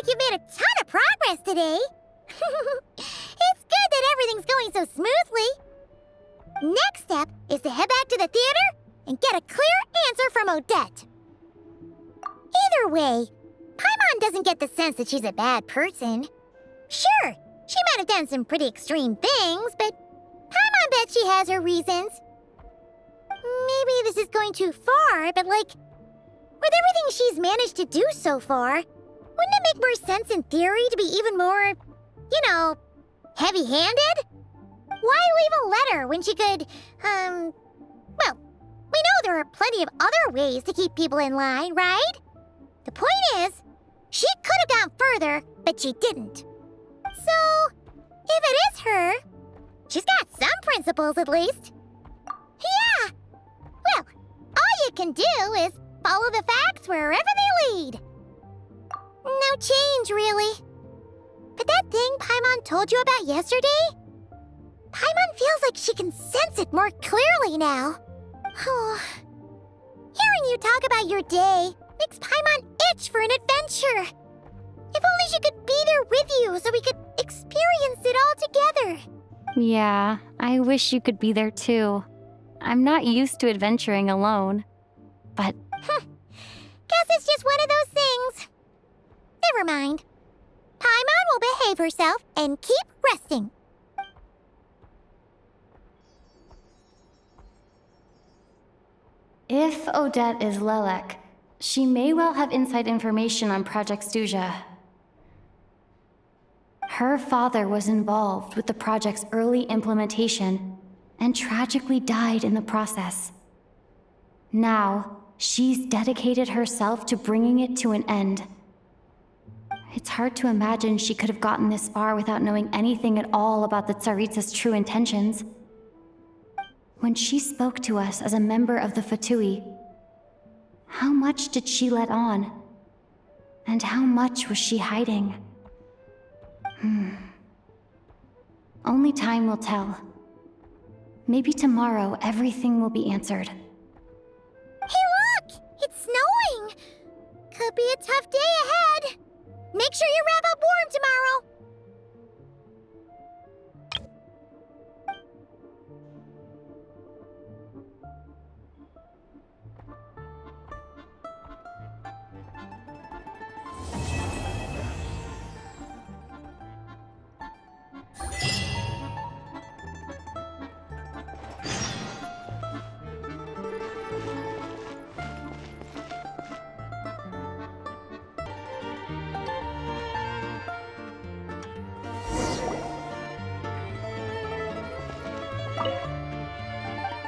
like you've made a ton of progress today. It's good that everything's going so smoothly. Next step is to head back to the theater and get a clear answer from Odette. Either way, Paimon doesn't get the sense that she's a bad person. Sure, she might have done some pretty extreme things, but Paimon bets she has her reasons. Maybe this is going too far, but with everything she's managed to do so far, wouldn't it make more sense in theory to be even more, heavy-handed? Why leave a letter when she could, well, we know there are plenty of other ways to keep people in line, right? The point is, she could have gone further, but she didn't. So, if it is her, she's got some principles at least. Yeah! Well, all you can do is follow the facts wherever they lead. No change, really. But that thing Paimon told you about yesterday? Paimon feels like she can sense it more clearly now. Hearing you talk about your day makes Paimon itch for an adventure. If only she could be there with you so we could experience it all together. Yeah, I wish you could be there too. I'm not used to adventuring alone. But... Guess it's just one of those things. Never mind. Paimon will behave herself and keep resting. if Odette is Lelek, she may well have inside information on Project Stuja. Her father was involved with the project's early implementation and tragically died in the process. Now, she's dedicated herself to bringing it to an end. It's hard to imagine she could have gotten this far without knowing anything at all about the Tsaritsa's true intentions. When she spoke to us as a member of the Fatui, how much did she let on? And how much was she hiding? Only time will tell. Maybe tomorrow everything will be answered. Hey look! It's snowing! Could be a tough day ahead. Make sure you wrap up warm tomorrow.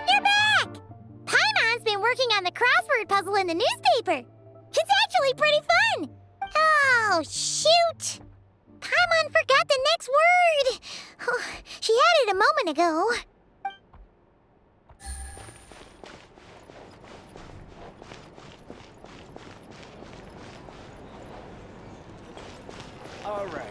You're back! Paimon's been working on the crossword puzzle in the newspaper. It's actually pretty fun. Oh, shoot! Paimon forgot the next word. Oh, she had it a moment ago. All right.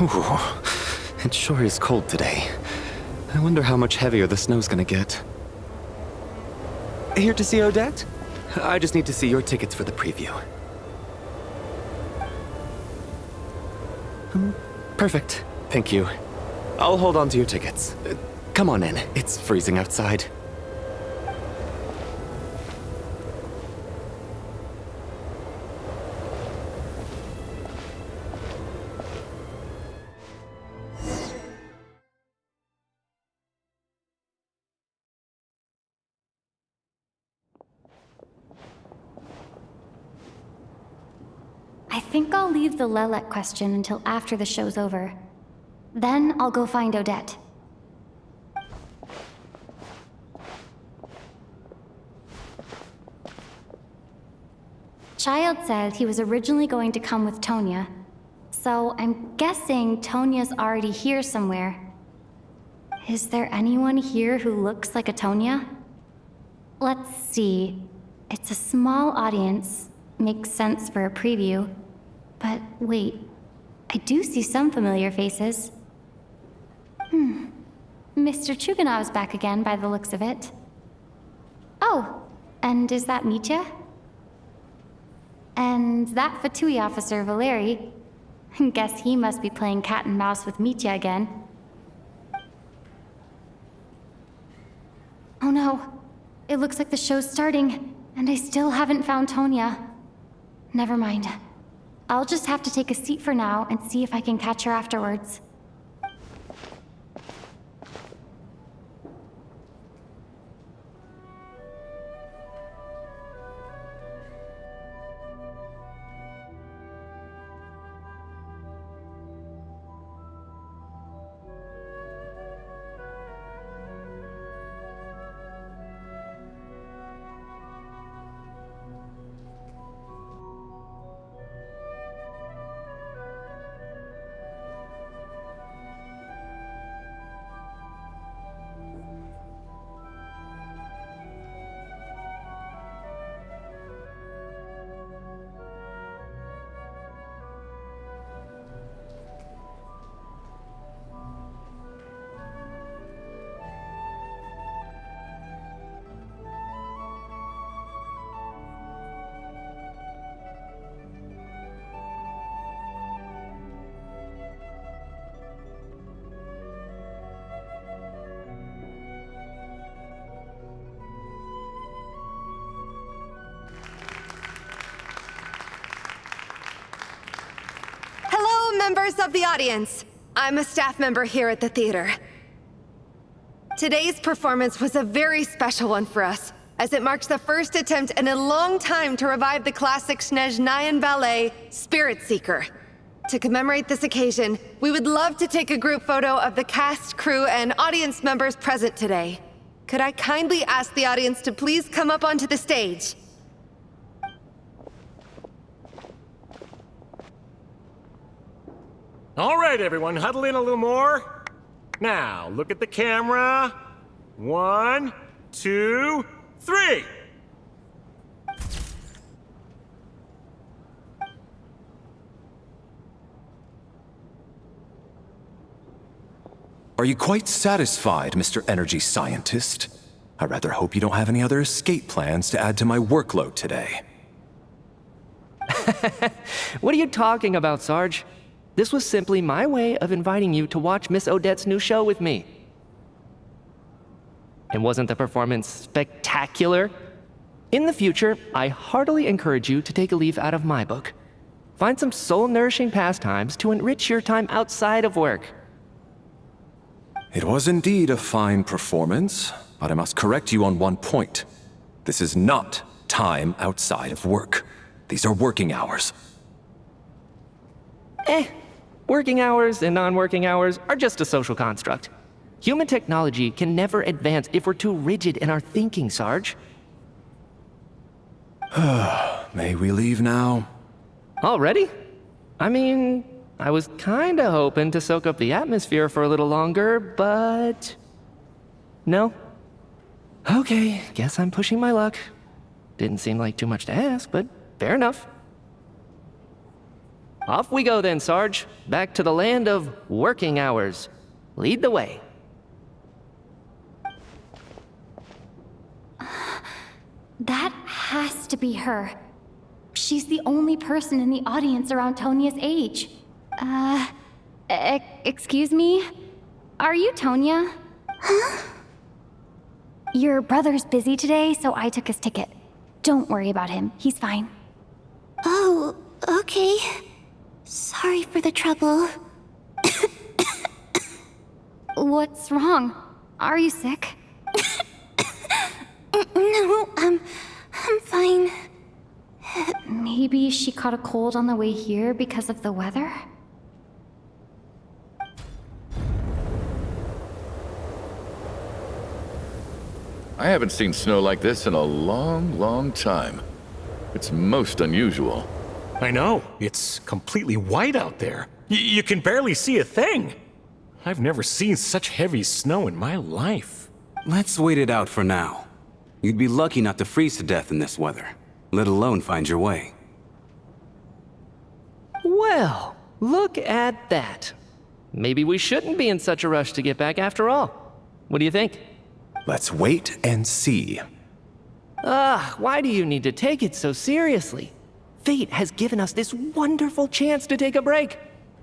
Ooh, it sure is cold today. I wonder how much heavier the snow's gonna get. Here to see Odette? I just need to see your tickets for the preview. Perfect. Thank you. I'll hold on to your tickets. Come on in. It's freezing outside. I think I'll leave the Lelek question until after the show's over. Then I'll go find Odette. Child said he was originally going to come with Tonya, so I'm guessing Tonya's already here somewhere. Is there anyone here who looks like a Tonya? Let's see. It's a small audience. Makes sense for a preview. But wait, I do see some familiar faces. Mr. Chuganov's back again by the looks of it. Oh, and is that Mitya? And that Fatui officer, Valeri. Guess he must be playing cat and mouse with Mitya again. Oh no, it looks like the show's starting, and I still haven't found Tonya. Never mind. I'll just have to take a seat for now and see if I can catch her afterwards. Members of the audience, I'm a staff member here at the theater. Today's performance was a very special one for us, as it marks the first attempt in a long time to revive the classic Snežna ballet, Spirit Seeker. To commemorate this occasion, we would love to take a group photo of the cast, crew, and audience members present today. Could I kindly ask the audience to please come up onto the stage? All right, everyone, huddle in a little more. Now, look at the camera. 1, 2, 3. Are you quite satisfied, Mr. Energy Scientist? I rather hope you don't have any other escape plans to add to my workload today. What are you talking about, Sarge? This was simply my way of inviting you to watch Miss Odette's new show with me. And wasn't the performance spectacular? In the future, I heartily encourage you to take a leaf out of my book. Find some soul-nourishing pastimes to enrich your time outside of work. It was indeed a fine performance, but I must correct you on one point. This is not time outside of work. These are working hours. Working hours and non-working hours are just a social construct. Human technology can never advance if we're too rigid in our thinking, Sarge. May we leave now? Already? I mean, I was kinda hoping to soak up the atmosphere for a little longer, but... No? Okay, guess I'm pushing my luck. Didn't seem like too much to ask, but fair enough. Off we go then, Sarge. Back to the land of working hours. Lead the way. That has to be her. She's the only person in the audience around Tonya's age. Excuse me? Are you Tonya? Huh? Your brother's busy today, so I took his ticket. Don't worry about him. He's fine. Oh, okay. Sorry for the trouble. What's wrong? Are you sick? No, I'm fine. Maybe she caught a cold on the way here because of the weather? I haven't seen snow like this in a long, long time. It's most unusual. I know. It's completely white out there. You can barely see a thing. I've never seen such heavy snow in my life. Let's wait it out for now. You'd be lucky not to freeze to death in this weather, let alone find your way. Well, look at that. Maybe we shouldn't be in such a rush to get back after all. What do you think? Let's wait and see. Why do you need to take it so seriously? Fate has given us this wonderful chance to take a break.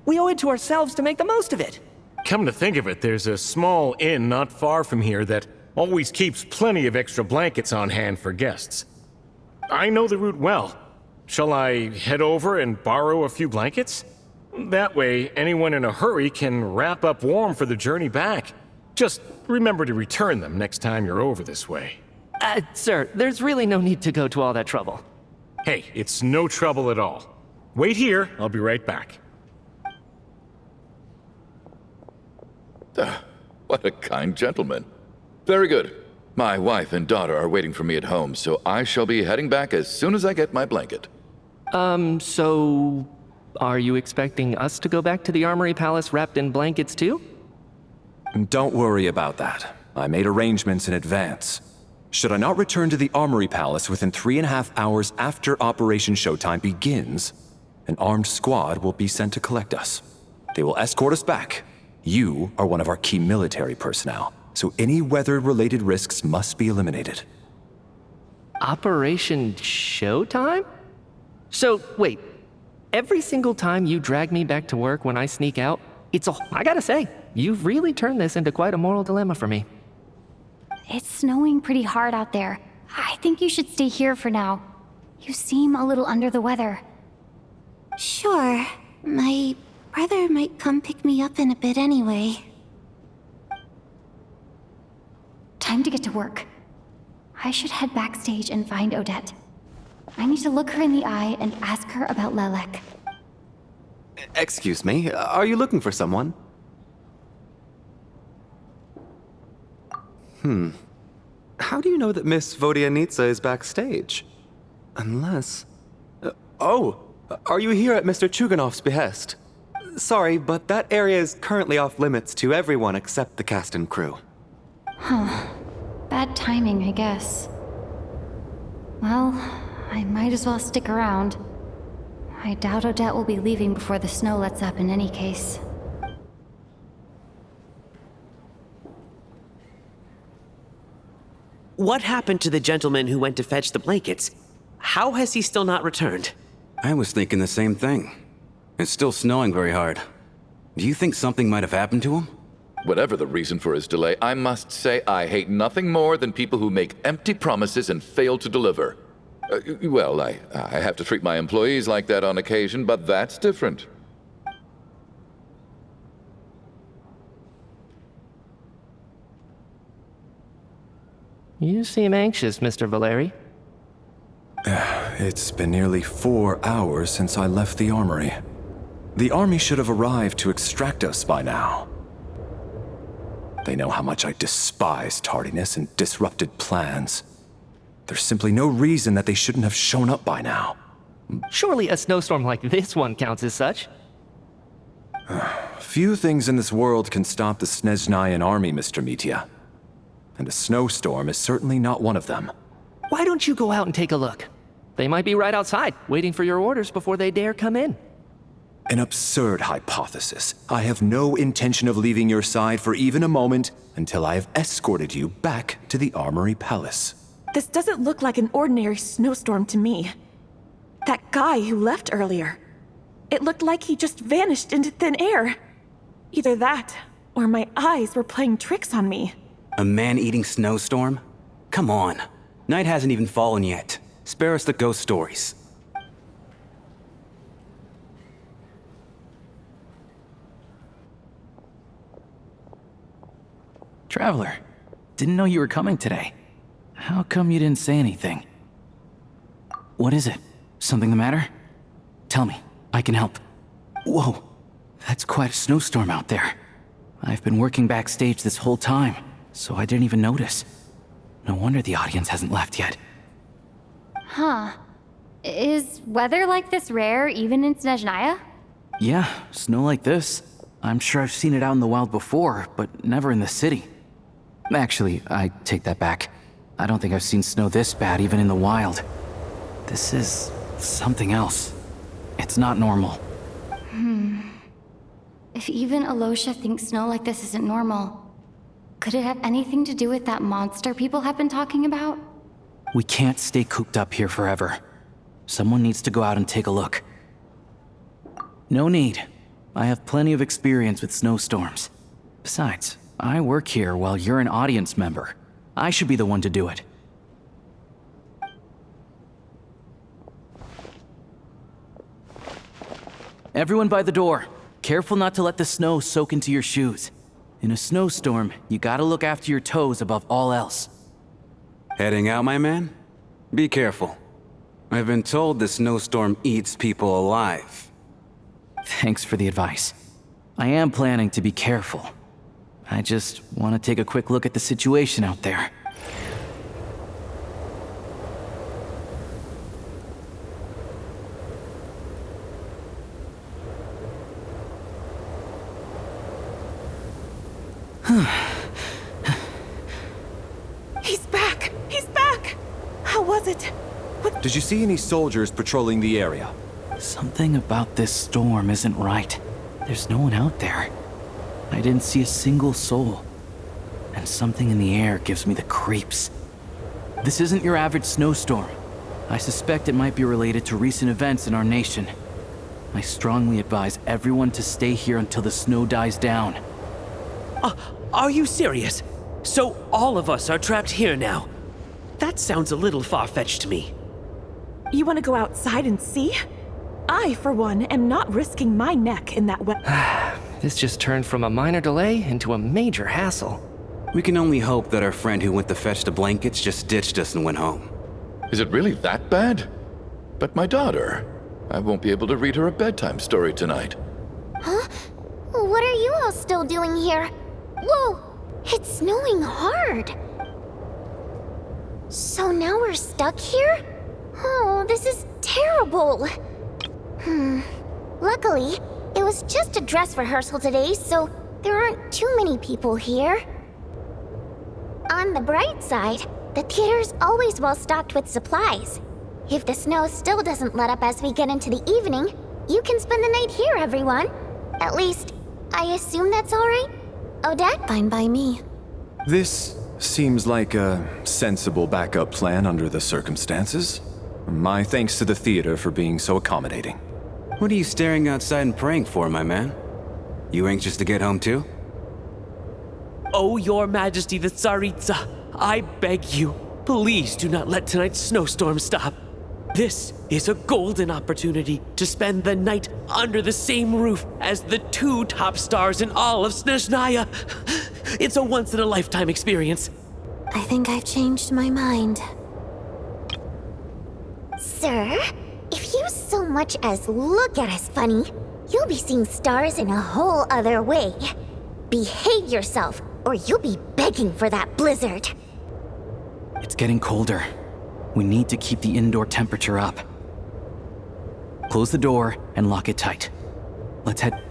We owe it to ourselves to make the most of it. Come to think of it, there's a small inn not far from here that always keeps plenty of extra blankets on hand for guests. I know the route well. Shall I head over and borrow a few blankets? That way, anyone in a hurry can wrap up warm for the journey back. Just remember to return them next time you're over this way. Sir, there's really no need to go to all that trouble. Hey, it's no trouble at all. Wait here, I'll be right back. What a kind gentleman. Very good. My wife and daughter are waiting for me at home, so I shall be heading back as soon as I get my blanket. So... are you expecting us to go back to the Armory Palace wrapped in blankets too? Don't worry about that. I made arrangements in advance. Should I not return to the Armory Palace within 3.5 hours after Operation Showtime begins, an armed squad will be sent to collect us. They will escort us back. You are one of our key military personnel, so any weather-related risks must be eliminated. Operation Showtime? So, wait. Every single time you drag me back to work when I sneak out, I gotta say, you've really turned this into quite a moral dilemma for me. It's snowing pretty hard out there. I think you should stay here for now. You seem a little under the weather. Sure. My brother might come pick me up in a bit anyway. Time to get to work. I should head backstage and find Odette. I need to look her in the eye and ask her about Lelek. Excuse me, are you looking for someone? How do you know that Miss Vodianitsa is backstage? Unless... are you here at Mr. Chuganov's behest? Sorry, but that area is currently off limits to everyone except the cast and crew. Bad timing, I guess. Well, I might as well stick around. I doubt Odette will be leaving before the snow lets up in any case. What happened to the gentleman who went to fetch the blankets? How has he still not returned? I was thinking the same thing. It's still snowing very hard. Do you think something might have happened to him? Whatever the reason for his delay, I must say I hate nothing more than people who make empty promises and fail to deliver. Well, I have to treat my employees like that on occasion, but that's different. You seem anxious, Mr. Valeri. It's been nearly 4 hours since I left the armory. The army should have arrived to extract us by now. They know how much I despise tardiness and disrupted plans. There's simply no reason that they shouldn't have shown up by now. Surely a snowstorm like this one counts as such. Few things in this world can stop the Snežnayan army, Mr. Mitya. And a snowstorm is certainly not one of them. Why don't you go out and take a look? They might be right outside, waiting for your orders before they dare come in. An absurd hypothesis. I have no intention of leaving your side for even a moment until I have escorted you back to the Armory Palace. This doesn't look like an ordinary snowstorm to me. That guy who left earlier. It looked like he just vanished into thin air. Either that, or my eyes were playing tricks on me. A man-eating snowstorm? Come on. Night hasn't even fallen yet. Spare us the ghost stories. Traveler, didn't know you were coming today. How come you didn't say anything? What is it? Something the matter? Tell me. I can help. Whoa. That's quite a snowstorm out there. I've been working backstage this whole time, so I didn't even notice. No wonder the audience hasn't left yet. Huh. Is weather like this rare even in Snežnaja? Yeah, snow like this. I'm sure I've seen it out in the wild before, but never in the city. Actually, I take that back. I don't think I've seen snow this bad even in the wild. This is something else. It's not normal. If even Alosha thinks snow like this isn't normal, could it have anything to do with that monster people have been talking about? We can't stay cooped up here forever. Someone needs to go out and take a look. No need. I have plenty of experience with snowstorms. Besides, I work here while you're an audience member. I should be the one to do it. Everyone by the door. Careful not to let the snow soak into your shoes. In a snowstorm, you gotta look after your toes above all else. Heading out, my man? Be careful. I've been told the snowstorm eats people alive. Thanks for the advice. I am planning to be careful. I just want to take a quick look at the situation out there. He's back! He's back! How was it? What? Did you see any soldiers patrolling the area? Something about this storm isn't right. There's no one out there. I didn't see a single soul. And something in the air gives me the creeps. This isn't your average snowstorm. I suspect it might be related to recent events in our nation. I strongly advise everyone to stay here until the snow dies down. Are you serious? So all of us are trapped here now? That sounds a little far-fetched to me. You want to go outside and see? I, for one, am not risking my neck in that wet. This just turned from a minor delay into a major hassle. We can only hope that our friend who went to fetch the blankets just ditched us and went home. Is it really that bad? But my daughter, I won't be able to read her a bedtime story tonight. Huh? What are you all still doing here? Whoa! It's snowing hard! So now we're stuck here? Oh, this is terrible! Luckily, it was just a dress rehearsal today, so there aren't too many people here. On the bright side, the theater's always well stocked with supplies. If the snow still doesn't let up as we get into the evening, you can spend the night here, everyone. At least, I assume that's alright? Odette? Fine by me. This seems like a sensible backup plan under the circumstances. My thanks to the theater for being so accommodating. What are you staring outside and praying for, my man? You anxious to get home too? Oh, your majesty the Tsaritsa, I beg you, please do not let tonight's snowstorm stop. This is a golden opportunity to spend the night under the same roof as the two top stars in all of Snežnaja. It's a once-in-a-lifetime experience. I think I've changed my mind. Sir, if you so much as look at us funny, you'll be seeing stars in a whole other way. Behave yourself, or you'll be begging for that blizzard. It's getting colder. We need to keep the indoor temperature up. Close the door and lock it tight. Let's head.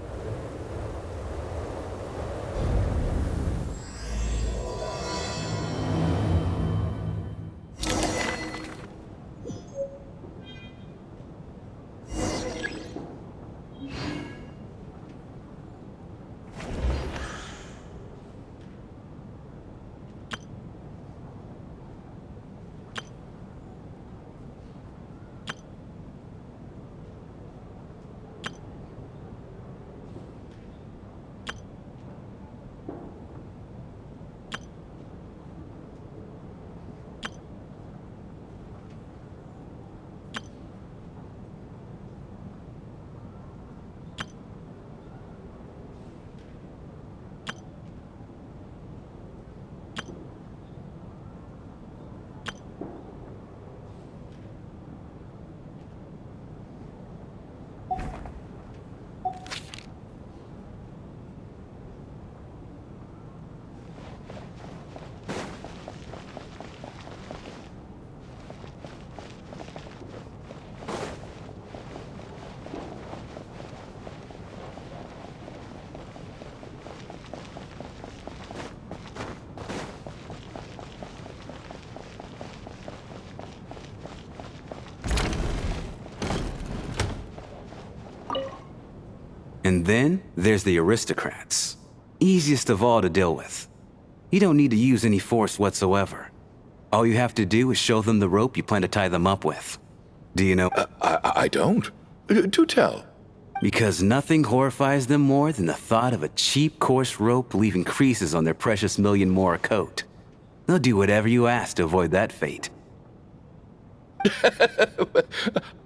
And then there's the aristocrats. Easiest of all to deal with. You don't need to use any force whatsoever. All you have to do is show them the rope you plan to tie them up with. Do you know? I don't. Do tell. Because nothing horrifies them more than the thought of a cheap, coarse rope leaving creases on their precious million Mora coat. They'll do whatever you ask to avoid that fate.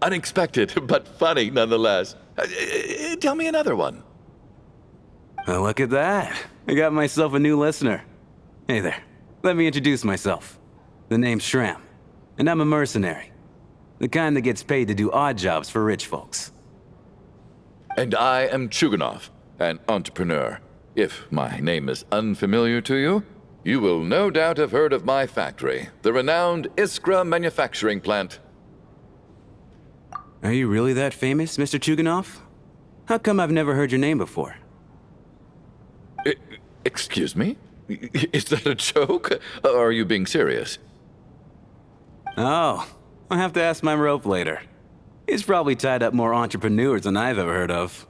Unexpected, but funny nonetheless. Tell me another one. Well, look at that. I got myself a new listener. Hey there. Let me introduce myself. The name's Shram, and I'm a mercenary. The kind that gets paid to do odd jobs for rich folks. And I am Chuganov, an entrepreneur. If my name is unfamiliar to you, you will no doubt have heard of my factory, the renowned Iskra manufacturing plant. Are you really that famous, Mr. Chuganov? How come I've never heard your name before? Excuse me? Is that a joke? Or are you being serious? Oh, I'll have to ask my rope later. He's probably tied up more entrepreneurs than I've ever heard of.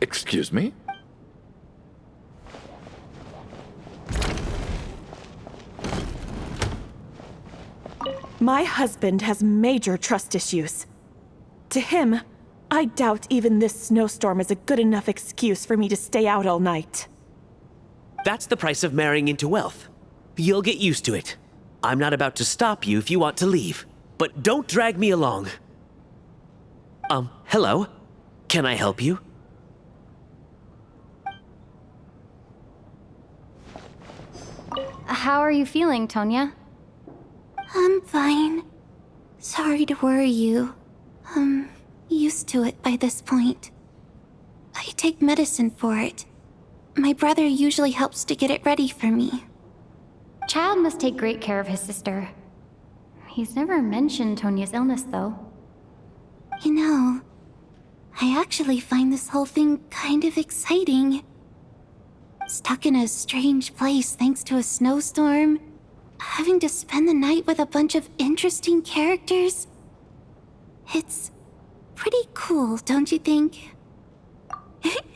Excuse me? My husband has major trust issues. To him, I doubt even this snowstorm is a good enough excuse for me to stay out all night. That's the price of marrying into wealth. You'll get used to it. I'm not about to stop you if you want to leave, but don't drag me along. Hello? Can I help you? How are you feeling, Tonya? I'm fine. Sorry to worry you. I'm used to it by this point. I take medicine for it. My brother usually helps to get it ready for me. Child must take great care of his sister. He's never mentioned Tonya's illness, though. You know, I actually find this whole thing kind of exciting. Stuck in a strange place thanks to a snowstorm, having to spend the night with a bunch of interesting characters. It's pretty cool, don't you think?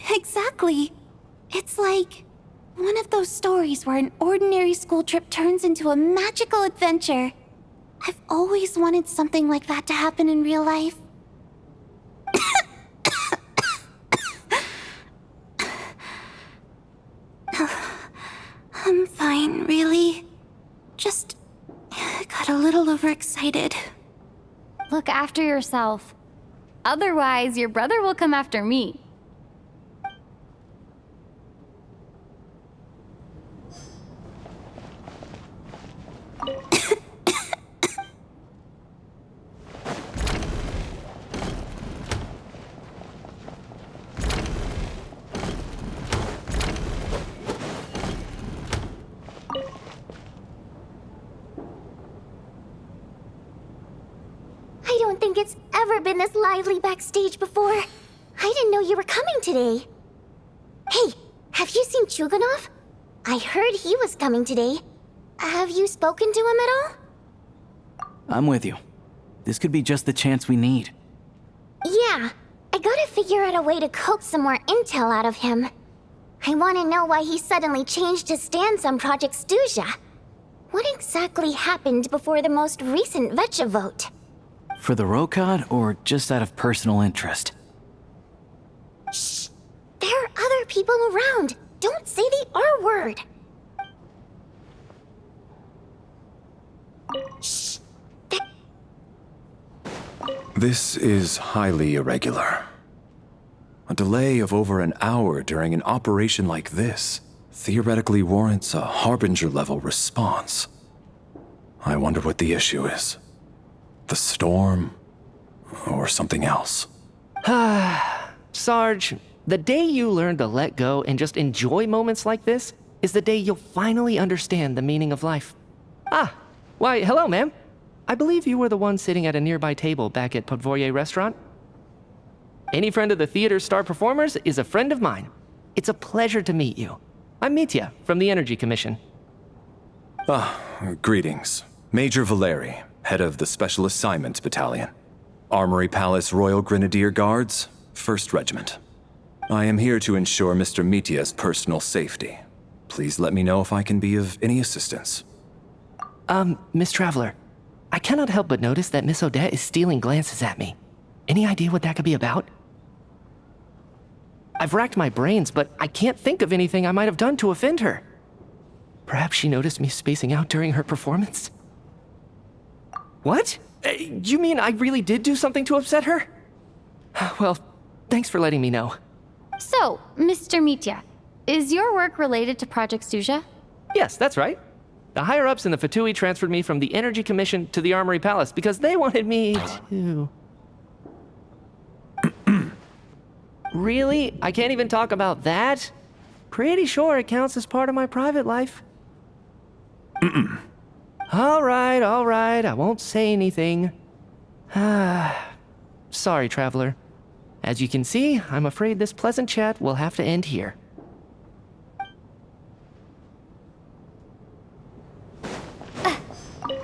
Exactly. It's like one of those stories where an ordinary school trip turns into a magical adventure. I've always wanted something like that to happen in real life. I'm fine, really. Just got a little overexcited. Look after yourself. Otherwise, your brother will come after me. I don't think it's ever been this lively backstage before. I didn't know you were coming today. Hey, have you seen Chuganov? I heard he was coming today. Have you spoken to him at all? I'm with you. This could be just the chance we need. Yeah, I gotta figure out a way to coax some more intel out of him. I want to know why he suddenly changed his stance on Project Stuja. What exactly happened before the most recent Vetcha vote? For the Rokad, or just out of personal interest? Shh! There are other people around. Don't say the R word. Shh! This is highly irregular. A delay of over an hour during an operation like this theoretically warrants a Harbinger-level response. I wonder what the issue is. The storm, or something else. Sarge, the day you learn to let go and just enjoy moments like this is the day you'll finally understand the meaning of life. Why, hello, ma'am. I believe you were the one sitting at a nearby table back at Podvoye restaurant. Any friend of the theater's star performers is a friend of mine. It's a pleasure to meet you. I'm Mitya from the Energy Commission. Greetings. Major Valeri, head of the Special Assignment Battalion. Armory Palace Royal Grenadier Guards, 1st Regiment. I am here to ensure Mr. Mitya's personal safety. Please let me know if I can be of any assistance. Miss Traveler, I cannot help but notice that Miss Odette is stealing glances at me. Any idea what that could be about? I've racked my brains, but I can't think of anything I might have done to offend her. Perhaps she noticed me spacing out during her performance? What? You mean I really did do something to upset her? Well, thanks for letting me know. So, Mr. Mitya, is your work related to Project Suja? Yes, that's right. The higher-ups in the Fatui transferred me from the Energy Commission to the Armory Palace because they wanted me to... Really? I can't even talk about that? Pretty sure it counts as part of my private life. All right, I won't say anything. Sorry, Traveler. As you can see, I'm afraid this pleasant chat will have to end here.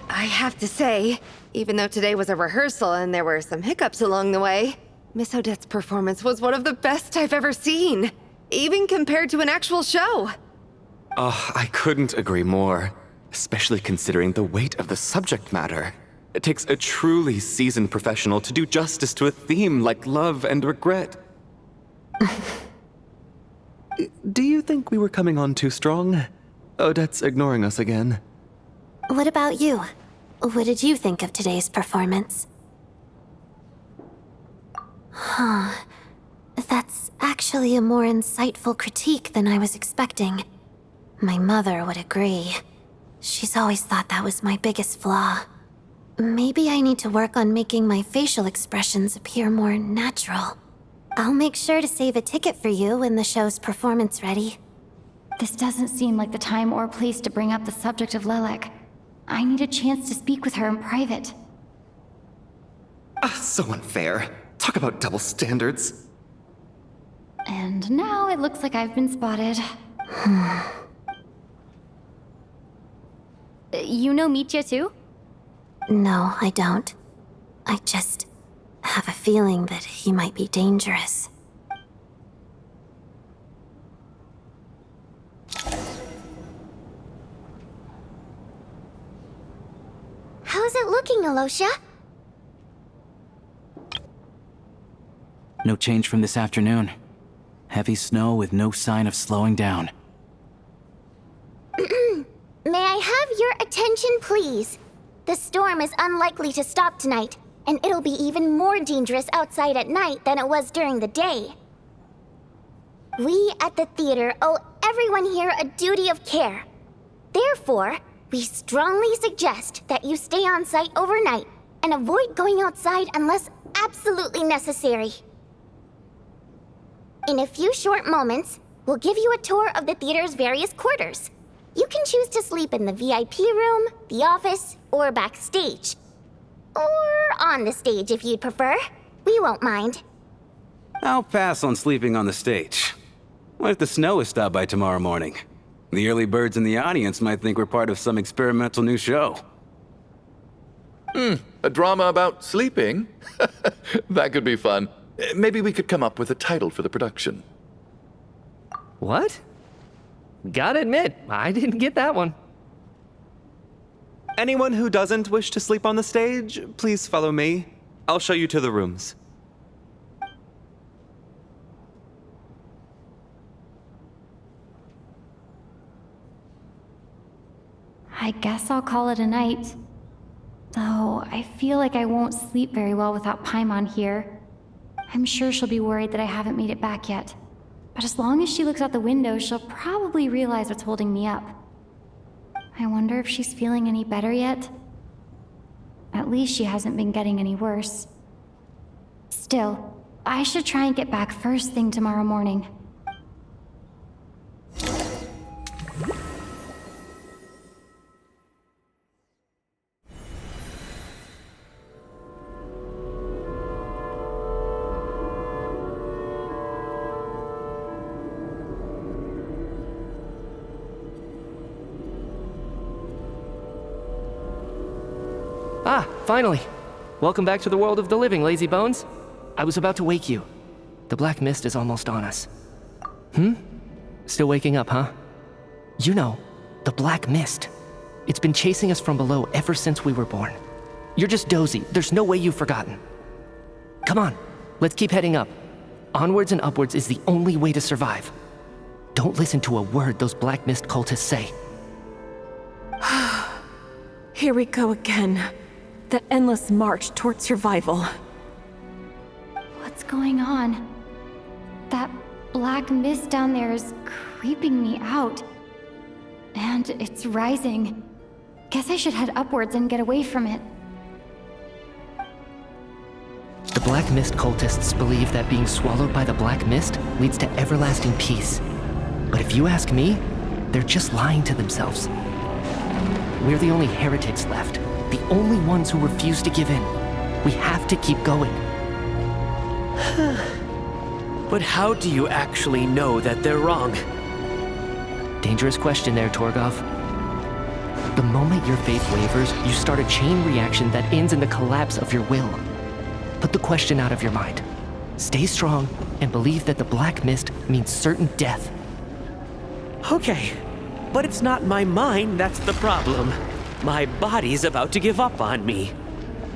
I have to say, even though today was a rehearsal and there were some hiccups along the way, Miss Odette's performance was one of the best I've ever seen, even compared to an actual show. I couldn't agree more, especially considering the weight of the subject matter. It takes a truly seasoned professional to do justice to a theme like love and regret. Do you think we were coming on too strong? Odette's ignoring us again. What about you? What did you think of today's performance? That's actually a more insightful critique than I was expecting. My mother would agree. She's always thought that was my biggest flaw. Maybe I need to work on making my facial expressions appear more natural. I'll make sure to save a ticket for you when the show's performance ready. This doesn't seem like the time or place to bring up the subject of Lelek. I need a chance to speak with her in private. So unfair. Talk about double standards. And now it looks like I've been spotted. You know Mitya too? No, I don't. I just have a feeling that he might be dangerous. How's it looking, Alosha? No change from this afternoon. Heavy snow with no sign of slowing down. May I have your attention, please? The storm is unlikely to stop tonight, and it'll be even more dangerous outside at night than it was during the day. We at the theater owe everyone here a duty of care. Therefore, we strongly suggest that you stay on site overnight and avoid going outside unless absolutely necessary. In a few short moments, we'll give you a tour of the theater's various quarters. You can choose to sleep in the VIP room, the office, or backstage. Or on the stage if you'd prefer. We won't mind. I'll pass on sleeping on the stage. What if the snow is stopped by tomorrow morning? The early birds in the audience might think we're part of some experimental new show. A drama about sleeping? That could be fun. Maybe we could come up with a title for the production. What? Gotta admit, I didn't get that one. Anyone who doesn't wish to sleep on the stage, please follow me. I'll show you to the rooms. I guess I'll call it a night. Though, I feel like I won't sleep very well without Pаймon here. I'm sure she'll be worried that I haven't made it back yet. But as long as she looks out the window, she'll probably realize what's holding me up. I wonder if she's feeling any better yet? At least she hasn't been getting any worse. Still, I should try and get back first thing tomorrow morning. Ah, finally. Welcome back to the world of the living, lazy bones. I was about to wake you. The black mist is almost on us. Still waking up, huh? You know, the black mist. It's been chasing us from below ever since we were born. You're just dozy. There's no way you've forgotten. Come on, let's keep heading up. Onwards and upwards is the only way to survive. Don't listen to a word those black mist cultists say. Here we go again. The endless march toward survival. What's going on? That black mist down there is creeping me out. And it's rising. Guess I should head upwards and get away from it. The black mist cultists believe that being swallowed by the black mist leads to everlasting peace. But if you ask me, they're just lying to themselves. We're the only heretics left, the only ones who refuse to give in. We have to keep going. But how do you actually know that they're wrong? Dangerous question there, Torgov. The moment your faith wavers, you start a chain reaction that ends in the collapse of your will. Put the question out of your mind. Stay strong and believe that the black mist means certain death. Okay, but it's not my mind that's the problem. My body's about to give up on me.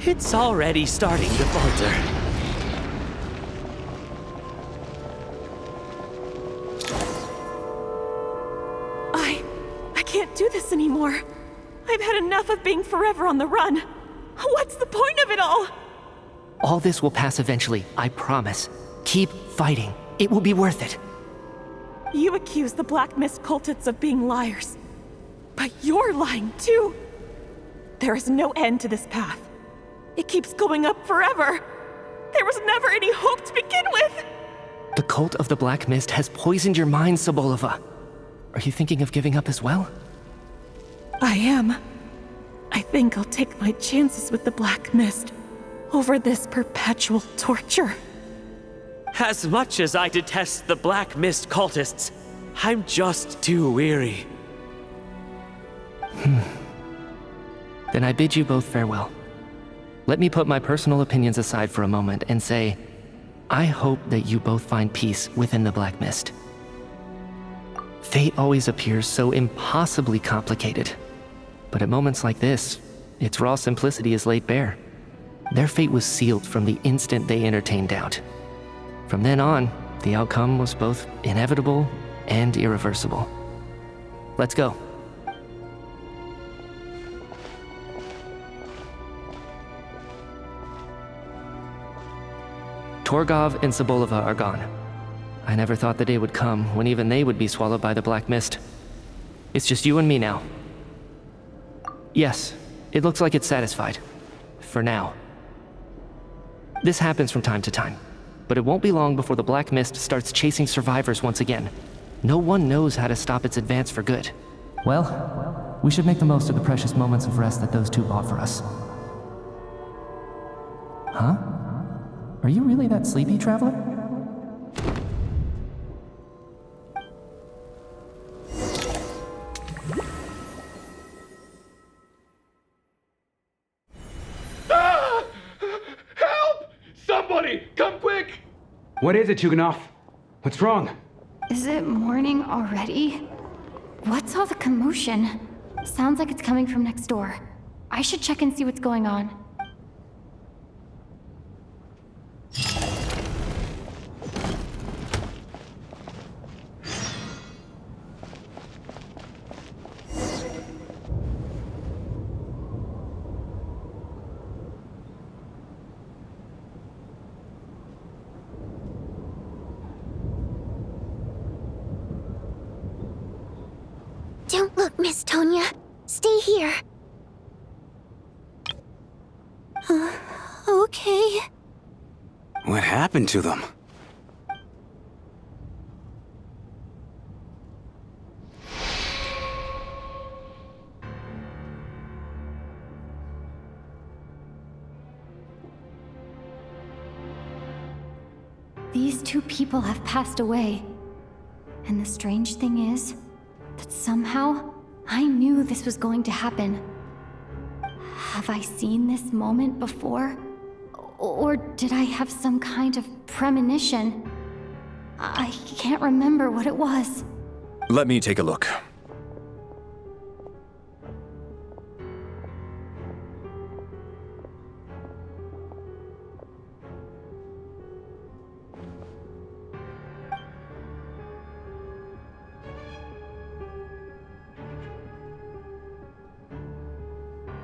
It's already starting to falter. I can't do this anymore. I've had enough of being forever on the run. What's the point of it all? All this will pass eventually, I promise. Keep fighting. It will be worth it. You accuse the Black Mist cultists of being liars. But you're lying too. There is no end to this path. It keeps going up forever. There was never any hope to begin with. The cult of the Black Mist has poisoned your mind, Sobolova. Are you thinking of giving up as well? I am. I think I'll take my chances with the Black Mist over this perpetual torture. As much as I detest the Black Mist cultists, I'm just too weary. Then I bid you both farewell. Let me put my personal opinions aside for a moment and say, I hope that you both find peace within the Black Mist. Fate always appears so impossibly complicated. But at moments like this, its raw simplicity is laid bare. Their fate was sealed from the instant they entertained doubt. From then on, the outcome was both inevitable and irreversible. Let's go. Torgov and Sobolova are gone. I never thought the day would come when even they would be swallowed by the Black Mist. It's just you and me now. Yes, it looks like it's satisfied. For now. This happens from time to time, but it won't be long before the Black Mist starts chasing survivors once again. No one knows how to stop its advance for good. Well, we should make the most of the precious moments of rest that those two bought for us. Huh? Are you really that sleepy, traveler? What is it, Chuganov? What's wrong? Is it morning already? What's all the commotion? Sounds like it's coming from next door. I should check and see what's going on. Don't look, Miss Tonya. Stay here. Okay. What happened to them? These two people have passed away. And the strange thing is that somehow I knew this was going to happen. Have I seen this moment before? Or did I have some kind of premonition? I can't remember what it was. Let me take a look.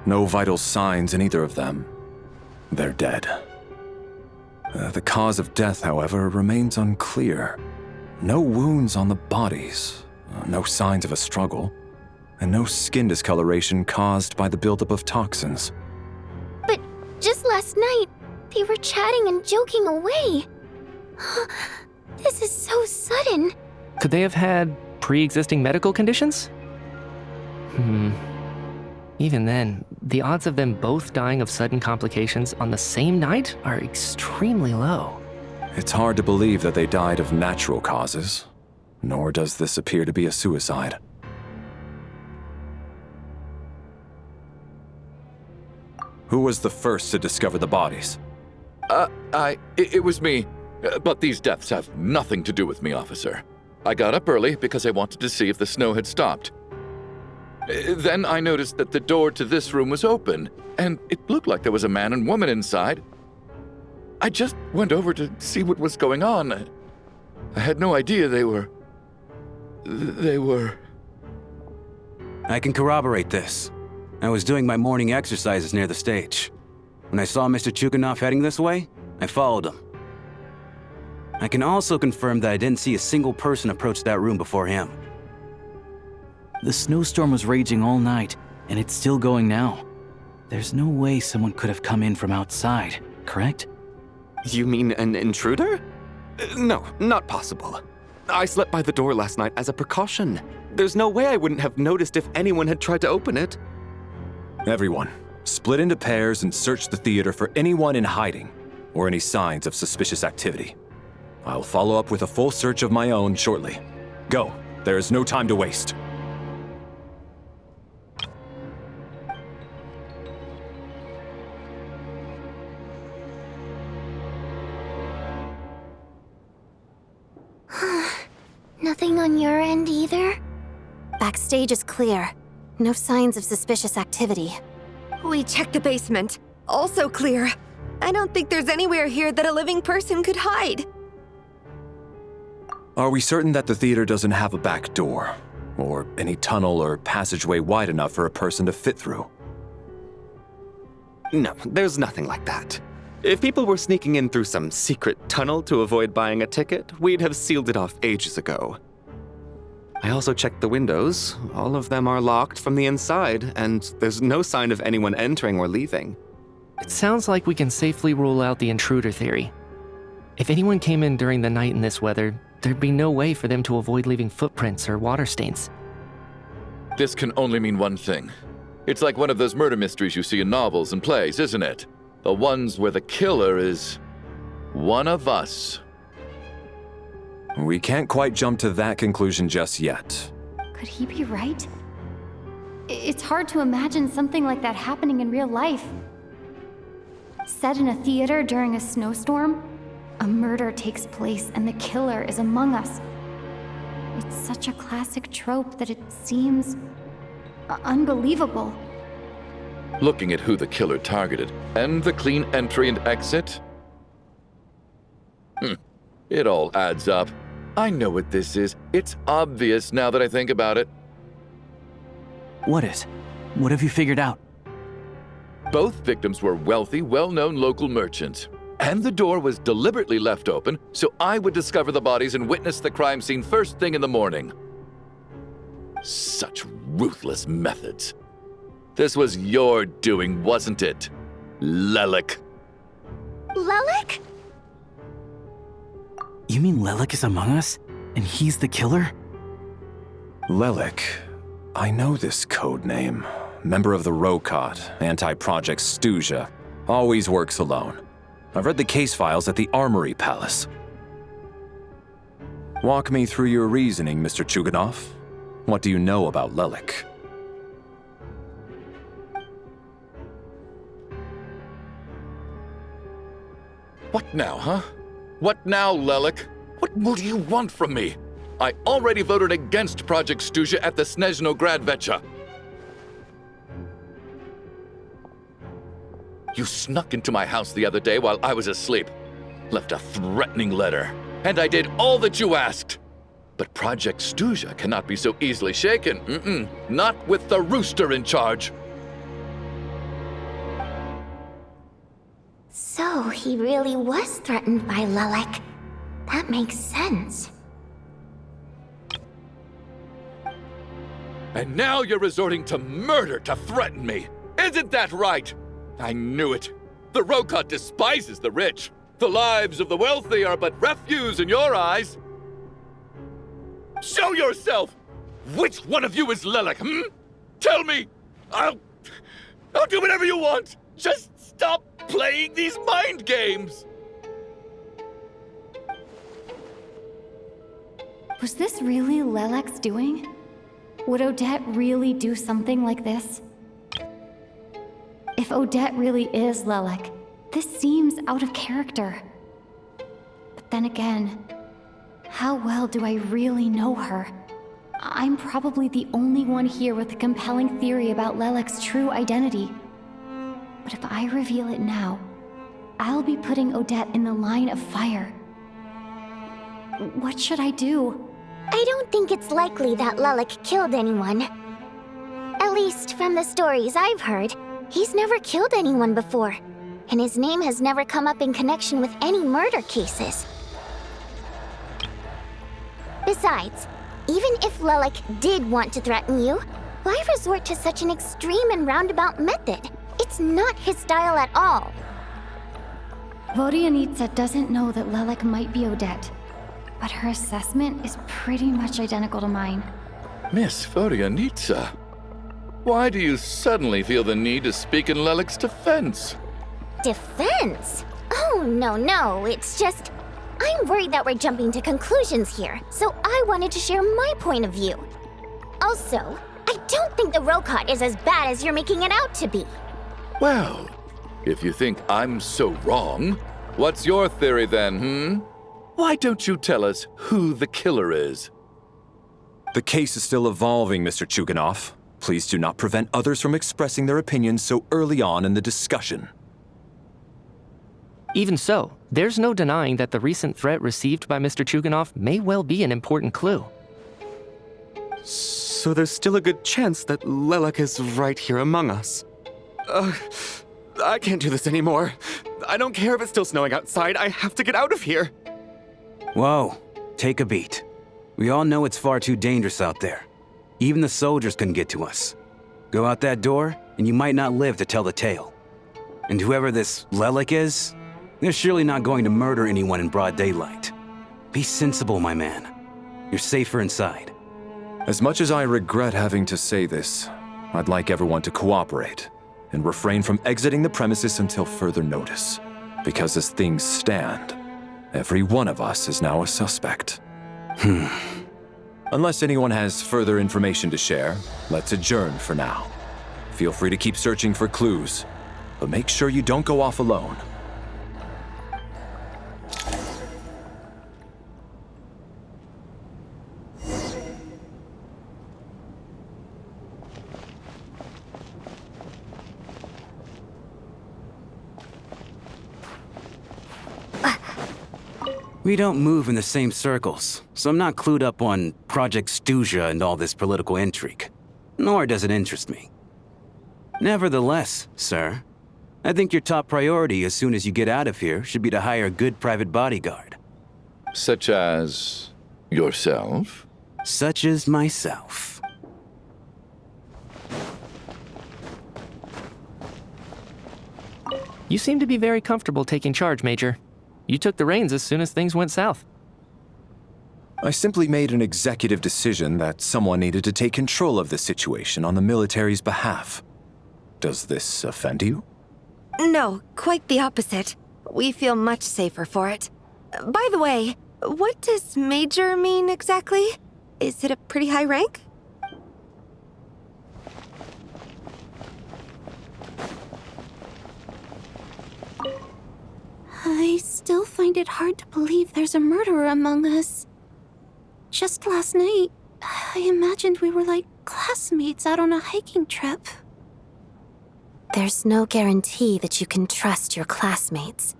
No vital signs in either of them. They're dead. The cause of death, however, remains unclear. No wounds on the bodies, no signs of a struggle, and no skin discoloration caused by the buildup of toxins. But just last night, they were chatting and joking away. This is so sudden. Could they have had pre-existing medical conditions? Even then, the odds of them both dying of sudden complications on the same night are extremely low. It's hard to believe that they died of natural causes, nor does this appear to be a suicide. Who was the first to discover the bodies? It was me. But these deaths have nothing to do with me, officer. I got up early because I wanted to see if the snow had stopped. Then I noticed that the door to this room was open, and it looked like there was a man and woman inside. I just went over to see what was going on. I had no idea they were... I can corroborate this. I was doing my morning exercises near the stage. When I saw Mr. Chuganov heading this way, I followed him. I can also confirm that I didn't see a single person approach that room before him. The snowstorm was raging all night, and it's still going now. There's no way someone could have come in from outside, correct? You mean an intruder? No, not possible. I slept by the door last night as a precaution. There's no way I wouldn't have noticed if anyone had tried to open it. Everyone, split into pairs and search the theater for anyone in hiding or any signs of suspicious activity. I'll follow up with a full search of my own shortly. Go, there is no time to waste. Nothing on your end either? Backstage is clear. No signs of suspicious activity. We checked the basement. Also clear. I don't think there's anywhere here that a living person could hide. Are we certain that the theater doesn't have a back door? Or any tunnel or passageway wide enough for a person to fit through? No, there's nothing like that. If people were sneaking in through some secret tunnel to avoid buying a ticket, we'd have sealed it off ages ago. I also checked the windows. All of them are locked from the inside, and there's no sign of anyone entering or leaving. It sounds like we can safely rule out the intruder theory. If anyone came in during the night in this weather, there'd be no way for them to avoid leaving footprints or water stains. This can only mean one thing. It's like one of those murder mysteries you see in novels and plays, isn't it? The ones where the killer is one of us. We can't quite jump to that conclusion just yet. Could he be right? It's hard to imagine something like that happening in real life. Set in a theater during a snowstorm, a murder takes place and the killer is among us. It's such a classic trope that it seems unbelievable. Looking at who the killer targeted and the clean entry and exit, it all adds up. I know what this is. It's obvious now that I think about it. What is? What have you figured out? Both victims were wealthy, well-known local merchants. And the door was deliberately left open so I would discover the bodies and witness the crime scene first thing in the morning. Such ruthless methods. This was your doing, wasn't it, Lelek? Lelek? You mean Lelek is among us? And he's the killer? Lelek. I know this code name. Member of the Rokot, anti-Project Stuja. Always works alone. I've read the case files at the Armory Palace. Walk me through your reasoning, Mr. Chuganov. What do you know about Lelek? What now, huh? What now, Lelek? What more do you want from me? I already voted against Project Stuja at the Snežno Gradvecha. You snuck into my house the other day while I was asleep. Left a threatening letter. And I did all that you asked. But Project Stuja cannot be so easily shaken. Not with the rooster in charge. So he really was threatened by Lelek. That makes sense. And now you're resorting to murder to threaten me. Isn't that right? I knew it. The Rokot despises the rich. The lives of the wealthy are but refuse in your eyes. Show yourself! Which one of you is Lelek, Tell me! I'll do whatever you want! Just stop playing these mind games! Was this really Lelek's doing? Would Odette really do something like this? If Odette really is Lelek, this seems out of character. But then again, how well do I really know her? I'm probably the only one here with a compelling theory about Lelek's true identity. But if I reveal it now, I'll be putting Odette in the line of fire. What should I do? I don't think it's likely that Lelek killed anyone. At least from the stories I've heard, he's never killed anyone before, and his name has never come up in connection with any murder cases. Besides, even if Lelek did want to threaten you, why resort to such an extreme and roundabout method? It's not his style at all. Vodianitsa doesn't know that Lelek might be Odette, but her assessment is pretty much identical to mine. Miss Vodianitsa, why do you suddenly feel the need to speak in Lelek's defense? Defense? Oh, no, it's just... I'm worried that we're jumping to conclusions here, so I wanted to share my point of view. Also, I don't think the Rokot is as bad as you're making it out to be. Well, if you think I'm so wrong, what's your theory then, Why don't you tell us who the killer is? The case is still evolving, Mr. Chuganov. Please do not prevent others from expressing their opinions so early on in the discussion. Even so, there's no denying that the recent threat received by Mr. Chuganov may well be an important clue. So there's still a good chance that Lelek is right here among us. I can't do this anymore. I don't care if it's still snowing outside. I have to get out of here. Whoa, take a beat. We all know it's far too dangerous out there. Even the soldiers couldn't get to us. Go out that door, and you might not live to tell the tale. And whoever this Lelek is, they're surely not going to murder anyone in broad daylight. Be sensible, my man. You're safer inside. As much as I regret having to say this, I'd like everyone to cooperate and refrain from exiting the premises until further notice. Because as things stand, every one of us is now a suspect. Unless anyone has further information to share, let's adjourn for now. Feel free to keep searching for clues, but make sure you don't go off alone. We don't move in the same circles, so I'm not clued up on Project Stuja and all this political intrigue. Nor does it interest me. Nevertheless, sir, I think your top priority as soon as you get out of here should be to hire a good private bodyguard. Such as yourself? Such as myself. You seem to be very comfortable taking charge, Major. You took the reins as soon as things went south. I simply made an executive decision that someone needed to take control of the situation on the military's behalf. Does this offend you? No, quite the opposite. We feel much safer for it. By the way, what does Major mean exactly? Is it a pretty high rank? I still find it hard to believe there's a murderer among us. Just last night, I imagined we were like classmates out on a hiking trip. There's no guarantee that you can trust your classmates,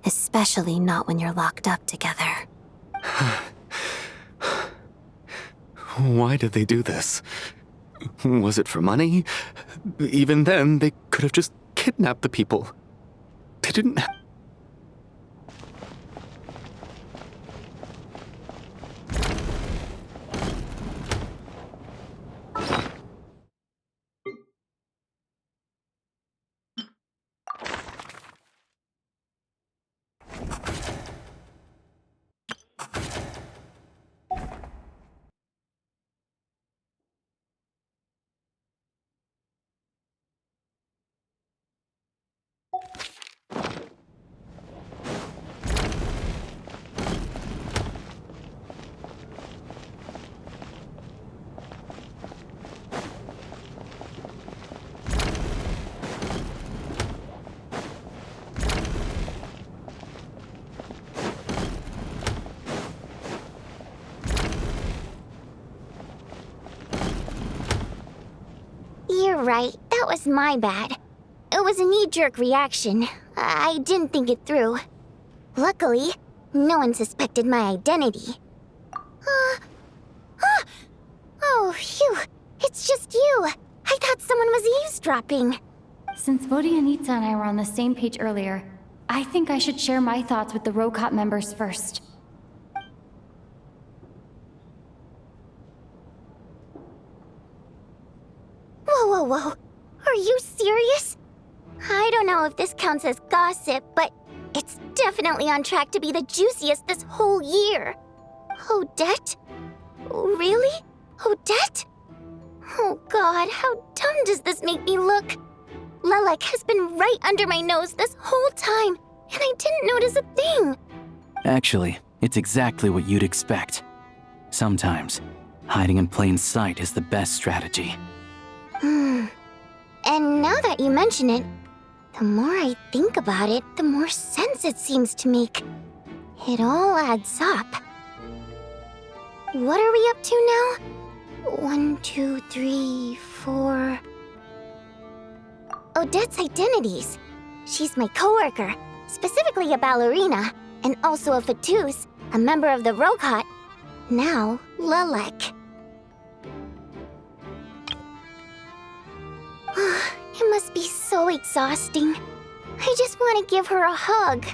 especially not when you're locked up together. Why did they do this? Was it for money? Even then, they could have just kidnapped the people. They didn't... You're right, that was my bad. It was a knee-jerk reaction. I didn't think it through. Luckily, no one suspected my identity. Oh, phew. It's just you. I thought someone was eavesdropping. Since Vodyanitsa and I were on the same page earlier, I think I should share my thoughts with the Rokot members first. Whoa. Are you serious? I don't know if this counts as gossip, but it's definitely on track to be the juiciest this whole year. Odette? Really? Odette? Oh god, how dumb does this make me look? Lelek has been right under my nose this whole time, and I didn't notice a thing. Actually, it's exactly what you'd expect. Sometimes, hiding in plain sight is the best strategy. And now that you mention it, the more I think about it, the more sense it seems to make. It all adds up. What are we up to now? 1, 2, 3, 4... Odette's identities. She's my coworker, specifically a ballerina, and also a fatous, a member of the Rokot. Now, Lelek. It must be so exhausting. I just want to give her a hug.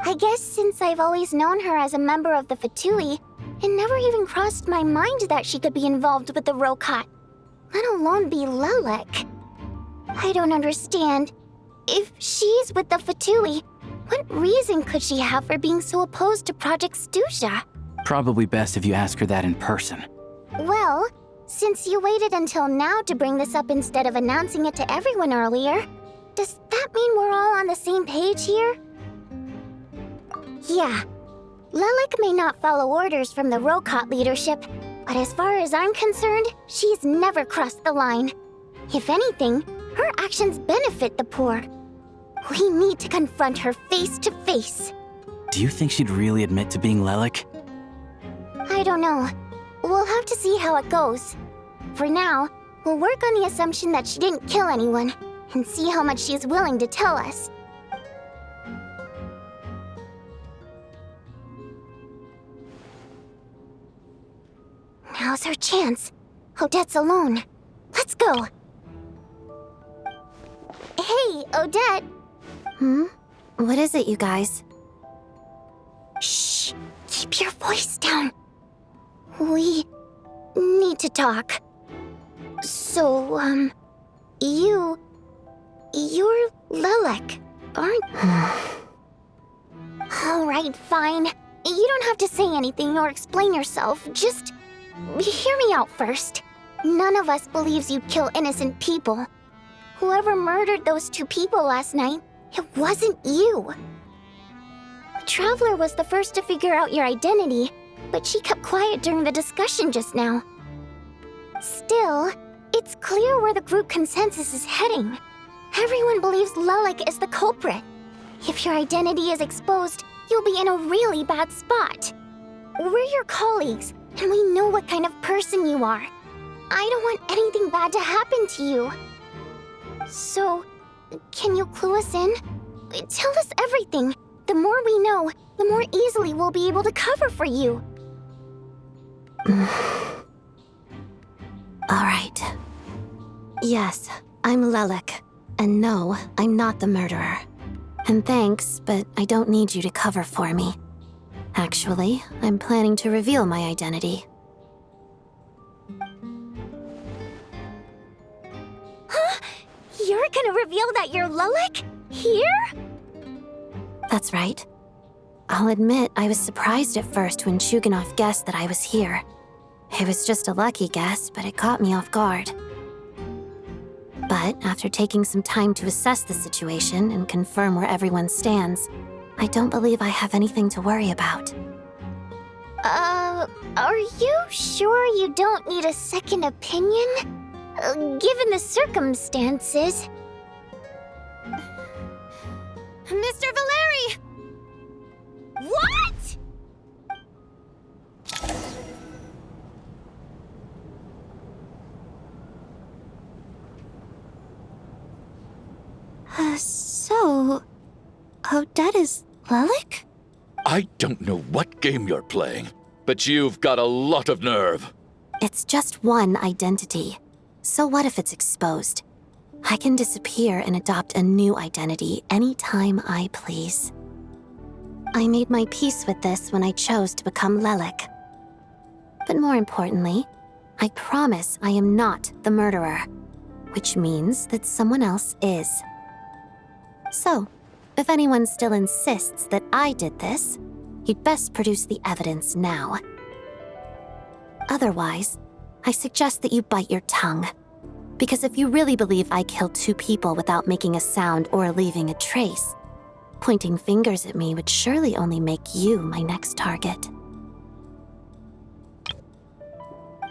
I guess since I've always known her as a member of the Fatui, it never even crossed my mind that she could be involved with the Rokot, let alone be Lelek. I don't understand. If she's with the Fatui, what reason could she have for being so opposed to Project Stusha? Probably best if you ask her that in person. Well, since you waited until now to bring this up instead of announcing it to everyone earlier, does that mean we're all on the same page here? Yeah. Lelek may not follow orders from the Rokot leadership, but as far as I'm concerned, she's never crossed the line. If anything, her actions benefit the poor. We need to confront her face to face. Do you think she'd really admit to being Lelek? I don't know. We'll have to see how it goes. For now, we'll work on the assumption that she didn't kill anyone, and see how much she's willing to tell us. Now's our chance. Odette's alone. Let's go. Hey, Odette. What is it, you guys? Shh. Keep your voice down. We need to talk. So, you're Lelek, aren't All right, fine. You don't have to say anything or explain yourself. Just hear me out first. None of us believes you'd kill innocent people. Whoever murdered those 2 people last night, it wasn't you. The Traveler was the first to figure out your identity, but she kept quiet during the discussion just now. Still, it's clear where the group consensus is heading. Everyone believes Lelek is the culprit. If your identity is exposed, you'll be in a really bad spot. We're your colleagues, and we know what kind of person you are. I don't want anything bad to happen to you. So, can you clue us in? Tell us everything. The more we know, the more easily we'll be able to cover for you. All right. Yes, I'm Lelek. And no, I'm not the murderer. And thanks, but I don't need you to cover for me. Actually, I'm planning to reveal my identity. Huh? You're gonna reveal that you're Lelek? Here? That's right. I'll admit I was surprised at first when Chuganov guessed that I was here. It was just a lucky guess, but it caught me off guard. But after taking some time to assess the situation and confirm where everyone stands, I don't believe I have anything to worry about. Are you sure you don't need a second opinion? Given the circumstances. Mr. Valeri! What?! So, Odette is Lelek? I don't know what game you're playing, but you've got a lot of nerve. It's just one identity. So what if it's exposed? I can disappear and adopt a new identity anytime I please. I made my peace with this when I chose to become Lelek. But more importantly, I promise I am not the murderer, which means that someone else is. So, if anyone still insists that I did this, you'd best produce the evidence now. Otherwise, I suggest that you bite your tongue. Because if you really believe I killed 2 people without making a sound or leaving a trace, pointing fingers at me would surely only make you my next target.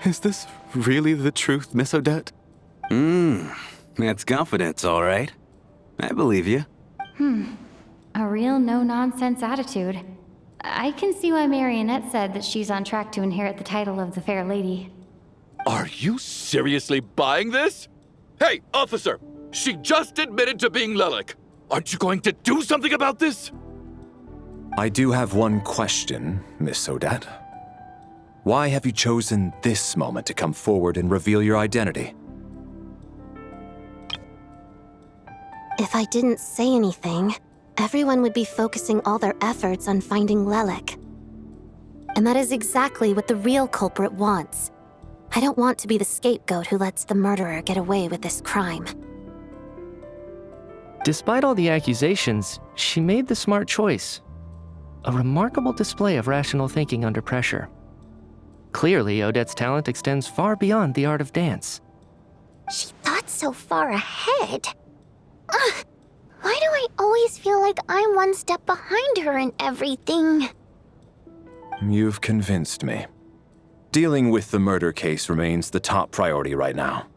Is this really the truth, Miss Odette? That's confidence, all right. I believe you. A real no-nonsense attitude. I can see why Marionette said that she's on track to inherit the title of the Fair Lady. Are you seriously buying this? Hey, officer! She just admitted to being Lelek. Aren't you going to do something about this? I do have one question, Miss Odette. Why have you chosen this moment to come forward and reveal your identity? If I didn't say anything, everyone would be focusing all their efforts on finding Lelek. And that is exactly what the real culprit wants. I don't want to be the scapegoat who lets the murderer get away with this crime. Despite all the accusations, she made the smart choice. A remarkable display of rational thinking under pressure. Clearly, Odette's talent extends far beyond the art of dance. She thought so far ahead. Why do I always feel like I'm one step behind her in everything? You've convinced me. Dealing with the murder case remains the top priority right now.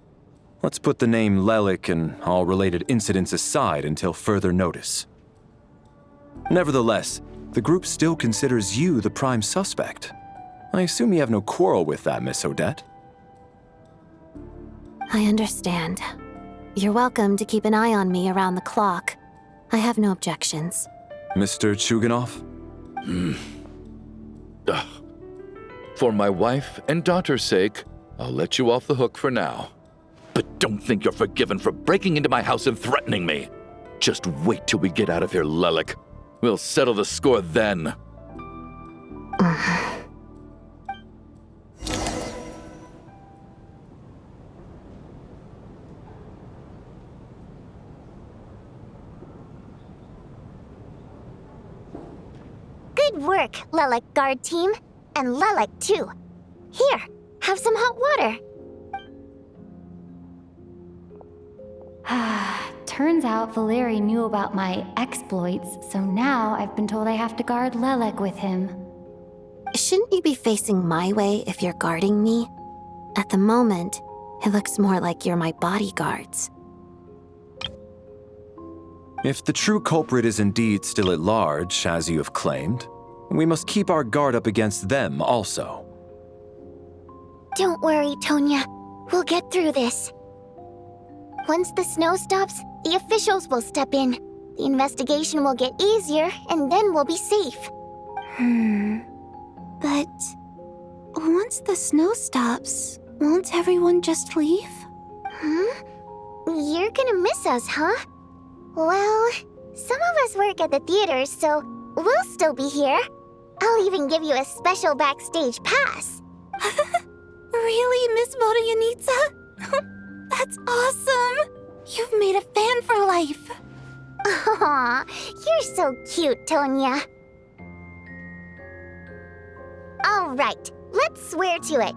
Let's put the name Lelek and all related incidents aside until further notice. Nevertheless, the group still considers you the prime suspect. I assume you have no quarrel with that, Miss Odette? I understand. You're welcome to keep an eye on me around the clock. I have no objections. Mr. Chuganov? For my wife and daughter's sake, I'll let you off the hook for now. But don't think you're forgiven for breaking into my house and threatening me. Just wait till we get out of here, Lelek. We'll settle the score then. Good work, Lelek guard team. And Lelek too. Here, have some hot water. Turns out Valeri knew about my exploits, so now I've been told I have to guard Lelek with him. Shouldn't you be facing my way if you're guarding me? At the moment, it looks more like you're my bodyguards. If the true culprit is indeed still at large, as you have claimed, we must keep our guard up against them also. Don't worry, Tonya. We'll get through this. Once the snow stops, the officials will step in. The investigation will get easier, and then we'll be safe. But once the snow stops, won't everyone just leave? You're gonna miss us, huh? Well, some of us work at the theaters, so we'll still be here. I'll even give you a special backstage pass. Really, Miss Vodyanitsa? That's awesome! You've made a fan for life. Aw, you're so cute, Tonya. All right, let's swear to it.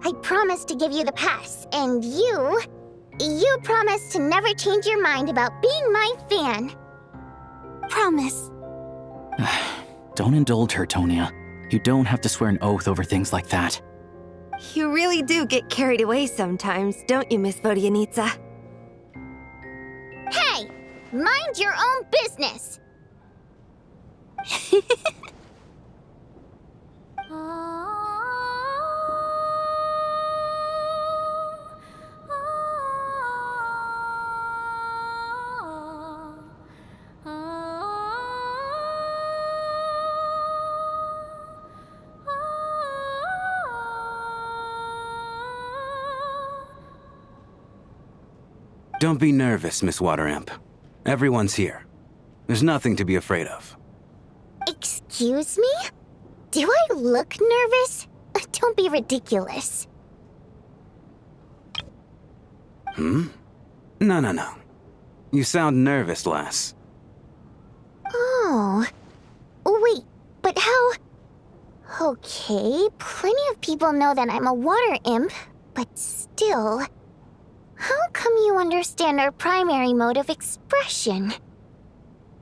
I promise to give you the pass, and you promise to never change your mind about being my fan. Promise. Don't indulge her, Tonya. You don't have to swear an oath over things like that. You really do get carried away sometimes, don't you, Miss Vodyanitsa? Hey, mind your own business. Don't be nervous, Miss Water Imp. Everyone's here. There's nothing to be afraid of. Excuse me? Do I look nervous? Don't be ridiculous. No. You sound nervous, lass. Oh. Wait, but how... Okay, plenty of people know that I'm a water imp, but still... How come you understand our primary mode of expression?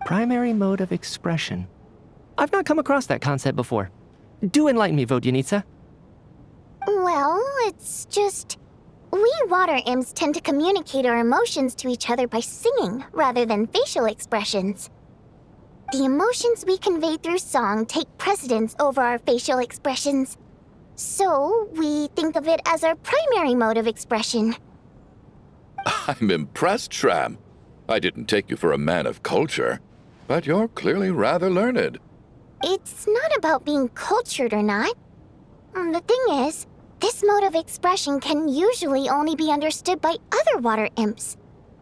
Primary mode of expression. I've not come across that concept before. Do enlighten me, Vodyanitsa. Well, it's just... We water imps tend to communicate our emotions to each other by singing, rather than facial expressions. The emotions we convey through song take precedence over our facial expressions. So, we think of it as our primary mode of expression. I'm impressed, Shram. I didn't take you for a man of culture, but you're clearly rather learned. It's not about being cultured or not. The thing is, this mode of expression can usually only be understood by other water imps.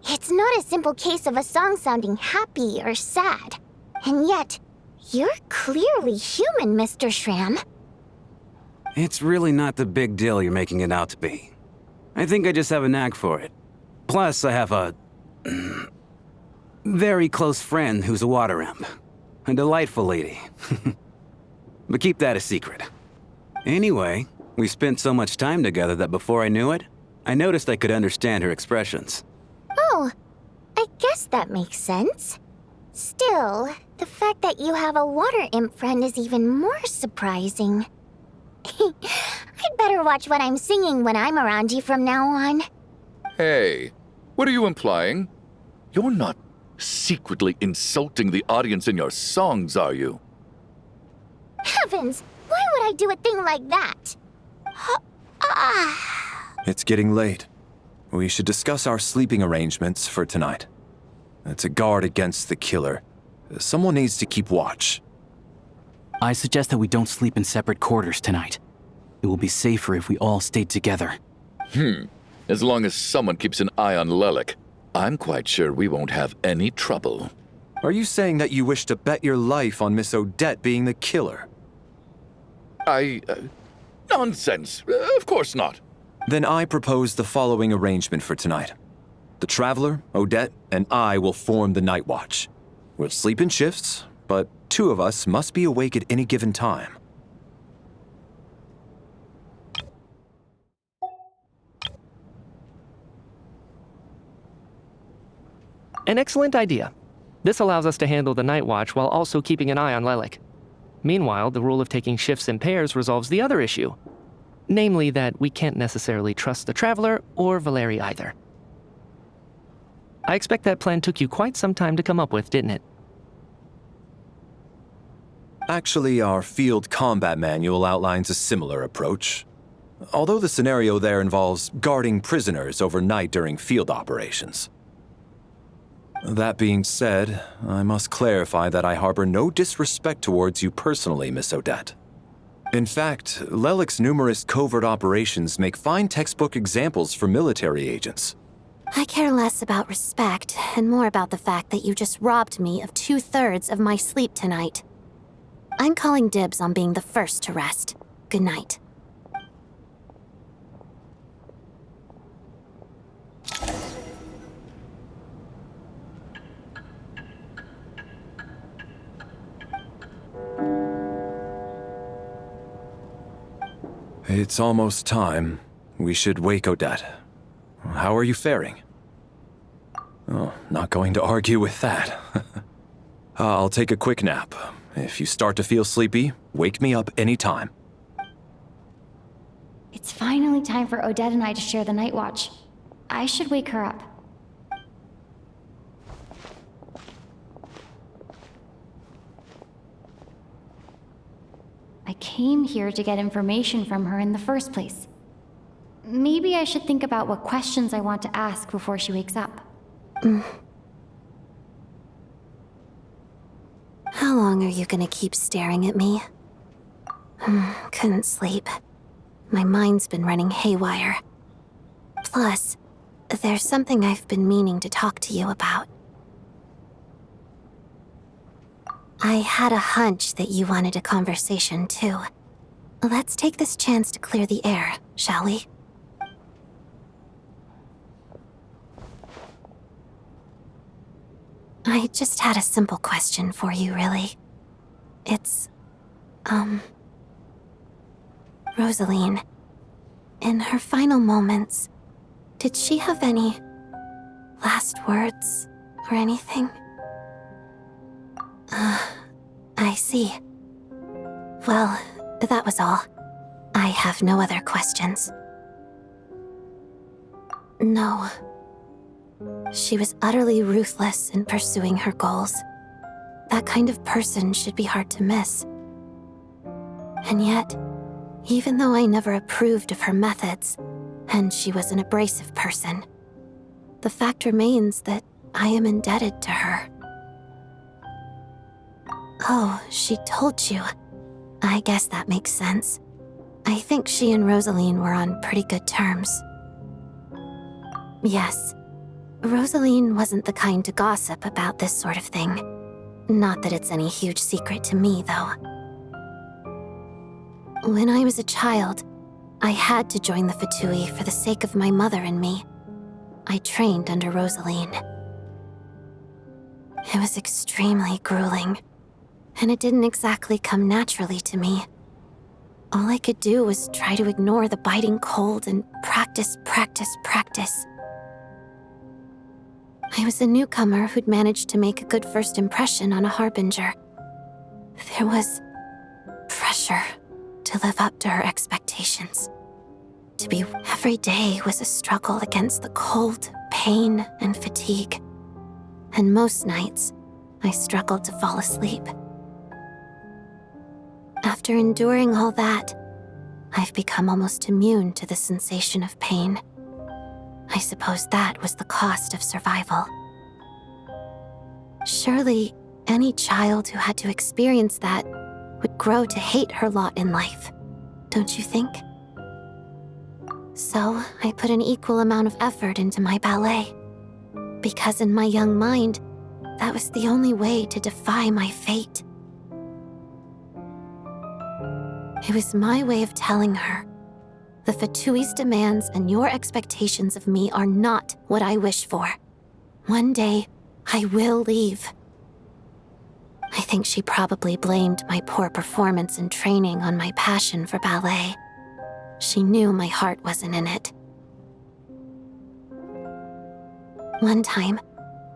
It's not a simple case of a song sounding happy or sad. And yet, you're clearly human, Mr. Shram. It's really not the big deal you're making it out to be. I think I just have a knack for it. Plus, I have a... very close friend who's a water imp. A delightful lady. But keep that a secret. Anyway, we spent so much time together that before I knew it, I noticed I could understand her expressions. Oh, I guess that makes sense. Still, the fact that you have a water imp friend is even more surprising. I'd better watch what I'm singing when I'm around you from now on. Hey, what are you implying? You're not secretly insulting the audience in your songs, are you? Heavens, why would I do a thing like that? It's getting late. We should discuss our sleeping arrangements for tonight. To guard against the killer, someone needs to keep watch. I suggest that we don't sleep in separate quarters tonight. It will be safer if we all stayed together. As long as someone keeps an eye on Lelek, I'm quite sure we won't have any trouble. Are you saying that you wish to bet your life on Miss Odette being the killer? Nonsense. Of course not. Then I propose the following arrangement for tonight. The Traveler, Odette, and I will form the Night Watch. We'll sleep in shifts, but two of us must be awake at any given time. An excellent idea. This allows us to handle the Night Watch while also keeping an eye on Lelek. Meanwhile, the rule of taking shifts in pairs resolves the other issue. Namely that we can't necessarily trust the Traveler or Valeri either. I expect that plan took you quite some time to come up with, didn't it? Actually, our field combat manual outlines a similar approach. Although the scenario there involves guarding prisoners overnight during field operations. That being said, I must clarify that I harbor no disrespect towards you personally, Miss Odette. In fact, Lelek's numerous covert operations make fine textbook examples for military agents. I care less about respect and more about the fact that you just robbed me of 2/3 of my sleep tonight. I'm calling dibs on being the first to rest. Good night. It's almost time. We should wake Odette. How are you faring? Oh, not going to argue with that. I'll take a quick nap. If you start to feel sleepy, wake me up anytime. It's finally time for Odette and I to share the night watch. I should wake her up. I came here to get information from her in the first place. Maybe I should think about what questions I want to ask before she wakes up. How long are you gonna keep staring at me? Couldn't sleep. My mind's been running haywire. Plus, there's something I've been meaning to talk to you about. I had a hunch that you wanted a conversation, too. Let's take this chance to clear the air, shall we? I just had a simple question for you, really. It's, Rosaline. In her final moments, did she have any last words or anything? I see. Well, that was all. I have no other questions. No. She was utterly ruthless in pursuing her goals. That kind of person should be hard to miss. And yet, even though I never approved of her methods, and she was an abrasive person, the fact remains that I am indebted to her. Oh, she told you. I guess that makes sense. I think she and Rosaline were on pretty good terms. Yes. Rosaline wasn't the kind to gossip about this sort of thing. Not that it's any huge secret to me, though. When I was a child, I had to join the Fatui for the sake of my mother and me. I trained under Rosaline. It was extremely grueling, and it didn't exactly come naturally to me. All I could do was try to ignore the biting cold and practice. I was a newcomer who'd managed to make a good first impression on a harbinger. There was pressure to live up to her expectations. To be every day was a struggle against the cold, pain, and fatigue. And most nights, I struggled to fall asleep. After enduring all that, I've become almost immune to the sensation of pain. I suppose that was the cost of survival. Surely, any child who had to experience that would grow to hate her lot in life, don't you think? So, I put an equal amount of effort into my ballet. Because in my young mind, that was the only way to defy my fate. It was my way of telling her, the Fatui's demands and your expectations of me are not what I wish for. One day, I will leave. I think she probably blamed my poor performance in training on my passion for ballet. She knew my heart wasn't in it. One time,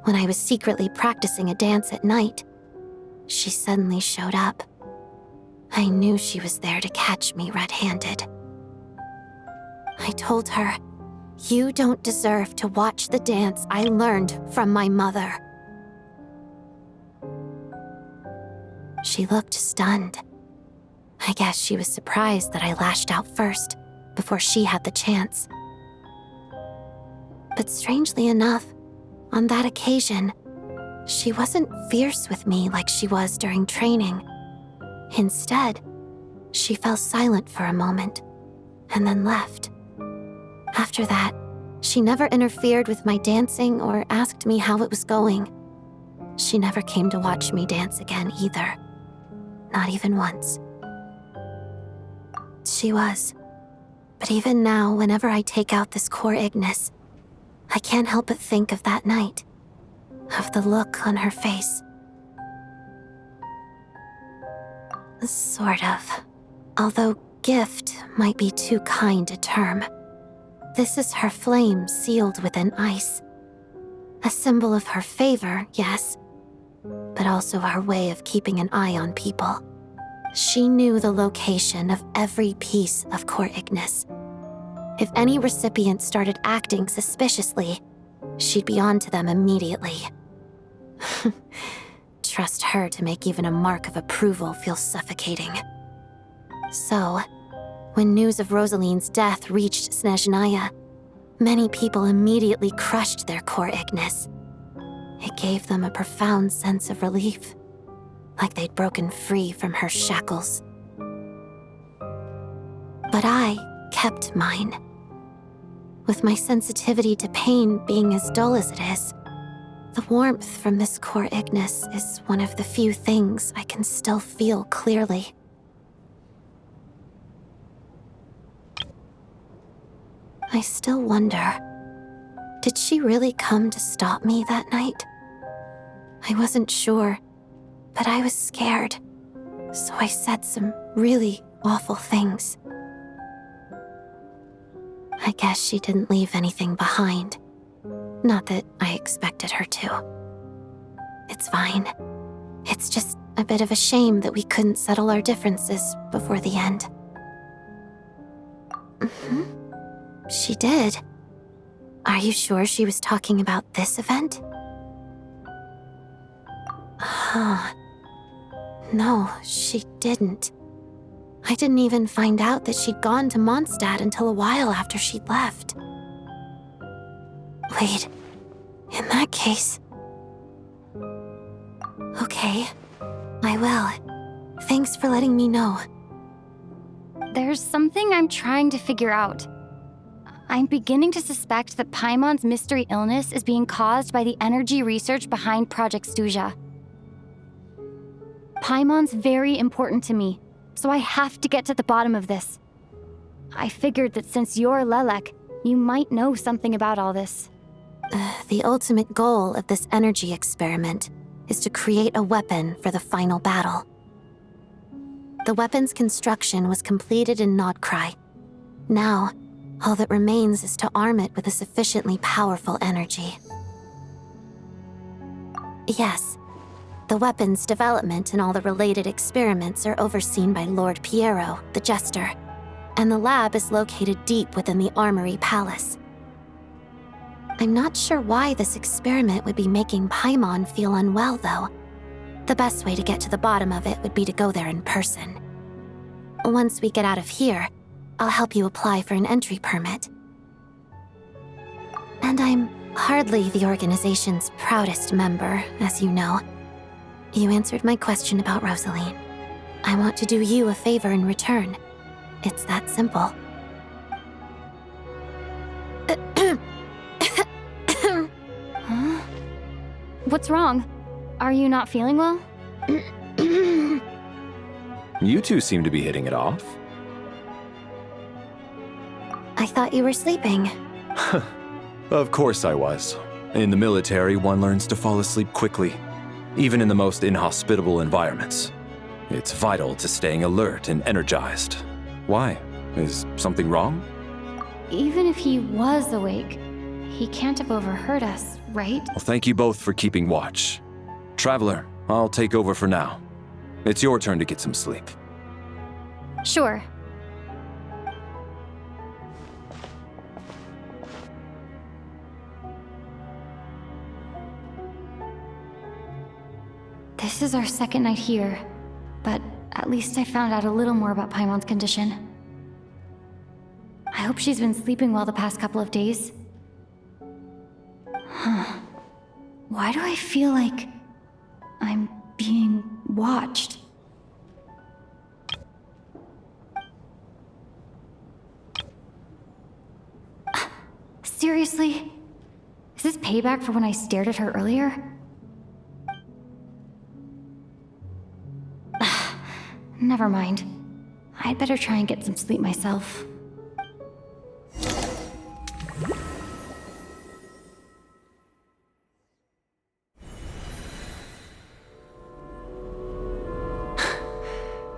when I was secretly practicing a dance at night, she suddenly showed up. I knew she was there to catch me red-handed. I told her, You don't deserve to watch the dance I learned from my mother. She looked stunned. I guess she was surprised that I lashed out first, before she had the chance. But strangely enough, on that occasion, she wasn't fierce with me like she was during training. Instead, she fell silent for a moment, and then left. After that, she never interfered with my dancing or asked me how it was going. She never came to watch me dance again either. Not even once. She was. But even now, whenever I take out this core Ignis, I can't help but think of that night. Of the look on her face. Sort of. Although gift might be too kind a term. This is her flame sealed within ice. A symbol of her favor, yes, but also her way of keeping an eye on people. She knew the location of every piece of core Ignis. If any recipient started acting suspiciously, she'd be on to them immediately. Trust her to make even a mark of approval feel suffocating. So, when news of Rozaline's death reached Snežnaya, many people immediately crushed their core Ignis. It gave them a profound sense of relief, like they'd broken free from her shackles. But I kept mine. With my sensitivity to pain being as dull as it is, the warmth from this core Ignis is one of the few things I can still feel clearly. I still wonder, did she really come to stop me that night? I wasn't sure, but I was scared, so I said some really awful things. I guess she didn't leave anything behind. Not that I expected her to. It's fine. It's just a bit of a shame that we couldn't settle our differences before the end. She did. Are you sure she was talking about this event? No, she didn't. I didn't even find out that she'd gone to Mondstadt until a while after she'd left. Wait, in that case... Okay, I will. Thanks for letting me know. There's something I'm trying to figure out. I'm beginning to suspect that Paimon's mystery illness is being caused by the energy research behind Project Stuja. Paimon's very important to me, so I have to get to the bottom of this. I figured that since you're Lelek, you might know something about all this. The ultimate goal of this energy experiment is to create a weapon for the final battle. The weapon's construction was completed in Nordkrai. Now, all that remains is to arm it with a sufficiently powerful energy. Yes, the weapon's development and all the related experiments are overseen by Lord Piero, the Jester, and the lab is located deep within the Armory Palace. I'm not sure why this experiment would be making Paimon feel unwell, though. The best way to get to the bottom of it would be to go there in person. Once we get out of here, I'll help you apply for an entry permit. And I'm hardly the organization's proudest member, as you know. You answered my question about Rosaline. I want to do you a favor in return. It's that simple. Huh? What's wrong? Are you not feeling well? You two seem to be hitting it off. I thought you were sleeping. Of course I was. In the military, one learns to fall asleep quickly, even in the most inhospitable environments. It's vital to staying alert and energized. Why? Is something wrong? Even if he was awake, he can't have overheard us, right? Well, thank you both for keeping watch. Traveler, I'll take over for now. It's your turn to get some sleep. Sure. This is our second night here, but at least I found out a little more about Paimon's condition. I hope she's been sleeping well the past couple of days. Huh. Why do I feel like I'm being watched? Seriously? Is this payback for when I stared at her earlier? Never mind. I'd better try and get some sleep myself.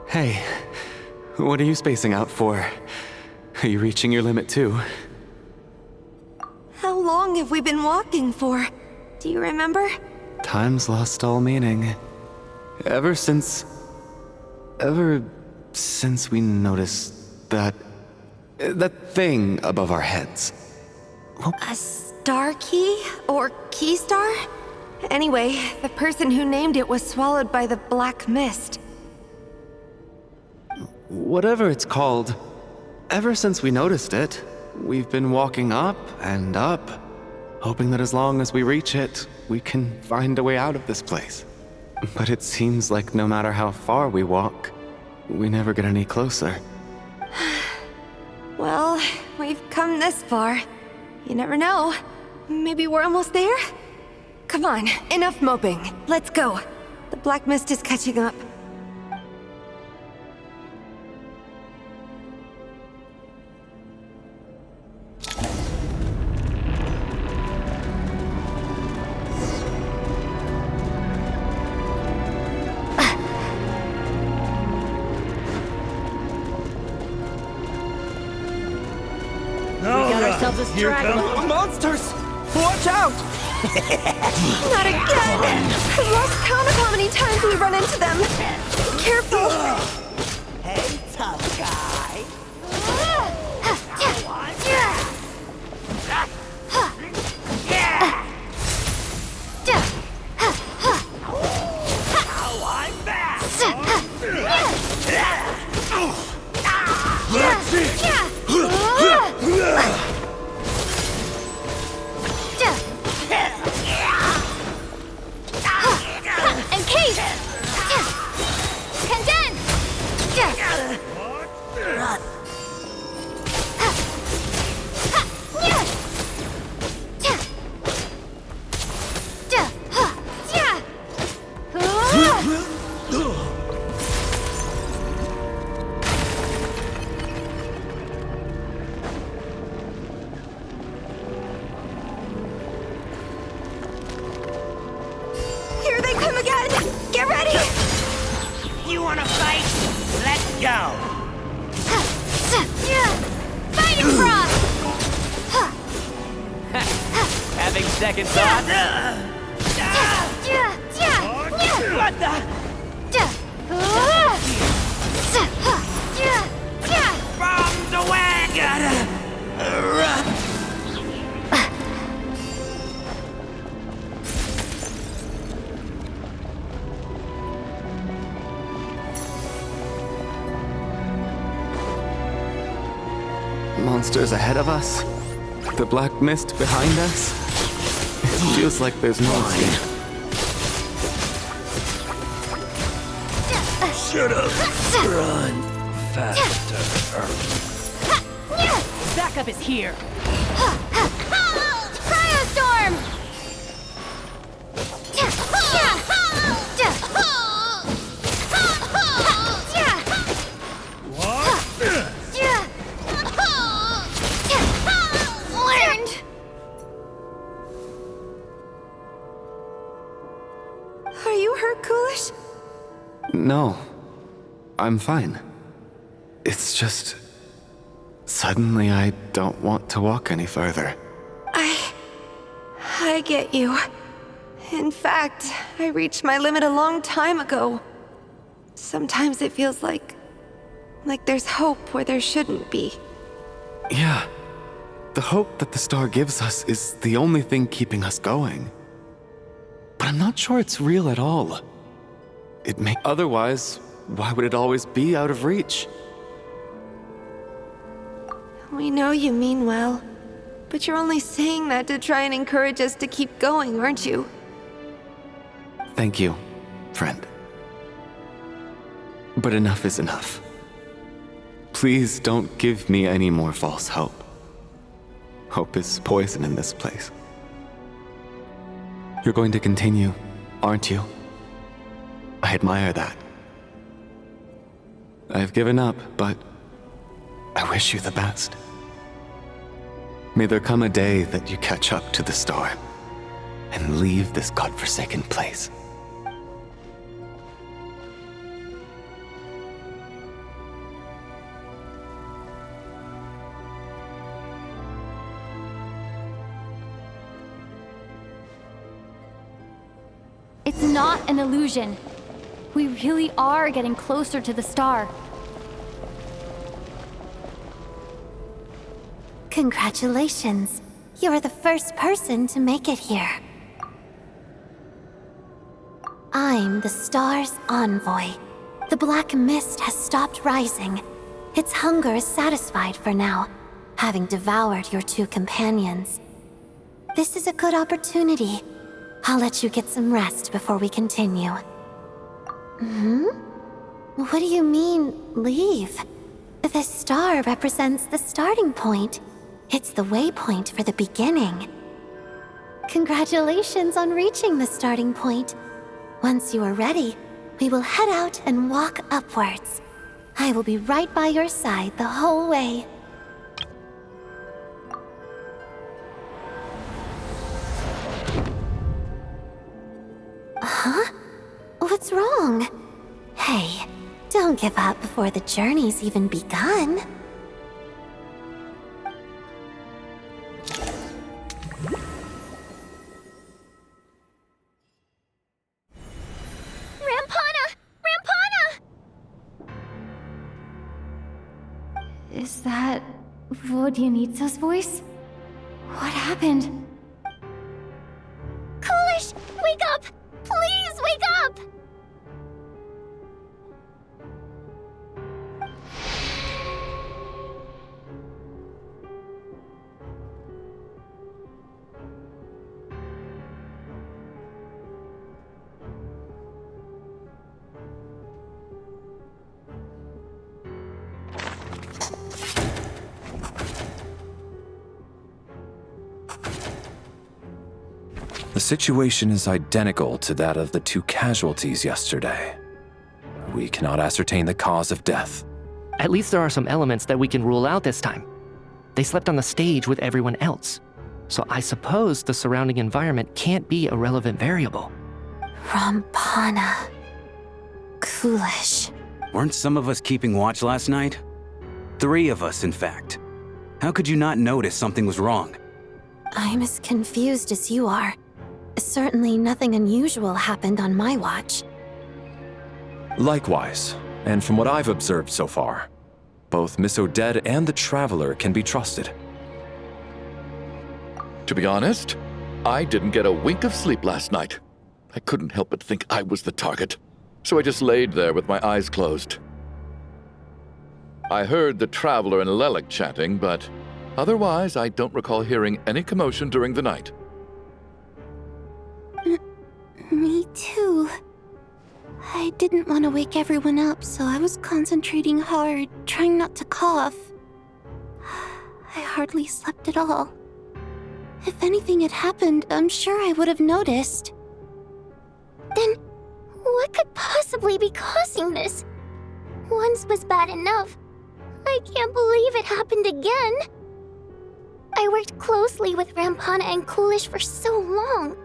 Hey, what are you spacing out for? Are you reaching your limit too? How long have we been walking for? Do you remember? Time's lost all meaning. Ever since we noticed that thing above our heads. A star key? Or key star? Anyway, the person who named it was swallowed by the black mist. Whatever it's called, ever since we noticed it, we've been walking up and up, hoping that as long as we reach it, we can find a way out of this place. But it seems like no matter how far we walk, we never get any closer. Well, we've come this far. You never know. Maybe we're almost there? Come on, enough moping. Let's go. The black mist is catching up. Here come monsters! Watch out! Not again! I've lost count of how many times we run into them. Careful! Hey, tough guy. Now I'm back! That's it! Encase! Condense! Here they come again! Get ready! You wanna fight? Let's go! Fighting frost! Having second thoughts? What the? From the wagon! Monsters ahead of us, the black mist behind us. It feels like there's no escape. Shut up! Run faster. Backup is here. Cryostorm! Learned! Are you hurt, Coolish? No, I'm fine. It's just... suddenly I don't want to walk any further. I get you. In fact, I reached my limit a long time ago. Sometimes it feels like there's hope where there shouldn't be. Yeah. The hope that the star gives us is the only thing keeping us going. But I'm not sure it's real at all. Otherwise, why would it always be out of reach? We know you mean well, but you're only saying that to try and encourage us to keep going, aren't you? Thank you, friend. But enough is enough. Please don't give me any more false hope. Hope is poison in this place. You're going to continue, aren't you? I admire that. I've given up, but I wish you the best. May there come a day that you catch up to the storm and leave this godforsaken place. It's not an illusion. We really are getting closer to the star. Congratulations. You're the first person to make it here. I'm the star's envoy. The black mist has stopped rising. Its hunger is satisfied for now, having devoured your two companions. This is a good opportunity. I'll let you get some rest before we continue. What do you mean, leave? The star represents the starting point. It's the waypoint for the beginning. Congratulations on reaching the starting point. Once you are ready, we will head out and walk upwards. I will be right by your side the whole way. Huh? What's wrong? Hey, don't give up before the journey's even begun. Is that Vodyanitsa's voice? What happened? Coolish, wake up! Please wake up! The situation is identical to that of the two casualties yesterday. We cannot ascertain the cause of death. At least there are some elements that we can rule out this time. They slept on the stage with everyone else, so I suppose the surrounding environment can't be a relevant variable. Rampana. Coolish. Weren't some of us keeping watch last night? 3 of us, in fact. How could you not notice something was wrong? I'm as confused as you are. Certainly nothing unusual happened on my watch. Likewise, and from what I've observed so far, both Miss Odette and the Traveler can be trusted. To be honest, I didn't get a wink of sleep last night. I couldn't help but think I was the target, so I just laid there with my eyes closed. I heard the Traveler and Lelek chatting, but otherwise I don't recall hearing any commotion during the night. Me too. I didn't want to wake everyone up, so I was concentrating hard, trying not to cough. I hardly slept at all. If anything had happened, I'm sure I would have noticed. Then, what could possibly be causing this? Once was bad enough. I can't believe it happened again. I worked closely with Rampana and Coolish for so long.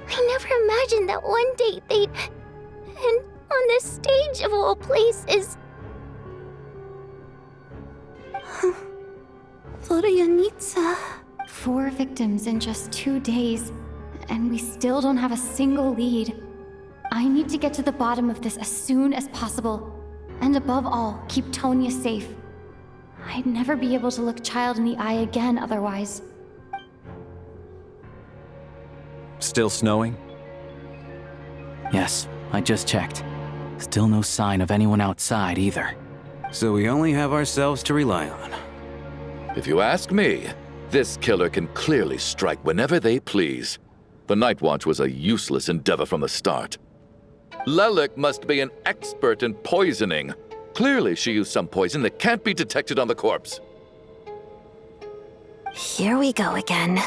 I never imagined that one day they'd... And on the stage of all places... Vodyanitsa. 4 victims in just 2 days, and we still don't have a single lead. I need to get to the bottom of this as soon as possible. And above all, keep Tonya safe. I'd never be able to look Child in the eye again otherwise. Still snowing? Yes, I just checked. Still no sign of anyone outside either. So we only have ourselves to rely on. If you ask me, this killer can clearly strike whenever they please. The Night Watch was a useless endeavor from the start. Lelek must be an expert in poisoning. Clearly she used some poison that can't be detected on the corpse. Here we go again.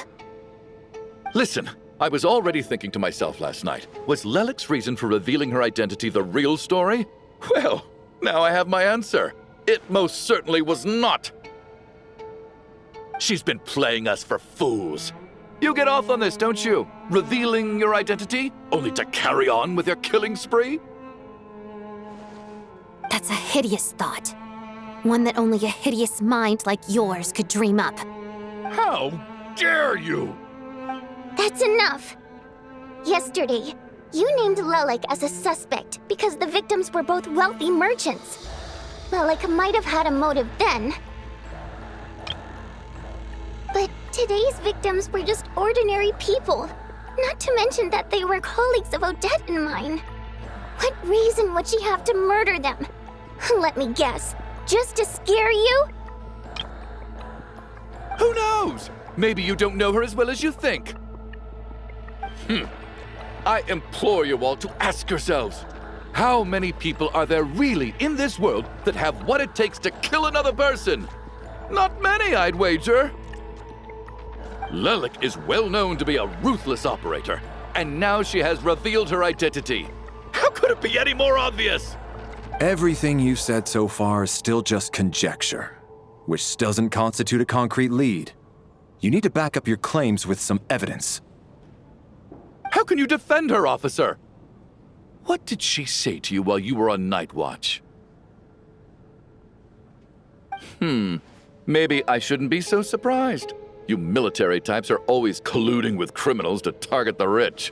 Listen, I was already thinking to myself last night, was Lelek's reason for revealing her identity the real story? Well, now I have my answer. It most certainly was not. She's been playing us for fools. You get off on this, don't you? Revealing your identity, only to carry on with your killing spree? That's a hideous thought. One that only a hideous mind like yours could dream up. How dare you! That's enough. Yesterday, you named Lelek as a suspect because the victims were both wealthy merchants. Lelek might have had a motive then. But today's victims were just ordinary people. Not to mention that they were colleagues of Odette and mine. What reason would she have to murder them? Let me guess. Just to scare you? Who knows? Maybe you don't know her as well as you think. I implore you all to ask yourselves, how many people are there really in this world that have what it takes to kill another person? Not many, I'd wager. Lelek is well known to be a ruthless operator, and now she has revealed her identity. How could it be any more obvious? Everything you've said so far is still just conjecture, which doesn't constitute a concrete lead. You need to back up your claims with some evidence. How can you defend her, officer? What did she say to you while you were on night watch? Maybe I shouldn't be so surprised. You military types are always colluding with criminals to target the rich.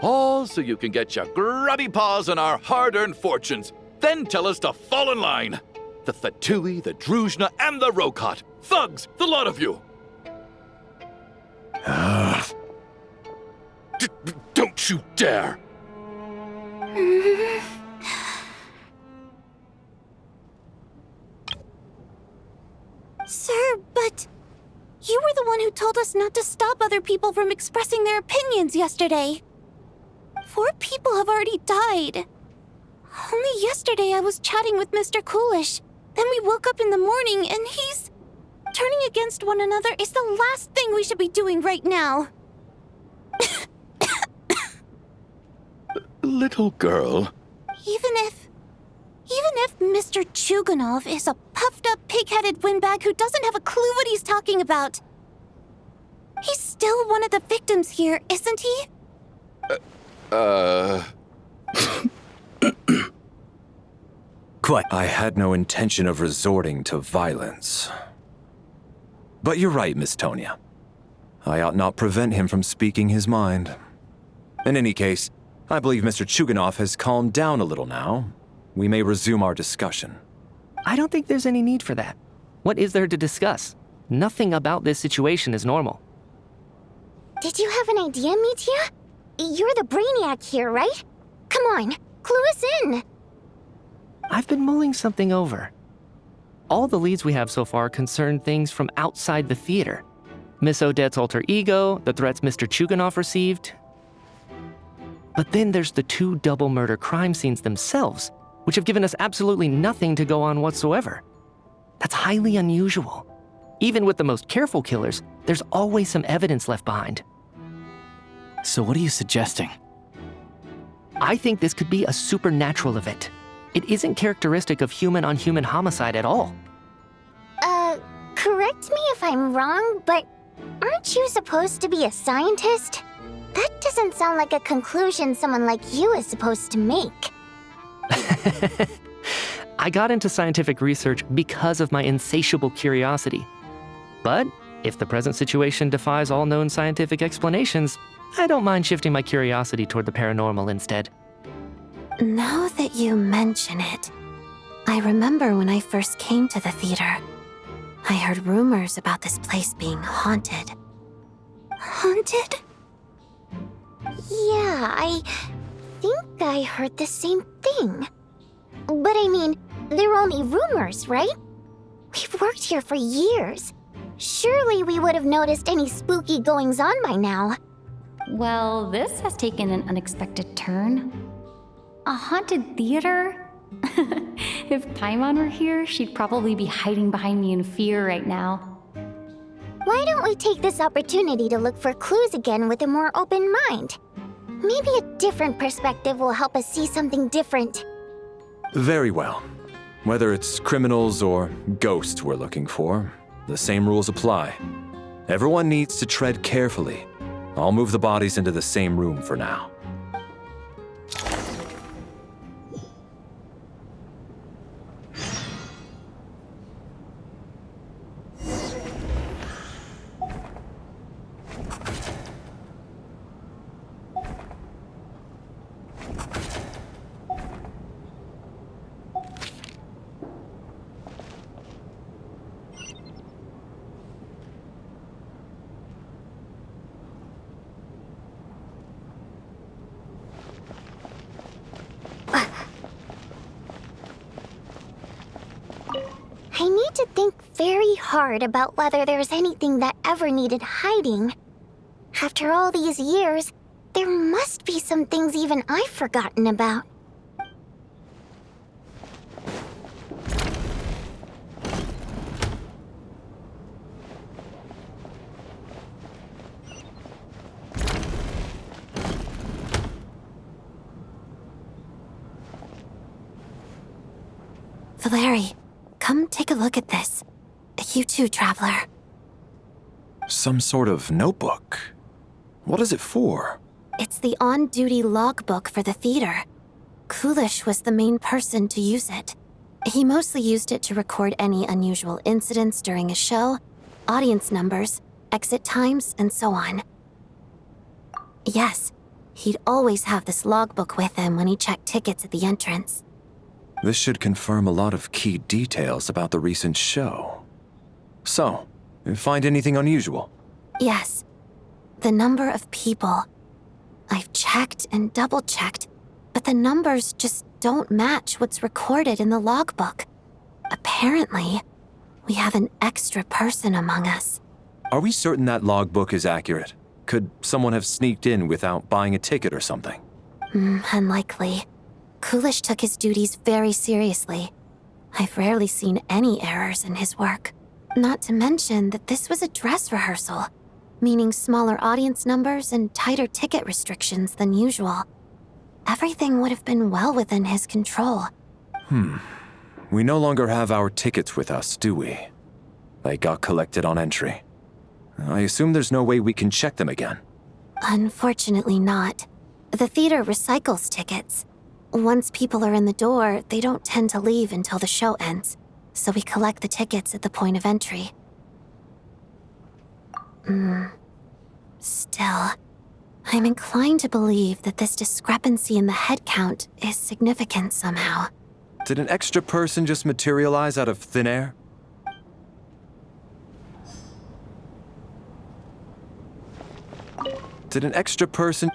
All so you can get your grubby paws on our hard-earned fortunes, then tell us to fall in line. The Fatui, the Druzhna, and the Rokot. Thugs, the lot of you. Don't you dare! Sir, but you were the one who told us not to stop other people from expressing their opinions yesterday. 4 people have already died. Only yesterday I was chatting with Mr. Coolish. Then we woke up in the morning and he's... Turning against one another is the last thing we should be doing right now. Little girl. Even if Mr. Chuganov is a puffed-up, pig-headed windbag who doesn't have a clue what he's talking about, he's still one of the victims here, isn't he? Quite. I had no intention of resorting to violence. But you're right, Miss Tonia. I ought not prevent him from speaking his mind. In any case, I believe Mr. Chuganov has calmed down a little now. We may resume our discussion. I don't think there's any need for that. What is there to discuss? Nothing about this situation is normal. Did you have an idea, Mitya? You're the brainiac here, right? Come on, clue us in. I've been mulling something over. All the leads we have so far concern things from outside the theater. Miss Odette's alter ego, the threats Mr. Chuganov received. But then there's the 2 double murder crime scenes themselves, which have given us absolutely nothing to go on whatsoever. That's highly unusual. Even with the most careful killers, there's always some evidence left behind. So what are you suggesting? I think this could be a supernatural event. It isn't characteristic of human-on-human homicide at all. Correct me if I'm wrong, but aren't you supposed to be a scientist? That doesn't sound like a conclusion someone like you is supposed to make. I got into scientific research because of my insatiable curiosity. But if the present situation defies all known scientific explanations, I don't mind shifting my curiosity toward the paranormal instead. Now that you mention it, I remember when I first came to the theater. I heard rumors about this place being haunted. Haunted? Yeah, I think I heard the same thing. But I mean, they're only rumors, right? We've worked here for years. Surely we would have noticed any spooky goings-on by now. Well, this has taken an unexpected turn. A haunted theater? If Pаймon were here, she'd probably be hiding behind me in fear right now. Why don't we take this opportunity to look for clues again with a more open mind? Maybe a different perspective will help us see something different. Very well. Whether it's criminals or ghosts we're looking for, the same rules apply. Everyone needs to tread carefully. I'll move the bodies into the same room for now. I need to think very hard about whether there's anything that ever needed hiding. After all these years, there must be some things even I've forgotten about. Valeri, come take a look at this. You too, Traveler. Some sort of notebook. What is it for? It's the on-duty logbook for the theater. Kulish was the main person to use it. He mostly used it to record any unusual incidents during a show, audience numbers, exit times, and so on. Yes, he'd always have this logbook with him when he checked tickets at the entrance. This should confirm a lot of key details about the recent show. So, find anything unusual? Yes. The number of people. I've checked and double-checked, but the numbers just don't match what's recorded in the logbook. Apparently, we have an extra person among us. Are we certain that logbook is accurate? Could someone have sneaked in without buying a ticket or something? Unlikely. Kulish took his duties very seriously. I've rarely seen any errors in his work. Not to mention that this was a dress rehearsal, meaning smaller audience numbers and tighter ticket restrictions than usual. Everything would have been well within his control. We no longer have our tickets with us, do we? They got collected on entry. I assume there's no way we can check them again. Unfortunately not. The theater recycles tickets. Once people are in the door, they don't tend to leave until the show ends, so we collect the tickets at the point of entry. Still, I'm inclined to believe that this discrepancy in the head count is significant somehow. Did an extra person just materialize out of thin air? Did an extra person...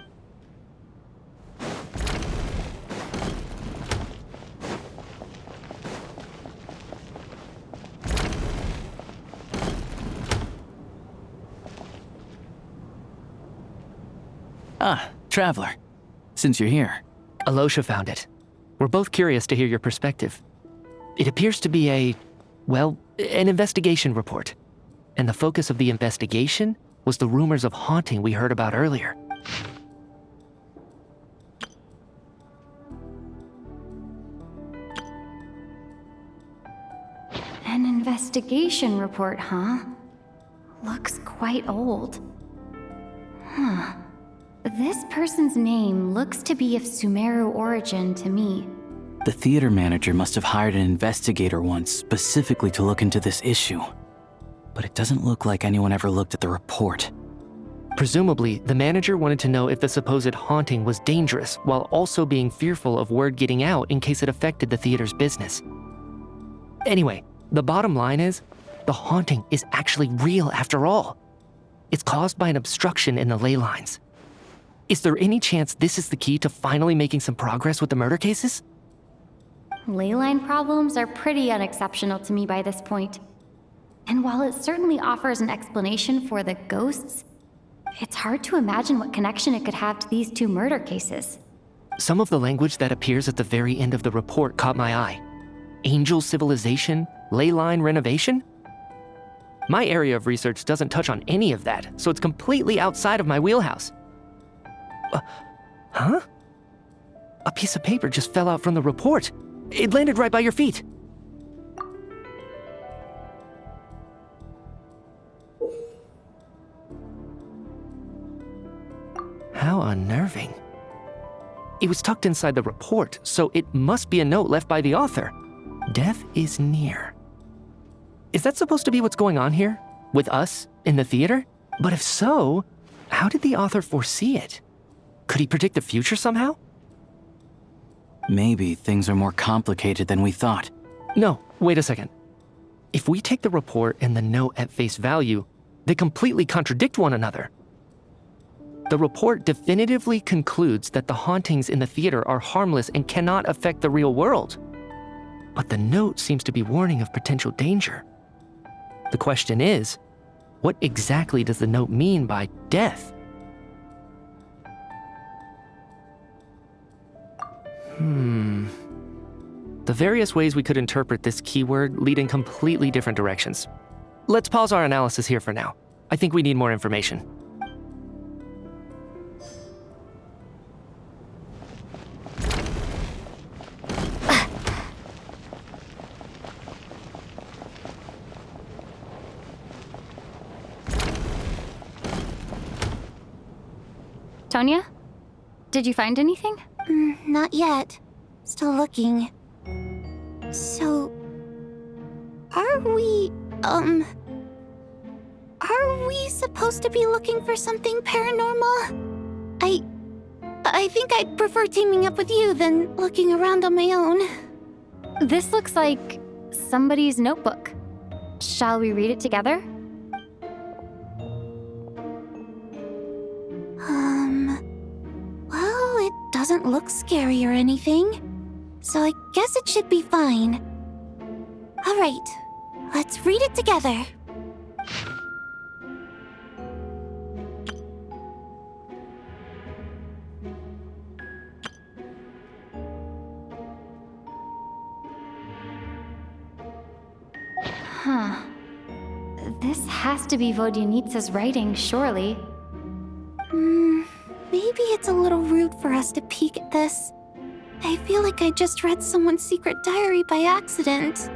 Ah, Traveler. Since you're here. Alosha found it. We're both curious to hear your perspective. It appears to be an investigation report. And the focus of the investigation was the rumors of haunting we heard about earlier. An investigation report, huh? Looks quite old. Huh. This person's name looks to be of Sumeru origin to me. The theater manager must have hired an investigator once specifically to look into this issue. But it doesn't look like anyone ever looked at the report. Presumably, the manager wanted to know if the supposed haunting was dangerous, while also being fearful of word getting out in case it affected the theater's business. Anyway, the bottom line is, the haunting is actually real after all. It's caused by an obstruction in the ley lines. Is there any chance this is the key to finally making some progress with the murder cases? Leyline problems are pretty unexceptional to me by this point. And while it certainly offers an explanation for the ghosts, it's hard to imagine what connection it could have to these two murder cases. Some of the language that appears at the very end of the report caught my eye. Angel civilization, leyline renovation? My area of research doesn't touch on any of that, so it's completely outside of my wheelhouse. Huh? A piece of paper just fell out from the report. It landed right by your feet. How unnerving. It was tucked inside the report, so it must be a note left by the author. Death is near. Is that supposed to be what's going on here? With us, in the theater? But if so, how did the author foresee it? Could he predict the future somehow? Maybe things are more complicated than we thought. No, wait a second. If we take the report and the note at face value, they completely contradict one another. The report definitively concludes that the hauntings in the theater are harmless and cannot affect the real world. But the note seems to be warning of potential danger. The question is, what exactly does the note mean by death? The various ways we could interpret this keyword lead in completely different directions. Let's pause our analysis here for now. I think we need more information. Tonya? Did you find anything? Not yet. Still looking. So... Are we supposed to be looking for something paranormal? I think I'd prefer teaming up with you than looking around on my own. This looks like somebody's notebook. Shall we read it together? Well, it doesn't look scary or anything, so I guess it should be fine. All right, let's read it together. Huh. This has to be Vodyanitsa's writing, surely. Maybe it's a little rude for us to peek at this. I feel like I just read someone's secret diary by accident.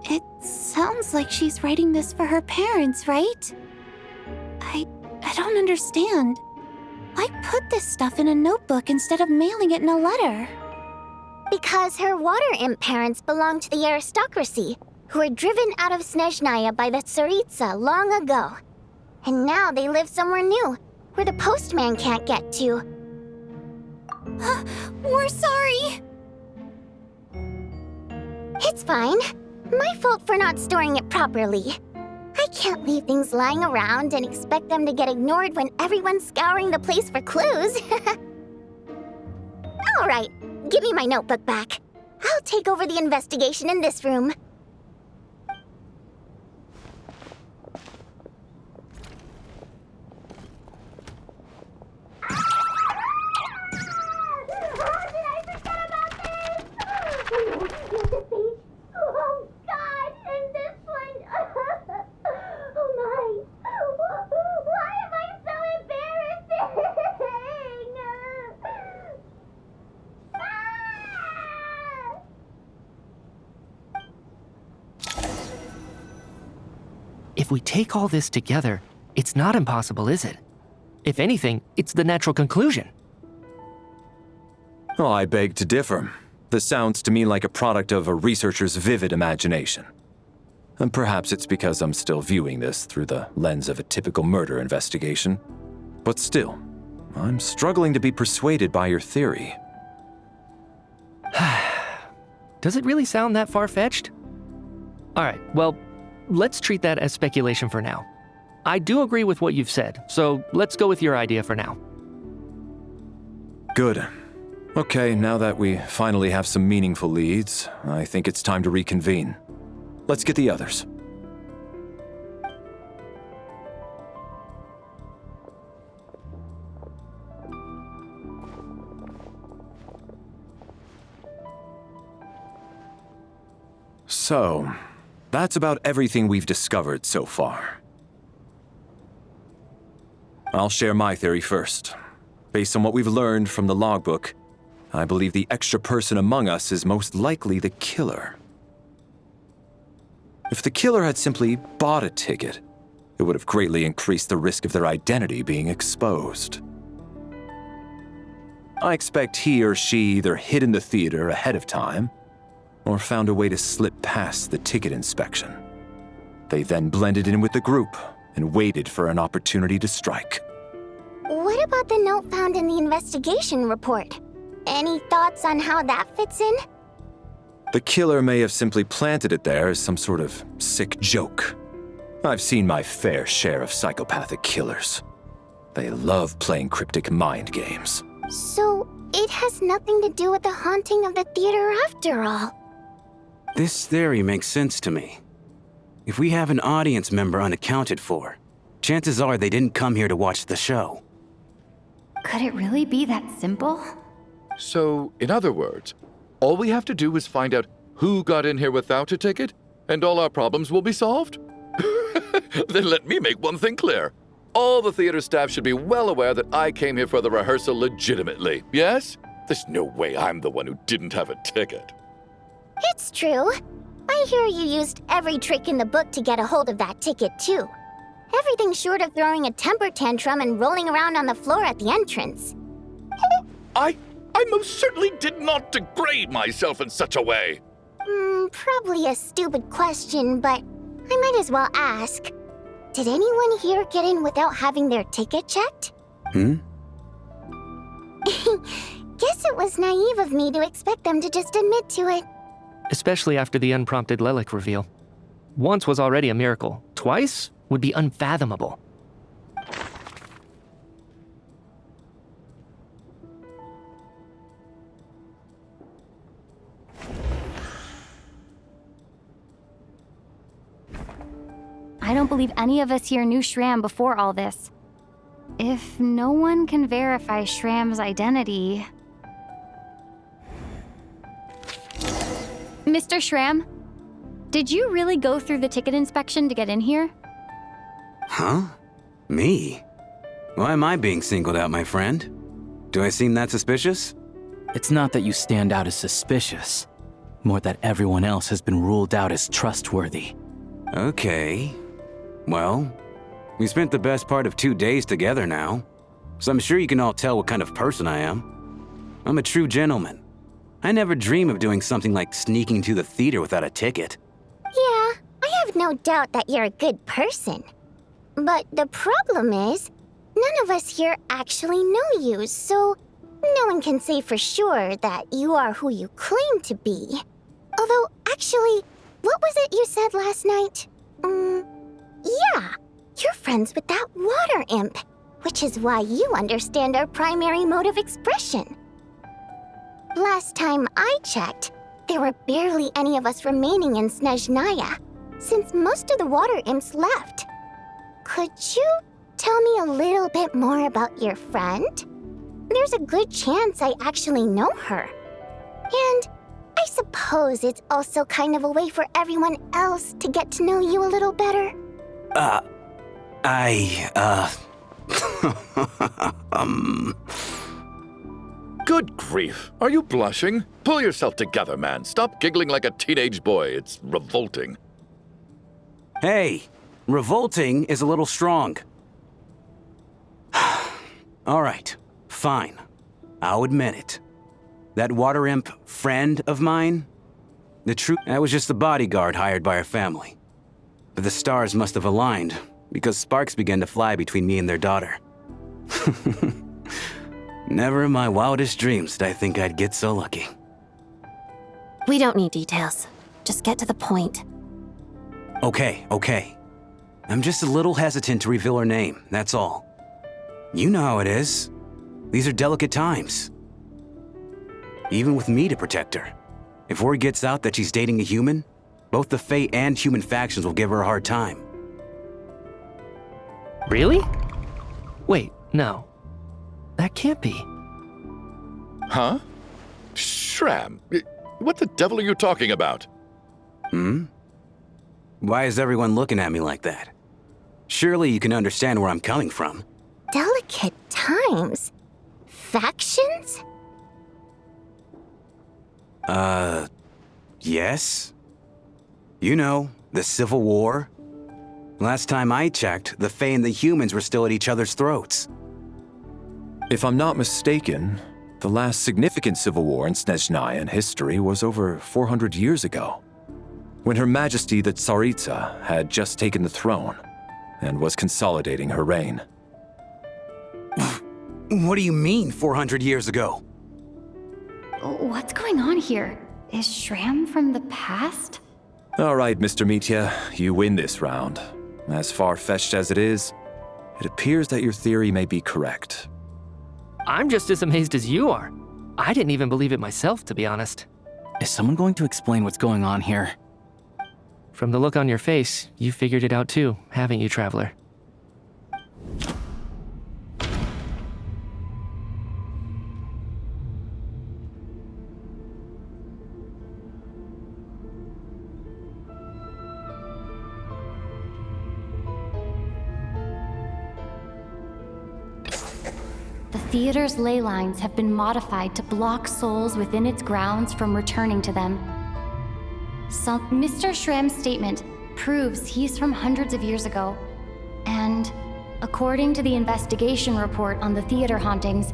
It sounds like she's writing this for her parents, right? I don't understand. Why put this stuff in a notebook instead of mailing it in a letter? Because her water imp parents belonged to the aristocracy, who were driven out of Snežnaya by the Tsaritsa long ago. And now they live somewhere new, where the postman can't get to. We're sorry! It's fine. My fault for not storing it properly. I can't leave things lying around and expect them to get ignored when everyone's scouring the place for clues. All right, give me my notebook back. I'll take over the investigation in this room. If we take all this together, it's not impossible, is it? If anything, it's the natural conclusion. Oh, I beg to differ. This sounds to me like a product of a researcher's vivid imagination. And perhaps it's because I'm still viewing this through the lens of a typical murder investigation. But still, I'm struggling to be persuaded by your theory. Does it really sound that far-fetched? All right, well, let's treat that as speculation for now. I do agree with what you've said, so let's go with your idea for now. Good. Okay, now that we finally have some meaningful leads, I think it's time to reconvene. Let's get the others. So, that's about everything we've discovered so far. I'll share my theory first. Based on what we've learned from the logbook, I believe the extra person among us is most likely the killer. If the killer had simply bought a ticket, it would have greatly increased the risk of their identity being exposed. I expect he or she either hid in the theater ahead of time, or found a way to slip past the ticket inspection. They then blended in with the group and waited for an opportunity to strike. What about the note found in the investigation report? Any thoughts on how that fits in? The killer may have simply planted it there as some sort of sick joke. I've seen my fair share of psychopathic killers. They love playing cryptic mind games. So, it has nothing to do with the haunting of the theater after all. This theory makes sense to me. If we have an audience member unaccounted for, chances are they didn't come here to watch the show. Could it really be that simple? So, in other words, all we have to do is find out who got in here without a ticket, and all our problems will be solved? Then let me make one thing clear. All the theater staff should be well aware that I came here for the rehearsal legitimately, yes? There's no way I'm the one who didn't have a ticket. It's true. I hear you used every trick in the book to get a hold of that ticket, too. Everything short of throwing a temper tantrum and rolling around on the floor at the entrance. I most certainly did not degrade myself in such a way. Probably a stupid question, but I might as well ask. Did anyone here get in without having their ticket checked? Guess it was naive of me to expect them to just admit to it. Especially after the unprompted Lelek reveal. Once was already a miracle. Twice would be unfathomable. I don't believe any of us here knew Shram before all this. If no one can verify Shram's identity... Mr. Shram, did you really go through the ticket inspection to get in here? Huh? Me? Why am I being singled out, my friend? Do I seem that suspicious? It's not that you stand out as suspicious, more that everyone else has been ruled out as trustworthy. Okay. Well, we spent the best part of 2 days together now, so I'm sure you can all tell what kind of person I am. I'm a true gentleman. I never dream of doing something like sneaking to the theater without a ticket. Yeah, I have no doubt that you're a good person. But the problem is, none of us here actually know you, so no one can say for sure that you are who you claim to be. Although, actually, what was it you said last night? Yeah, you're friends with that water imp, which is why you understand our primary mode of expression. Last time I checked, there were barely any of us remaining in Snežnaya, since most of the water imps left. Could you tell me a little bit more about your friend? There's a good chance I actually know her. And I suppose it's also kind of a way for everyone else to get to know you a little better. Good grief. Are you blushing? Pull yourself together, man. Stop giggling like a teenage boy. It's revolting. Hey, revolting is a little strong. All right, fine. I'll admit it. That water imp friend of mine, that was just the bodyguard hired by our family. But the stars must have aligned, because sparks began to fly between me and their daughter. Never in my wildest dreams did I think I'd get so lucky. We don't need details. Just get to the point. Okay. I'm just a little hesitant to reveal her name, that's all. You know how it is. These are delicate times. Even with me to protect her. If word gets out that she's dating a human, both the Fae and human factions will give her a hard time. Really? Wait, no. That can't be. Huh? Shram, what the devil are you talking about? Why is everyone looking at me like that? Surely you can understand where I'm coming from. Delicate times? Factions? Yes? You know, the Civil War? Last time I checked, the Fae and the humans were still at each other's throats. If I'm not mistaken, the last significant civil war in Snežnayan history was over 400 years ago, when Her Majesty the Tsaritsa had just taken the throne and was consolidating her reign. What do you mean, 400 years ago? What's going on here? Is Shram from the past? All right, Mr. Mitya, you win this round. As far-fetched as it is, it appears that your theory may be correct. I'm just as amazed as you are. I didn't even believe it myself, to be honest. Is someone going to explain what's going on here? From the look on your face, you figured it out too, haven't you, Traveler? The theater's ley lines have been modified to block souls within its grounds from returning to them. Mr. Shram's statement proves he's from hundreds of years ago. And according to the investigation report on the theater hauntings,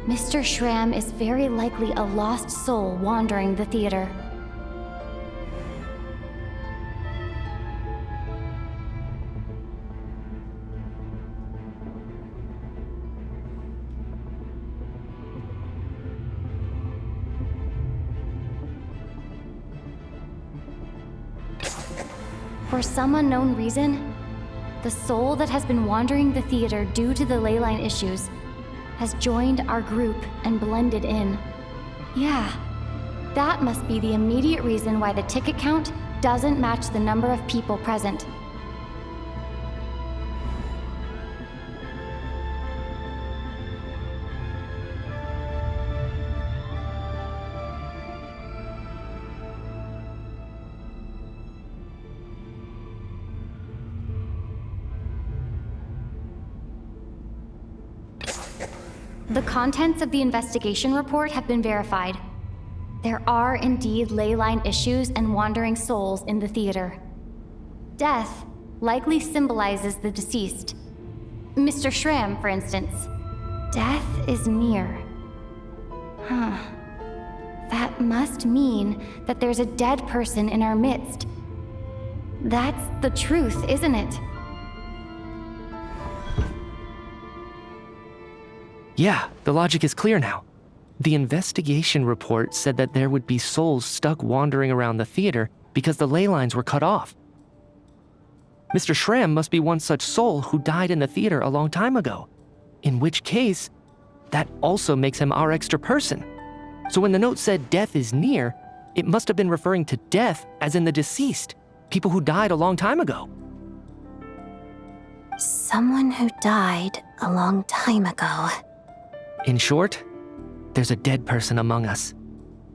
Mr. Shram is very likely a lost soul wandering the theater. For some unknown reason, the soul that has been wandering the theater due to the ley line issues has joined our group and blended in. Yeah, that must be the immediate reason why the ticket count doesn't match the number of people present. The contents of the investigation report have been verified. There are indeed ley line issues and wandering souls in the theater. Death likely symbolizes the deceased. Mr. Shram, for instance. Death is near. Huh. That must mean that there's a dead person in our midst. That's the truth, isn't it? Yeah, the logic is clear now. The investigation report said that there would be souls stuck wandering around the theater because the ley lines were cut off. Mr. Shram must be one such soul who died in the theater a long time ago. In which case, that also makes him our extra person. So when the note said death is near, it must have been referring to death as in the deceased, people who died a long time ago. Someone who died a long time ago. In short, there's a dead person among us.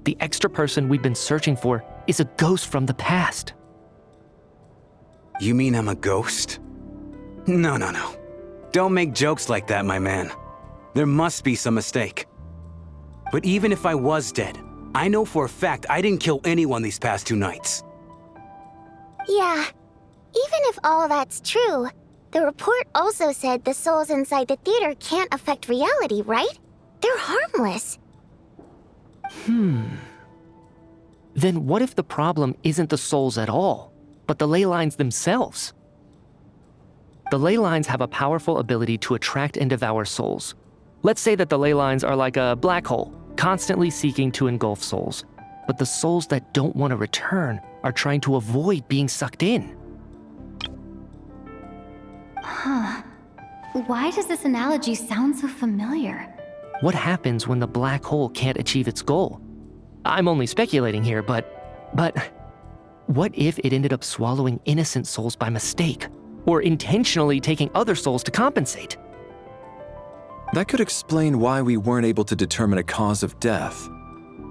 The extra person we've been searching for is a ghost from the past. You mean I'm a ghost? No. Don't make jokes like that, my man. There must be some mistake. But even if I was dead, I know for a fact I didn't kill anyone these past 2 nights. Yeah, even if all that's true, the report also said the souls inside the theater can't affect reality, right? They're harmless. Then what if the problem isn't the souls at all, but the ley lines themselves? The ley lines have a powerful ability to attract and devour souls. Let's say that the ley lines are like a black hole, constantly seeking to engulf souls. But the souls that don't want to return are trying to avoid being sucked in. Why does this analogy sound so familiar? What happens when the black hole can't achieve its goal? I'm only speculating here, but what if it ended up swallowing innocent souls by mistake? Or intentionally taking other souls to compensate? That could explain why we weren't able to determine a cause of death.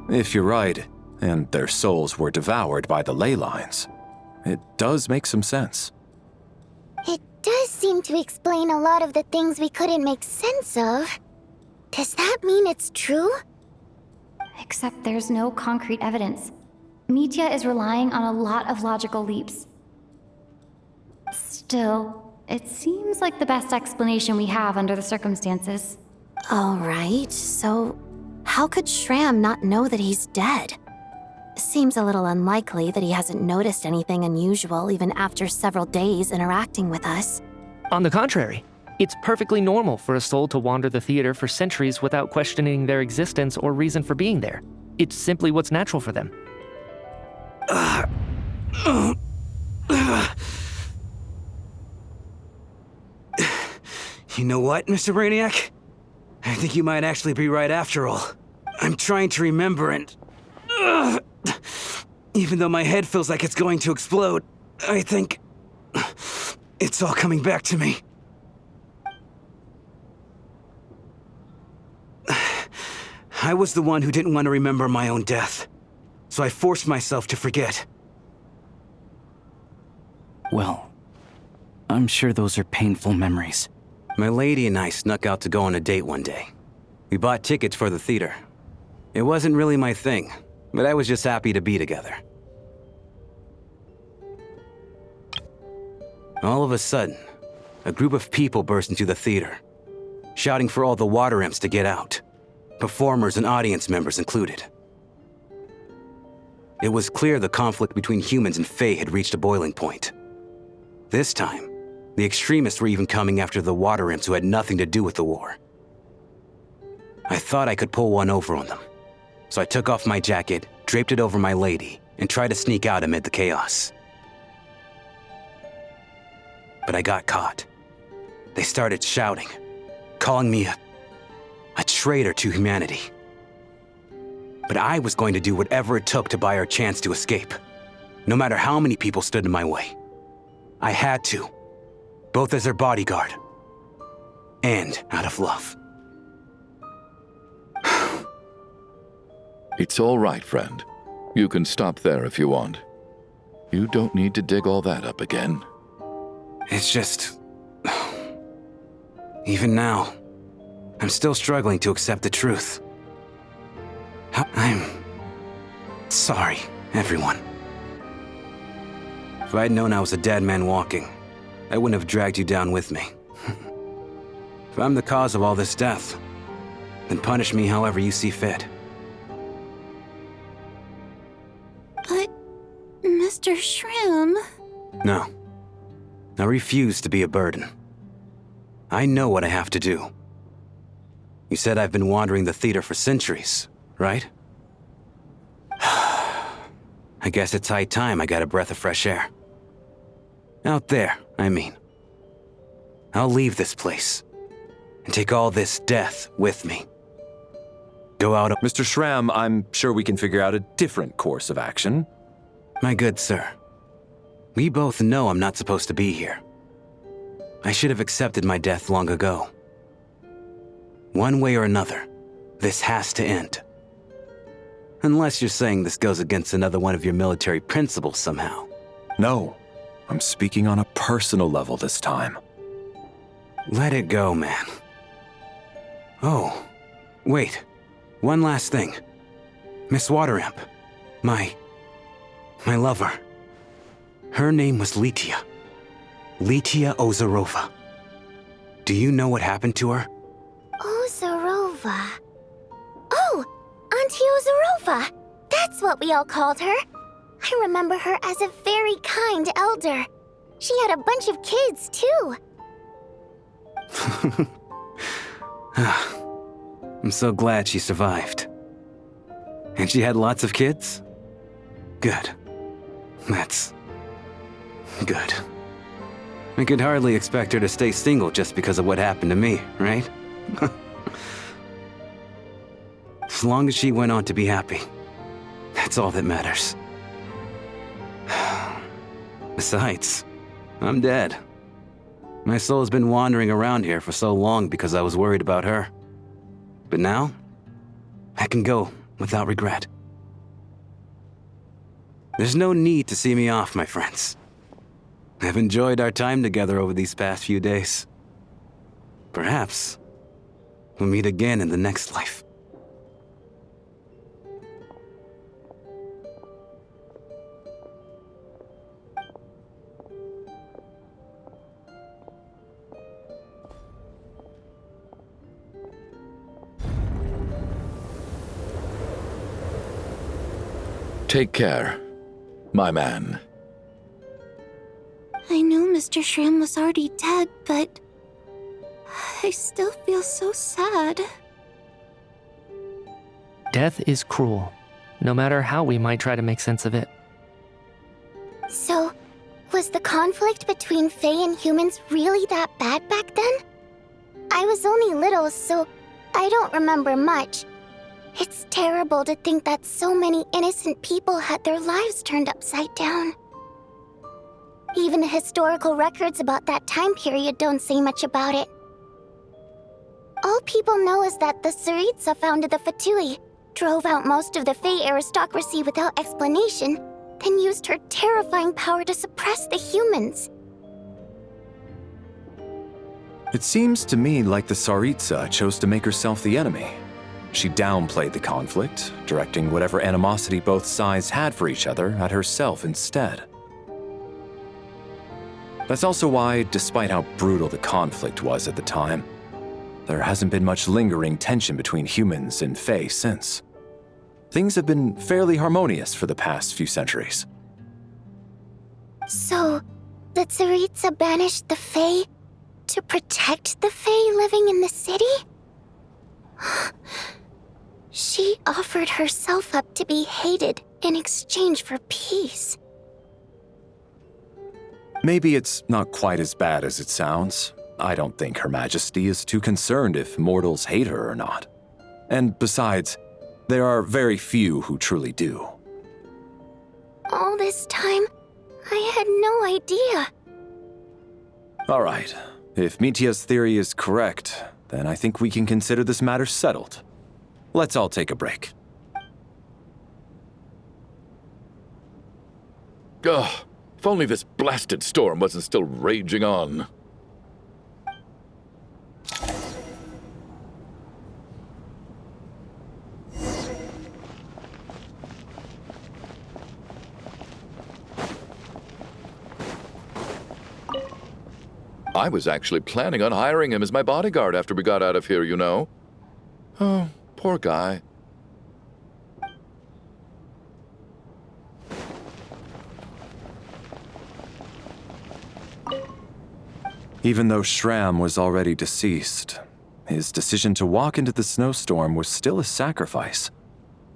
If you're right, and their souls were devoured by the ley lines, it does make some sense. It does seem to explain a lot of the things we couldn't make sense of. Does that mean it's true? Except there's no concrete evidence. Mitya is relying on a lot of logical leaps. Still, it seems like the best explanation we have under the circumstances. All right, so how could Shram not know that he's dead? Seems a little unlikely that he hasn't noticed anything unusual even after several days interacting with us. On the contrary, it's perfectly normal for a soul to wander the theater for centuries without questioning their existence or reason for being there. It's simply what's natural for them. You know what, Mr. Brainiac? I think you might actually be right after all. I'm trying to remember and... even though my head feels like it's going to explode, I think... it's all coming back to me. I was the one who didn't want to remember my own death, so I forced myself to forget. Well, I'm sure those are painful memories. My lady and I snuck out to go on a date one day. We bought tickets for the theater. It wasn't really my thing, but I was just happy to be together. All of a sudden, a group of people burst into the theater, shouting for all the water imps to get out, performers and audience members included. It was clear the conflict between humans and Fae had reached a boiling point. This time, the extremists were even coming after the water imps who had nothing to do with the war. I thought I could pull one over on them, so I took off my jacket, draped it over my lady, and tried to sneak out amid the chaos. But I got caught. They started shouting, calling me a traitor to humanity. But I was going to do whatever it took to buy our chance to escape, no matter how many people stood in my way. I had to, both as their bodyguard and out of love. It's all right, friend. You can stop there if you want. You don't need to dig all that up again. It's just... even now, I'm still struggling to accept the truth. I'm... sorry, everyone. If I'd known I was a dead man walking, I wouldn't have dragged you down with me. If I'm the cause of all this death, then punish me however you see fit. But, Mr. Shram... No. I refuse to be a burden. I know what I have to do. You said I've been wandering the theater for centuries, right? I guess it's high time I got a breath of fresh air. Out there, I mean. I'll leave this place and take all this death with me. Go out... Mr. Shram, I'm sure we can figure out a different course of action. My good sir, we both know I'm not supposed to be here. I should have accepted my death long ago. One way or another, this has to end. Unless you're saying this goes against another one of your military principles somehow. No, I'm speaking on a personal level this time. Let it go, man. Oh, wait. One last thing. Miss Water Imp. My lover. Her name was Litia. Litia Ozarova. Do you know what happened to her? Ozarova. Oh, Auntie Ozarova. That's what we all called her. I remember her as a very kind elder. She had a bunch of kids, too. I'm so glad she survived. And she had lots of kids? Good. That's... good. I could hardly expect her to stay single just because of what happened to me, right? As long as she went on to be happy, that's all that matters. Besides, I'm dead. My soul's been wandering around here for so long because I was worried about her. But now, I can go without regret. There's no need to see me off, my friends. I've enjoyed our time together over these past few days. Perhaps we'll meet again in the next life. Take care, my man. I knew Mr. Shram was already dead, but I still feel so sad. Death is cruel, no matter how we might try to make sense of it. So, was the conflict between Fae and humans really that bad back then? I was only little, so I don't remember much. It's terrible to think that so many innocent people had their lives turned upside down. Even the historical records about that time period don't say much about it. All people know is that the Tsaritsa founded the Fatui, drove out most of the Fae aristocracy without explanation, then used her terrifying power to suppress the humans. It seems to me like the Tsaritsa chose to make herself the enemy. She downplayed the conflict, directing whatever animosity both sides had for each other at herself instead. That's also why, despite how brutal the conflict was at the time, there hasn't been much lingering tension between humans and Fae since. Things have been fairly harmonious for the past few centuries. So, the Tsaritsa banished the Fae to protect the Fae living in the city? She offered herself up to be hated in exchange for peace. Maybe it's not quite as bad as it sounds. I don't think Her Majesty is too concerned if mortals hate her or not. And besides, there are very few who truly do. All this time, I had no idea. All right, if Mitya's theory is correct, then I think we can consider this matter settled. Let's all take a break. Ugh, if only this blasted storm wasn't still raging on. I was actually planning on hiring him as my bodyguard after we got out of here, you know. Oh, poor guy. Even though Shram was already deceased, his decision to walk into the snowstorm was still a sacrifice,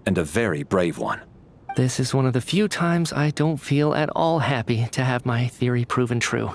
and a very brave one. This is one of the few times I don't feel at all happy to have my theory proven true.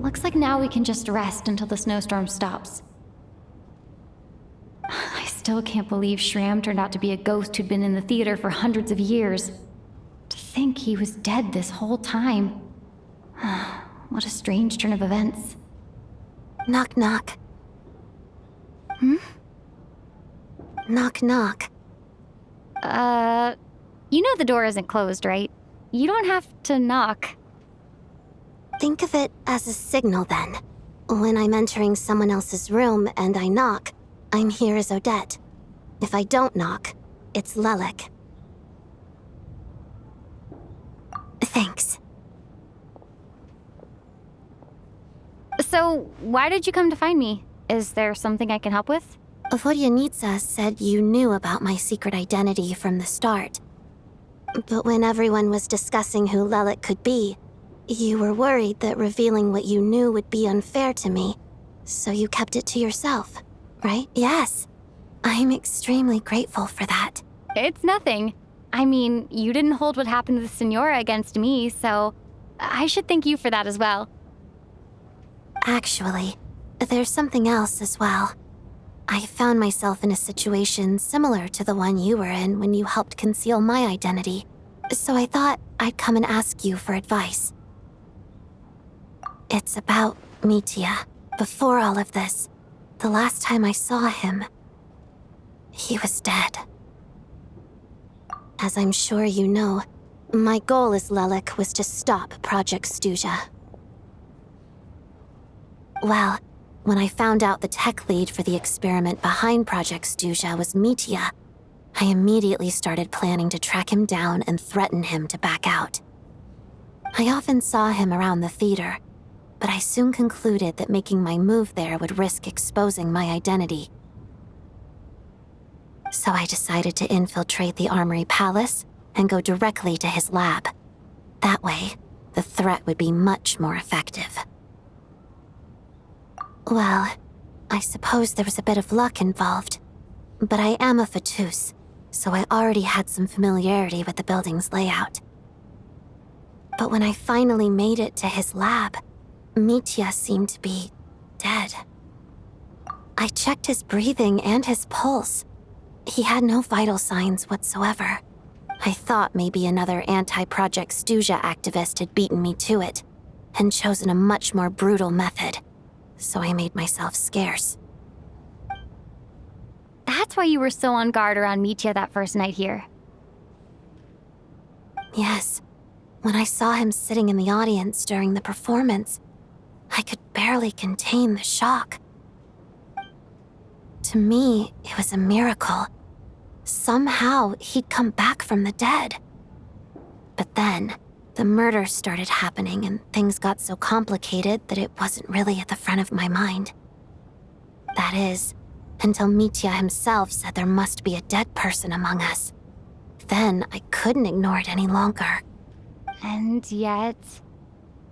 Looks like now we can just rest until the snowstorm stops. I still can't believe Shram turned out to be a ghost who'd been in the theater for hundreds of years. To think he was dead this whole time. What a strange turn of events. Knock, knock. Knock, knock. You know the door isn't closed, right? You don't have to knock. Think of it as a signal then. When I'm entering someone else's room and I knock, I'm here as Odette. If I don't knock, it's Lelek. Thanks. So, why did you come to find me? Is there something I can help with? Vodyanitsa said you knew about my secret identity from the start. But when everyone was discussing who Lelek could be, you were worried that revealing what you knew would be unfair to me, so you kept it to yourself, right? Yes. I'm extremely grateful for that. It's nothing. I mean, you didn't hold what happened to the Senora against me, so I should thank you for that as well. Actually, there's something else as well. I found myself in a situation similar to the one you were in when you helped conceal my identity, so I thought I'd come and ask you for advice. It's about Mitya. Before all of this, the last time I saw him, he was dead. As I'm sure you know, my goal as Lelek was to stop Project Stuja. Well, when I found out the tech lead for the experiment behind Project Stuja was Mitya, I immediately started planning to track him down and threaten him to back out. I often saw him around the theater, but I soon concluded that making my move there would risk exposing my identity. So I decided to infiltrate the Armory Palace and go directly to his lab. That way, the threat would be much more effective. Well, I suppose there was a bit of luck involved, but I am a Fatus, so I already had some familiarity with the building's layout. But when I finally made it to his lab, Mitya seemed to be dead. I checked his breathing and his pulse. He had no vital signs whatsoever. I thought maybe another anti-Project Stuja activist had beaten me to it, and chosen a much more brutal method. So I made myself scarce. That's why you were so on guard around Mitya that first night here. Yes. When I saw him sitting in the audience during the performance, I could barely contain the shock. To me, it was a miracle. Somehow, he'd come back from the dead. But then, the murders started happening and things got so complicated that it wasn't really at the front of my mind. That is, until Mitya himself said there must be a dead person among us. Then I couldn't ignore it any longer. And yet,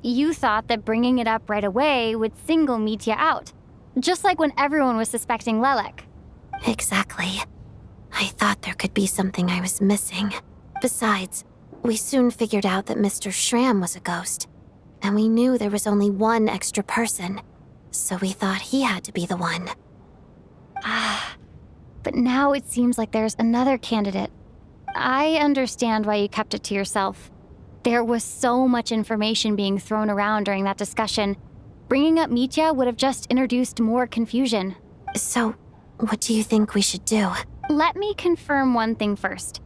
you thought that bringing it up right away would single Mitya out, just like when everyone was suspecting Lelek. Exactly. I thought there could be something I was missing. Besides, we soon figured out that Mr. Shram was a ghost, and we knew there was only one extra person, so we thought he had to be the one. But now it seems like there's another candidate. I understand why you kept it to yourself. There was so much information being thrown around during that discussion. Bringing up Mitya would have just introduced more confusion. So, what do you think we should do? Let me confirm one thing first.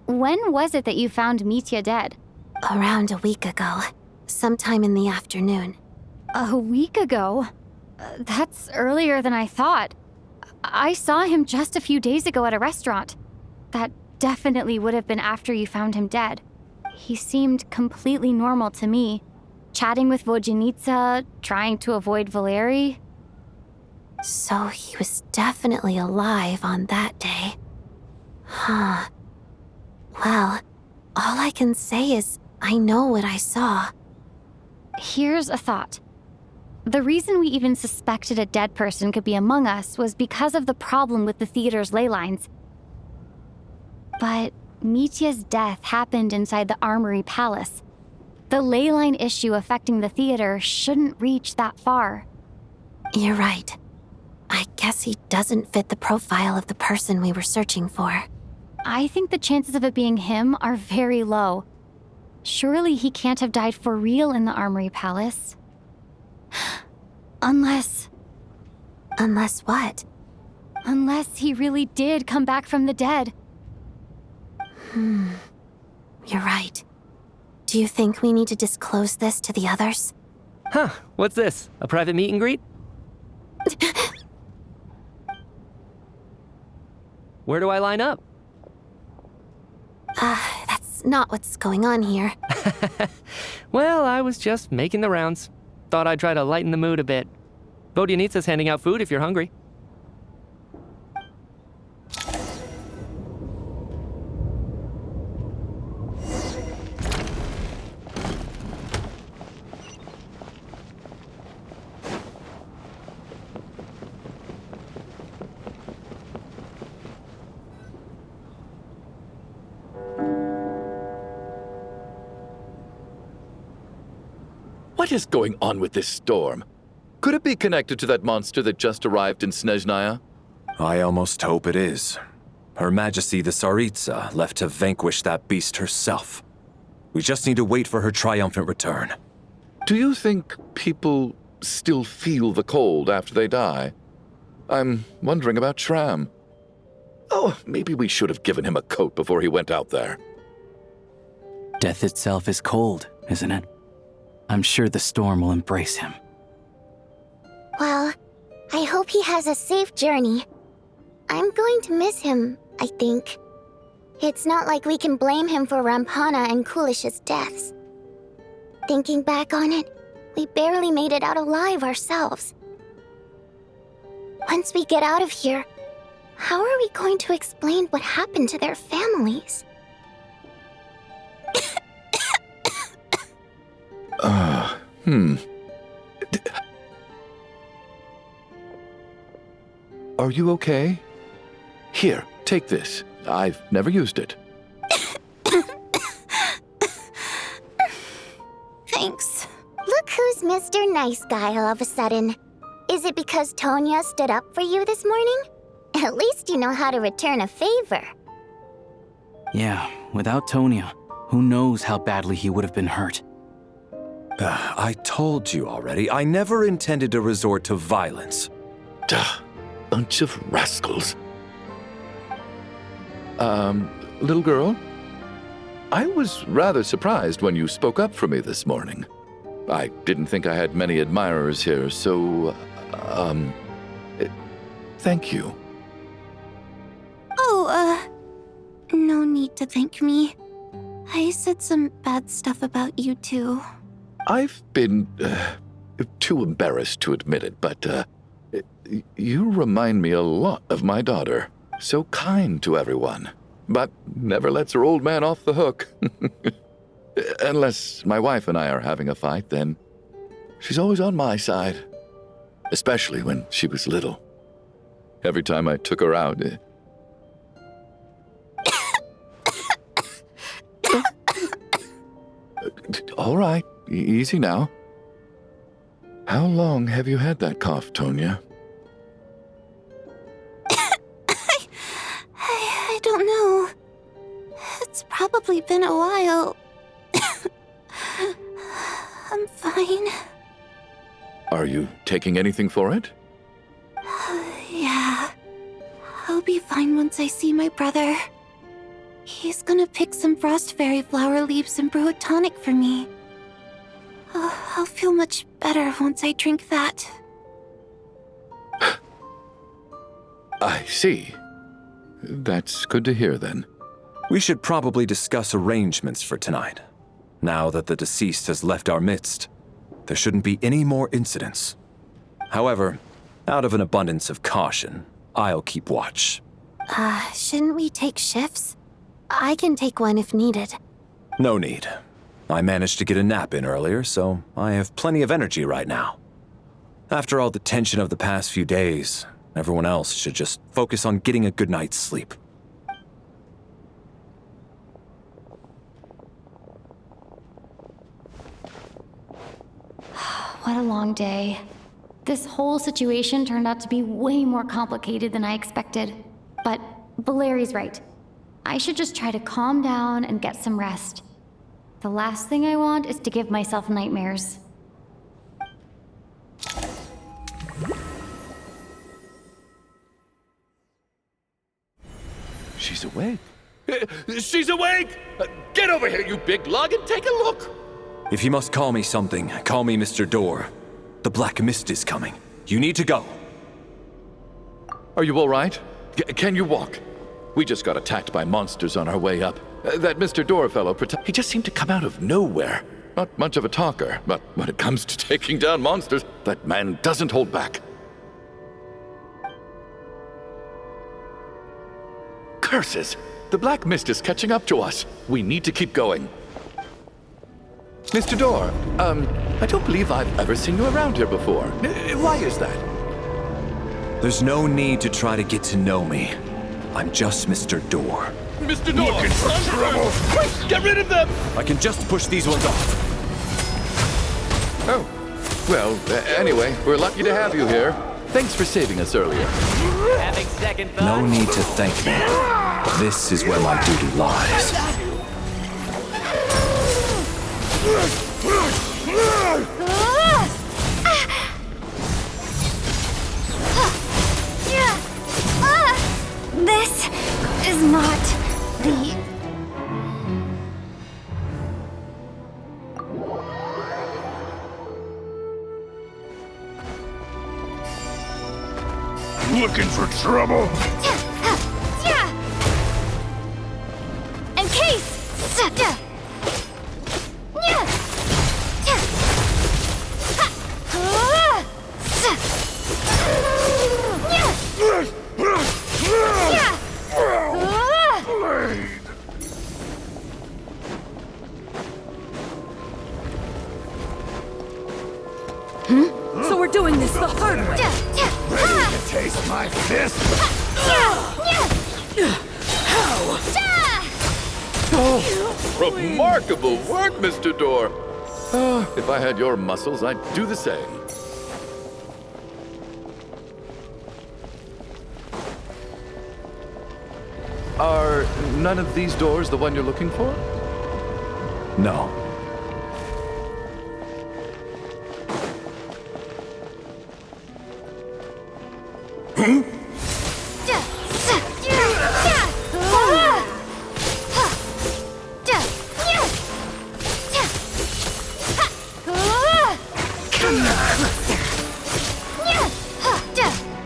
When was it that you found Mitya dead? Around a week ago. Sometime in the afternoon. A week ago? That's earlier than I thought. I saw him just a few days ago at a restaurant. That definitely would have been after you found him dead. He seemed completely normal to me. Chatting with Vodyanitsa, trying to avoid Valeri. So he was definitely alive on that day. Huh. Well, all I can say is I know what I saw. Here's a thought. The reason we even suspected a dead person could be among us was because of the problem with the theater's ley lines. But Mitya's death happened inside the Armory Palace. The ley line issue affecting the theater shouldn't reach that far. You're right. I guess he doesn't fit the profile of the person we were searching for. I think the chances of it being him are very low. Surely he can't have died for real in the Armory Palace. Unless what? Unless he really did come back from the dead. You're right. Do you think we need to disclose this to the others? Huh, what's this? A private meet and greet? Where do I line up? That's not what's going on here. Well, I was just making the rounds. Thought I'd try to lighten the mood a bit. Vodyanitsa's handing out food if you're hungry. What is going on with this storm? Could it be connected to that monster that just arrived in Snežnaya? I almost hope it is. Her Majesty the Tsaritsa left to vanquish that beast herself. We just need to wait for her triumphant return. Do you think people still feel the cold after they die? I'm wondering about Shram. Oh, maybe we should have given him a coat before he went out there. Death itself is cold, isn't it? I'm sure the storm will embrace him. Well, I hope he has a safe journey. I'm going to miss him, I think. It's not like we can blame him for Rampana and Kulish's deaths. Thinking back on it, we barely made it out alive ourselves. Once we get out of here, how are we going to explain what happened to their families? Are you okay? Here, take this. I've never used it. Thanks. Look who's Mr. Nice Guy all of a sudden. Is it because Tonya stood up for you this morning? At least you know how to return a favor. Yeah, without Tonya, who knows how badly he would have been hurt. I told you already, I never intended to resort to violence. Duh, bunch of rascals. Little girl? I was rather surprised when you spoke up for me this morning. I didn't think I had many admirers here, so, thank you. Oh, no need to thank me. I said some bad stuff about you too. I've been, too embarrassed to admit it, but, you remind me a lot of my daughter. So kind to everyone, but never lets her old man off the hook. Unless my wife and I are having a fight, then she's always on my side. Especially when she was little. Every time I took her out... All right, easy now. How long have you had that cough, Tonya? I don't know. It's probably been a while. I'm fine. Are you taking anything for it? Yeah. I'll be fine once I see my brother. He's gonna pick some frost fairy flower leaves and brew a tonic for me. I'll feel much better once I drink that. I see. That's good to hear, then. We should probably discuss arrangements for tonight. Now that the deceased has left our midst, there shouldn't be any more incidents. However, out of an abundance of caution, I'll keep watch. Shouldn't we take shifts? I can take one if needed. No need. I managed to get a nap in earlier, so I have plenty of energy right now. After all the tension of the past few days, everyone else should just focus on getting a good night's sleep. What a long day. This whole situation turned out to be way more complicated than I expected. But Valeri's right. I should just try to calm down and get some rest. The last thing I want is to give myself nightmares. She's awake. She's awake! Get over here, you big lug, and take a look! If you must call me something, call me Mr. Door. The Black Mist is coming. You need to go. Are you all right? Can you walk? We just got attacked by monsters on our way up. That Mr. Door fellow, he just seemed to come out of nowhere. Not much of a talker, but when it comes to taking down monsters, that man doesn't hold back. Curses! The Black Mist is catching up to us. We need to keep going. Mr. Door, I don't believe I've ever seen you around here before. Why is that? There's no need to try to get to know me. I'm just Mr. Door. Mr. Door! Looking for trouble! Quick, get rid of them! I can just push these ones off. Oh. Well, anyway, we're lucky to have you here. Thanks for saving us earlier. Having second thoughts? No need to thank me. This is where my duty lies. This is not the... Looking for trouble? In case! So we're doing this the hard way. Ready to taste my fist? Remarkable work, Mr. Door. If I had your muscles, I'd do the same. Are none of these doors the one you're looking for? No.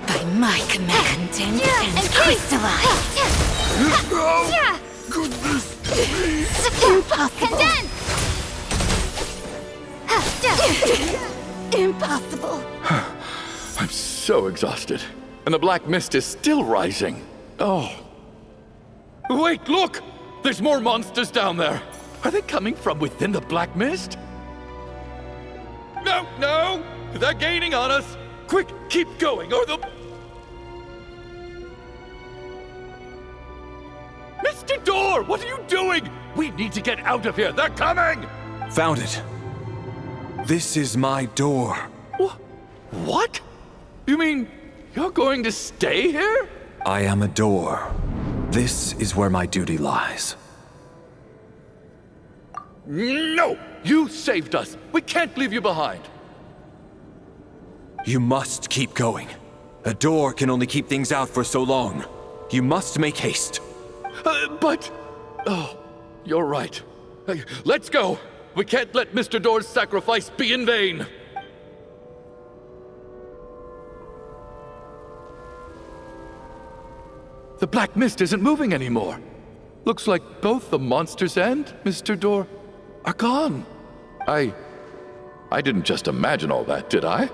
By my command, and crystallize. Goodness! Condense! Impossible. I'm so exhausted. And the Black Mist is still rising. Oh. Wait, look! There's more monsters down there. Are they coming from within the Black Mist? No, no! They're gaining on us! Quick, keep going, or they'll... Mr. Door, what are you doing? We need to get out of here. They're coming! Found it. This is my door. What? You mean you're going to stay here? I am a door. This is where my duty lies. No! You saved us. We can't leave you behind. You must keep going. A door can only keep things out for so long. You must make haste. But... Oh, you're right. Let's go. We can't let Mr. Door's sacrifice be in vain. The Black Mist isn't moving anymore. Looks like both the monsters and Mr. Door are gone. I didn't just imagine all that, did I?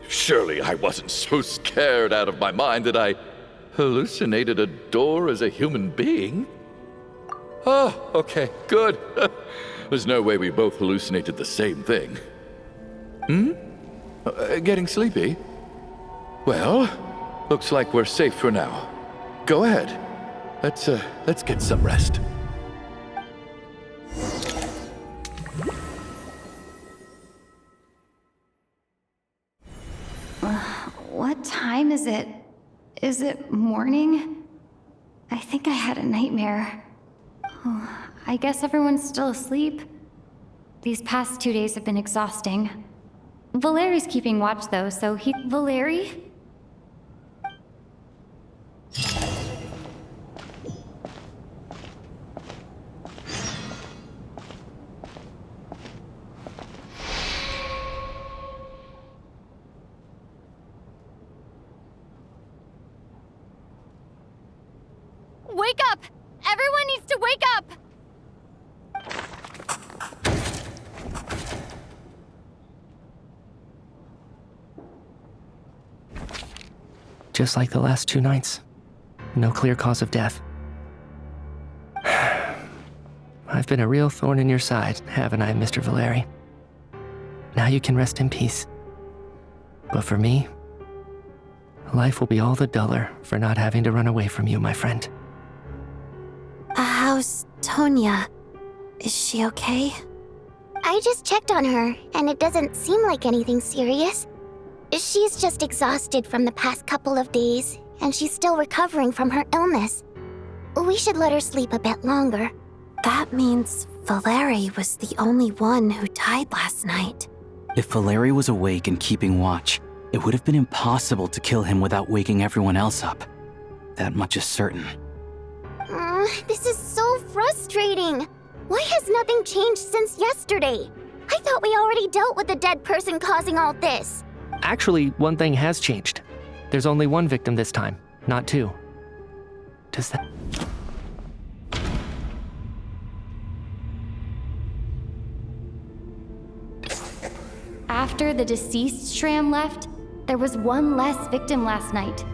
Surely I wasn't so scared out of my mind that I hallucinated a door as a human being? Oh, okay, good. There's no way we both hallucinated the same thing. Getting sleepy? Well, looks like we're safe for now. Go ahead. Let's get some rest. What time is it? Is it morning? I think I had a nightmare. Oh, I guess everyone's still asleep. These past 2 days have been exhausting. Valeri's keeping watch though, so he... Valeri? Wake up! Everyone needs to wake up! Just like the last 2 nights. No clear cause of death. I've been a real thorn in your side, haven't I, Mr. Valeri? Now you can rest in peace. But for me, life will be all the duller for not having to run away from you, my friend. How's Tonya? Is she okay? I just checked on her, and it doesn't seem like anything serious. She's just exhausted from the past couple of days, and she's still recovering from her illness. We should let her sleep a bit longer. That means Valeri was the only one who died last night. If Valeri was awake and keeping watch, it would have been impossible to kill him without waking everyone else up. That much is certain. This is so frustrating. Why has nothing changed since yesterday? I thought we already dealt with the dead person causing all this. Actually, one thing has changed. There's only 1 victim this time, not 2. Does that... After the deceased Shram left, there was 1 less victim last night.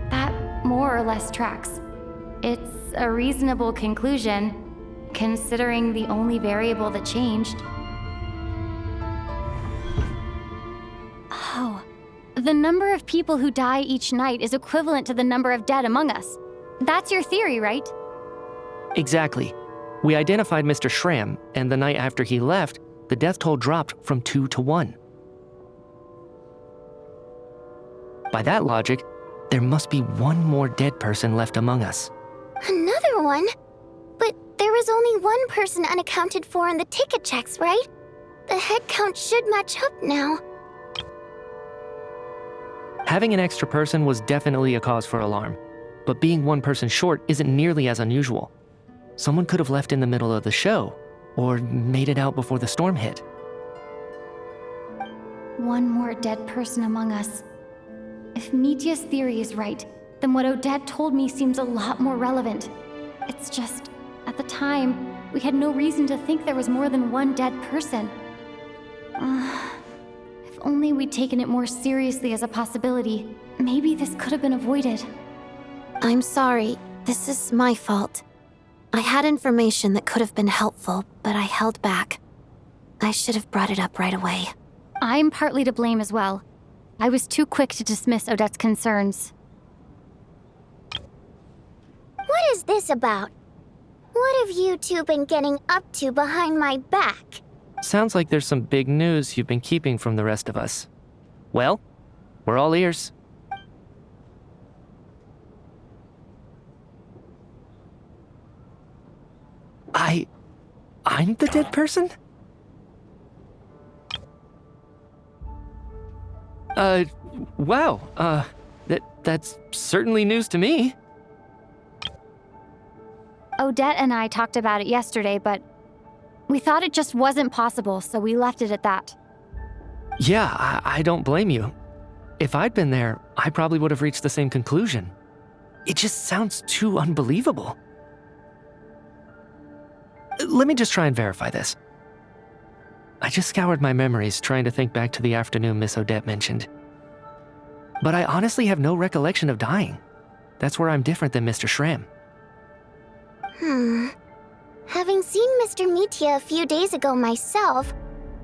That more or less tracks. It's a reasonable conclusion, considering the only variable that changed. Oh, the number of people who die each night is equivalent to the number of dead among us. That's your theory, right? Exactly. We identified Mr. Shram, and the night after he left, the death toll dropped from 2 to 1. By that logic, there must be 1 more dead person left among us. Another one? But there was only 1 person unaccounted for in the ticket checks, right? The head count should match up now. Having an extra person was definitely a cause for alarm, but being 1 person short isn't nearly as unusual. Someone could have left in the middle of the show, or made it out before the storm hit. 1 more dead person among us. If Mitya's theory is right, then what Odette told me seems a lot more relevant. It's just, at the time, we had no reason to think there was more than 1 dead person. If only we'd taken it more seriously as a possibility, maybe this could have been avoided. I'm sorry. This is my fault. I had information that could have been helpful, but I held back. I should have brought it up right away. I'm partly to blame as well. I was too quick to dismiss Odette's concerns. What is this about? What have you 2 been getting up to behind my back? Sounds like there's some big news you've been keeping from the rest of us. Well, we're all ears. I'm the dead person? Wow, that's certainly news to me. Odette and I talked about it yesterday, but we thought it just wasn't possible, so we left it at that. Yeah, I don't blame you. If I'd been there, I probably would have reached the same conclusion. It just sounds too unbelievable. Let me just try and verify this. I just scoured my memories trying to think back to the afternoon Miss Odette mentioned. But I honestly have no recollection of dying. That's where I'm different than Mr. Shram. Having seen Mr. Mitya a few days ago myself,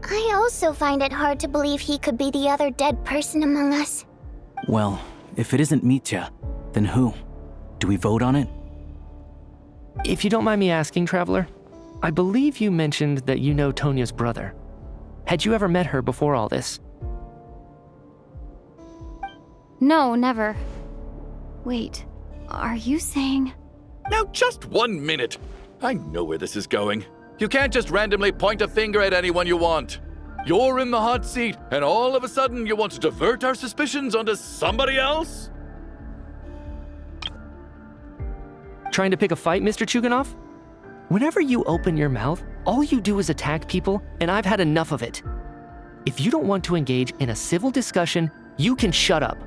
I also find it hard to believe he could be the other dead person among us. Well, if it isn't Mitya, then who? Do we vote on it? If you don't mind me asking, Traveler, I believe you mentioned that you know Tonya's brother. Had you ever met her before all this? No, never. Wait, are you saying... Now, just 1 minute. I know where this is going. You can't just randomly point a finger at anyone you want. You're in the hot seat, and all of a sudden you want to divert our suspicions onto somebody else? Trying to pick a fight, Mr. Chuganov? Whenever you open your mouth, all you do is attack people, and I've had enough of it. If you don't want to engage in a civil discussion, you can shut up.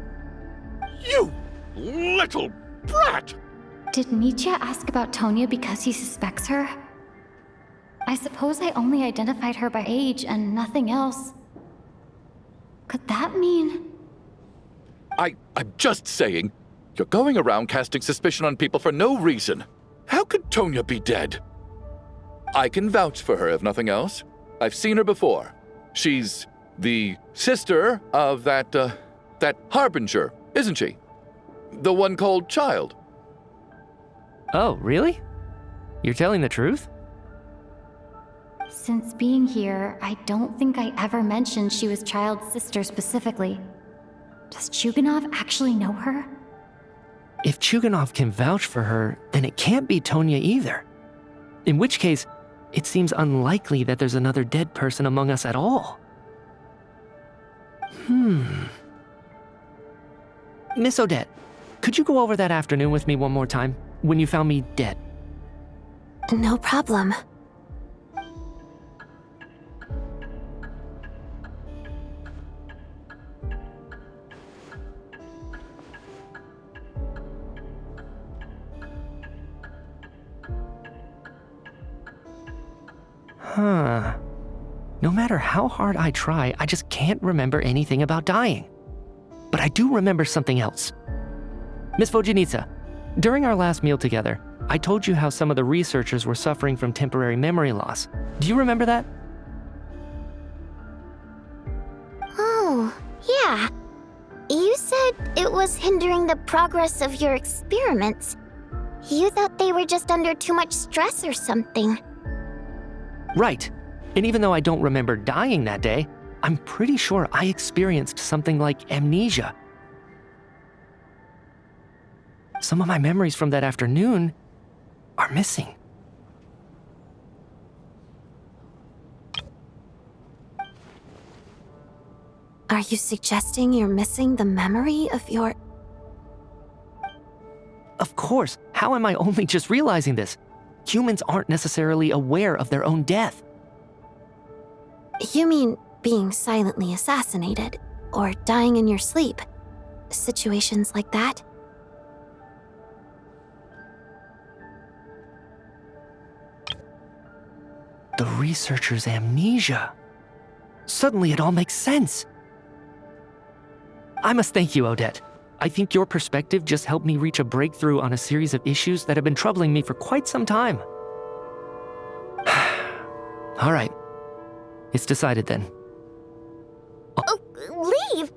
You little brat! Did Nietzsche ask about Tonya because he suspects her? I suppose I only identified her by age and nothing else. Could that mean... I'm just saying, you're going around casting suspicion on people for no reason. How could Tonya be dead? I can vouch for her, if nothing else. I've seen her before. She's the sister of that harbinger, isn't she? The one called Child. Oh, really? You're telling the truth? Since being here, I don't think I ever mentioned she was Child's sister specifically. Does Chuganov actually know her? If Chuganov can vouch for her, then it can't be Tonya either. In which case, it seems unlikely that there's another dead person among us at all. Miss Odette, could you go over that afternoon with me one more time, when you found me dead? No problem. No matter how hard I try, I just can't remember anything about dying. But I do remember something else. Miss Vojanitsa, during our last meal together, I told you how some of the researchers were suffering from temporary memory loss. Do you remember that? Oh, yeah. You said it was hindering the progress of your experiments. You thought they were just under too much stress or something. Right. And even though I don't remember dying that day, I'm pretty sure I experienced something like amnesia. Some of my memories from that afternoon are missing. Are you suggesting you're missing the memory of your... Of course. How am I only just realizing this? Humans aren't necessarily aware of their own death. You mean being silently assassinated, or dying in your sleep? Situations like that? The researcher's amnesia. Suddenly it all makes sense. I must thank you, Odette. I think your perspective just helped me reach a breakthrough on a series of issues that have been troubling me for quite some time. All right. It's decided then. Oh, leave!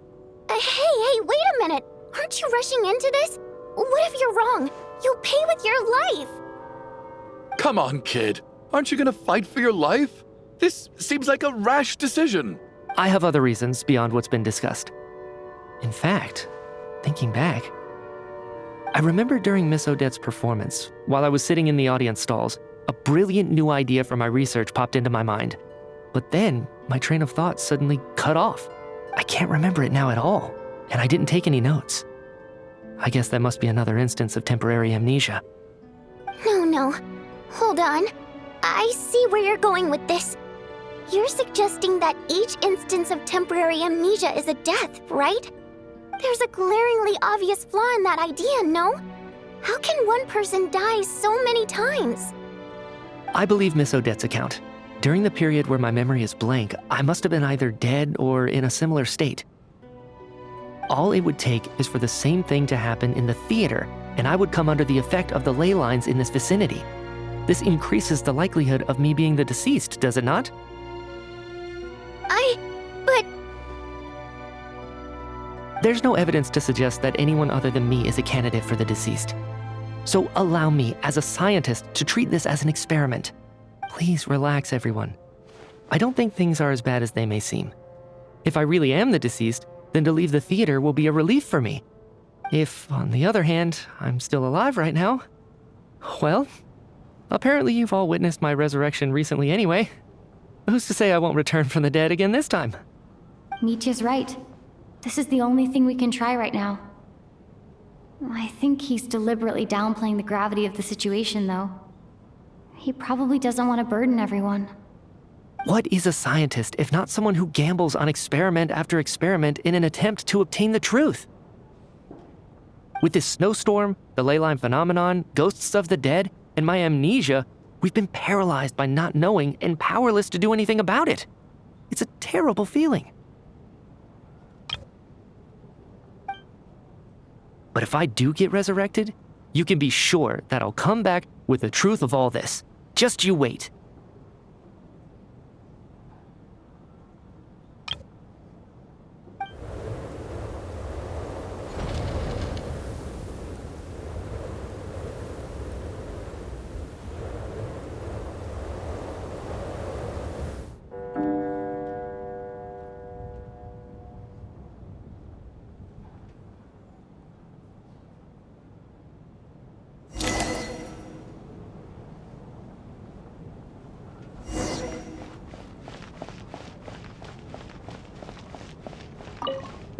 Hey, wait a minute! Aren't you rushing into this? What if you're wrong? You'll pay with your life! Come on, kid. Aren't you gonna fight for your life? This seems like a rash decision. I have other reasons beyond what's been discussed. In fact, thinking back, I remember during Miss Odette's performance, while I was sitting in the audience stalls, a brilliant new idea for my research popped into my mind. But then, my train of thought suddenly cut off. I can't remember it now at all, and I didn't take any notes. I guess that must be another instance of temporary amnesia. No. Hold on. I see where you're going with this. You're suggesting that each instance of temporary amnesia is a death, right? There's a glaringly obvious flaw in that idea, no? How can one person die so many times? I believe Miss Odette's account. During the period where my memory is blank, I must have been either dead or in a similar state. All it would take is for the same thing to happen in the theater, and I would come under the effect of the ley lines in this vicinity. This increases the likelihood of me being the deceased, does it not? But... There's no evidence to suggest that anyone other than me is a candidate for the deceased. So allow me, as a scientist, to treat this as an experiment. Please relax, everyone. I don't think things are as bad as they may seem. If I really am the deceased, then to leave the theater will be a relief for me. If, on the other hand, I'm still alive right now, well, apparently you've all witnessed my resurrection recently anyway. Who's to say I won't return from the dead again this time? Mitya's right. This is the only thing we can try right now. I think he's deliberately downplaying the gravity of the situation, though. He probably doesn't want to burden everyone. What is a scientist if not someone who gambles on experiment after experiment in an attempt to obtain the truth? With this snowstorm, the ley line phenomenon, ghosts of the dead, and my amnesia, we've been paralyzed by not knowing and powerless to do anything about it. It's a terrible feeling. But if I do get resurrected, you can be sure that I'll come back with the truth of all this. Just you wait.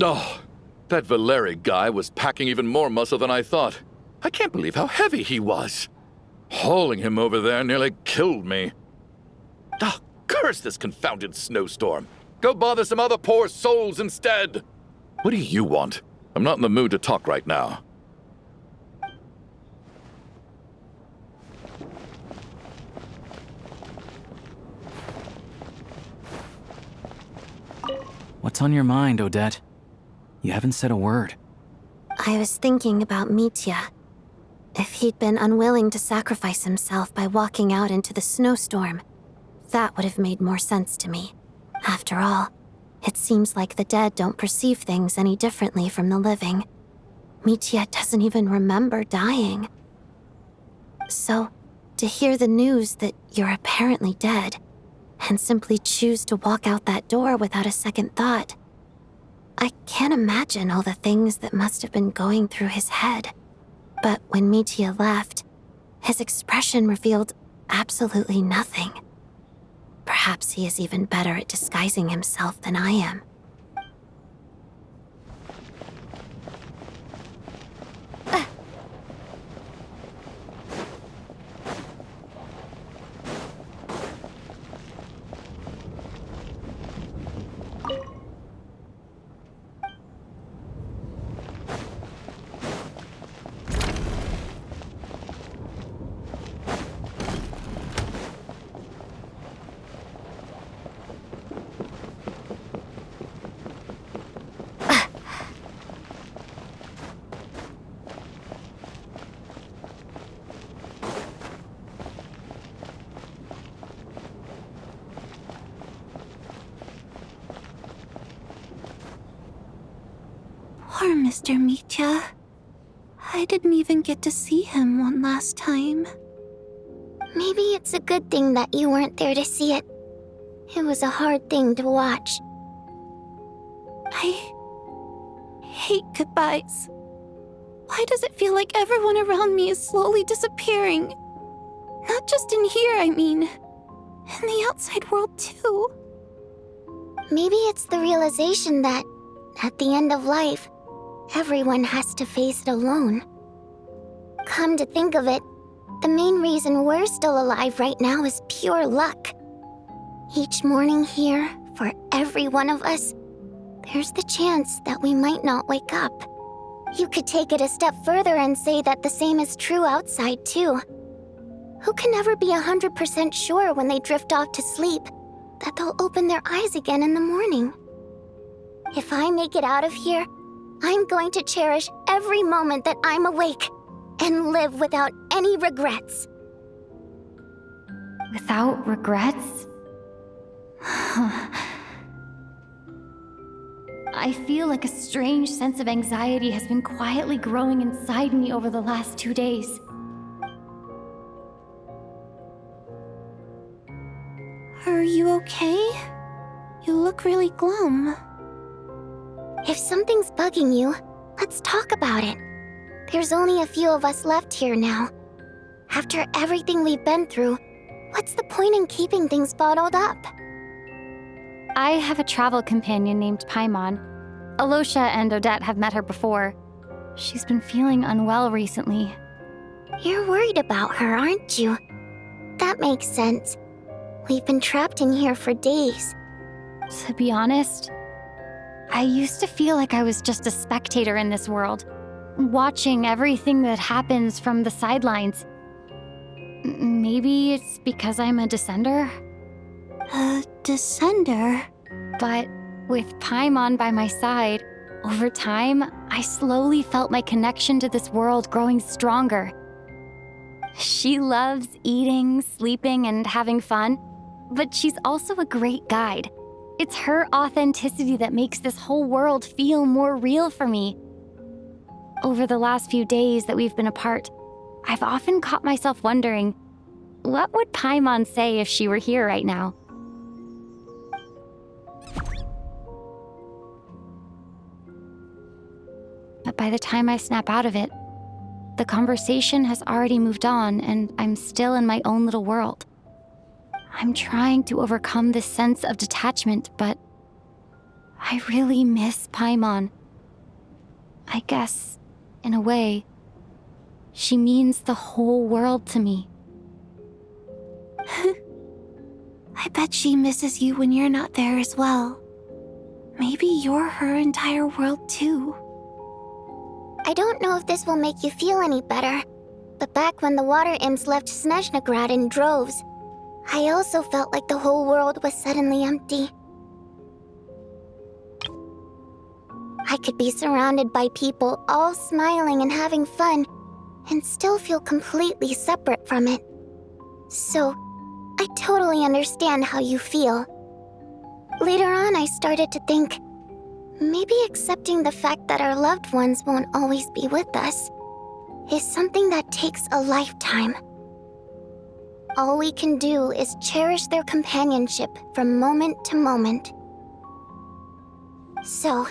Oh, that Valeri guy was packing even more muscle than I thought. I can't believe how heavy he was. Hauling him over there nearly killed me. Ah, curse this confounded snowstorm. Go bother some other poor souls instead. What do you want? I'm not in the mood to talk right now. What's on your mind, Odette? You haven't said a word. I was thinking about Mitya. If he'd been unwilling to sacrifice himself by walking out into the snowstorm, that would have made more sense to me. After all, it seems like the dead don't perceive things any differently from the living. Mitya doesn't even remember dying. So, to hear the news that you're apparently dead, and simply choose to walk out that door without a second thought, I can't imagine all the things that must have been going through his head. But when Mitya left, his expression revealed absolutely nothing. Perhaps he is even better at disguising himself than I am. Poor Mr. Mitya. I didn't even get to see him one last time. Maybe it's a good thing that you weren't there to see it. It was a hard thing to watch. I hate goodbyes. Why does it feel like everyone around me is slowly disappearing? Not just in here, I mean. In the outside world, too. Maybe it's the realization that, at the end of life, everyone has to face it alone. Come to think of it, the main reason we're still alive right now is pure luck. Each morning here, for every one of us, there's the chance that we might not wake up. You could take it a step further and say that the same is true outside, too. Who can ever be 100% sure when they drift off to sleep that they'll open their eyes again in the morning? If I make it out of here, I'm going to cherish every moment that I'm awake and live without any regrets. Without regrets? I feel like a strange sense of anxiety has been quietly growing inside me over the last 2 days. Are you okay? You look really glum. If something's bugging you, let's talk about it. There's only a few of us left here now. After everything we've been through, what's the point in keeping things bottled up? I have a travel companion named Pаймон. Alosha and Odette have met her before. She's been feeling unwell recently. You're worried about her, aren't you? That makes sense. We've been trapped in here for days. To be honest, I used to feel like I was just a spectator in this world, watching everything that happens from the sidelines. Maybe it's because I'm a descender? A descender? But with Pаймон by my side, over time, I slowly felt my connection to this world growing stronger. She loves eating, sleeping, and having fun, but she's also a great guide. It's her authenticity that makes this whole world feel more real for me. Over the last few days that we've been apart, I've often caught myself wondering, what would Pаймон say if she were here right now? But by the time I snap out of it, the conversation has already moved on and I'm still in my own little world. I'm trying to overcome this sense of detachment, but I really miss Pаймon. I guess, in a way, she means the whole world to me. I bet she misses you when you're not there as well. Maybe you're her entire world too. I don't know if this will make you feel any better, but back when the water imps left Snezhnograd in droves, I also felt like the whole world was suddenly empty. I could be surrounded by people all smiling and having fun, and still feel completely separate from it. So, I totally understand how you feel. Later on, I started to think, maybe accepting the fact that our loved ones won't always be with us is something that takes a lifetime. All we can do is cherish their companionship from moment to moment. So,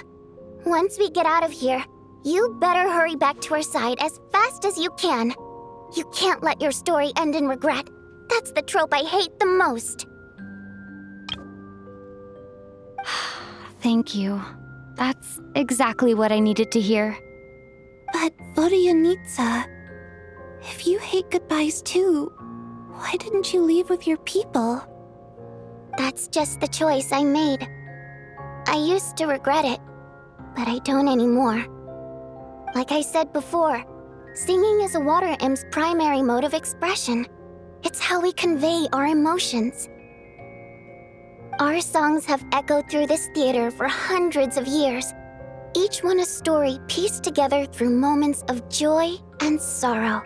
once we get out of here, you better hurry back to our side as fast as you can. You can't let your story end in regret. That's the trope I hate the most. Thank you. That's exactly what I needed to hear. But Vodyanitsa, if you hate goodbyes too, why didn't you leave with your people? That's just the choice I made. I used to regret it, but I don't anymore. Like I said before, singing is a water imp's primary mode of expression. It's how we convey our emotions. Our songs have echoed through this theater for hundreds of years, each one a story pieced together through moments of joy and sorrow.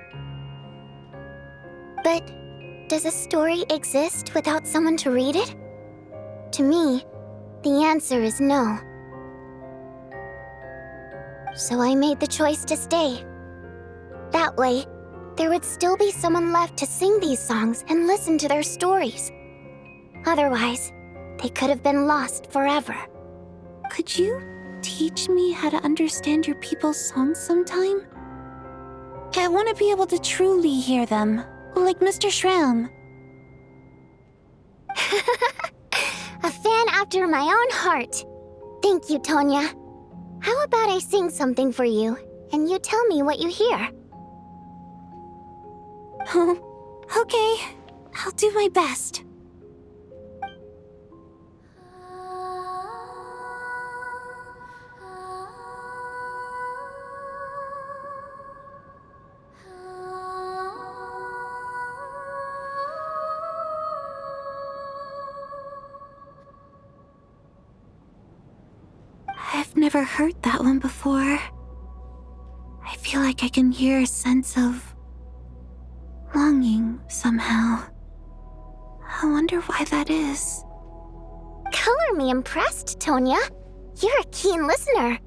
But does a story exist without someone to read it? To me, the answer is no. So I made the choice to stay. That way, there would still be someone left to sing these songs and listen to their stories. Otherwise, they could have been lost forever. Could you teach me how to understand your people's songs sometime? I want to be able to truly hear them, like Mr. Shram. A fan after my own heart. Thank you, Tonya. How about I sing something for you, and you tell me what you hear? Okay, I'll do my best. I've never heard that one before. I feel like I can hear a sense of longing somehow. I wonder why that is. Color me impressed, Tonya. You're a keen listener.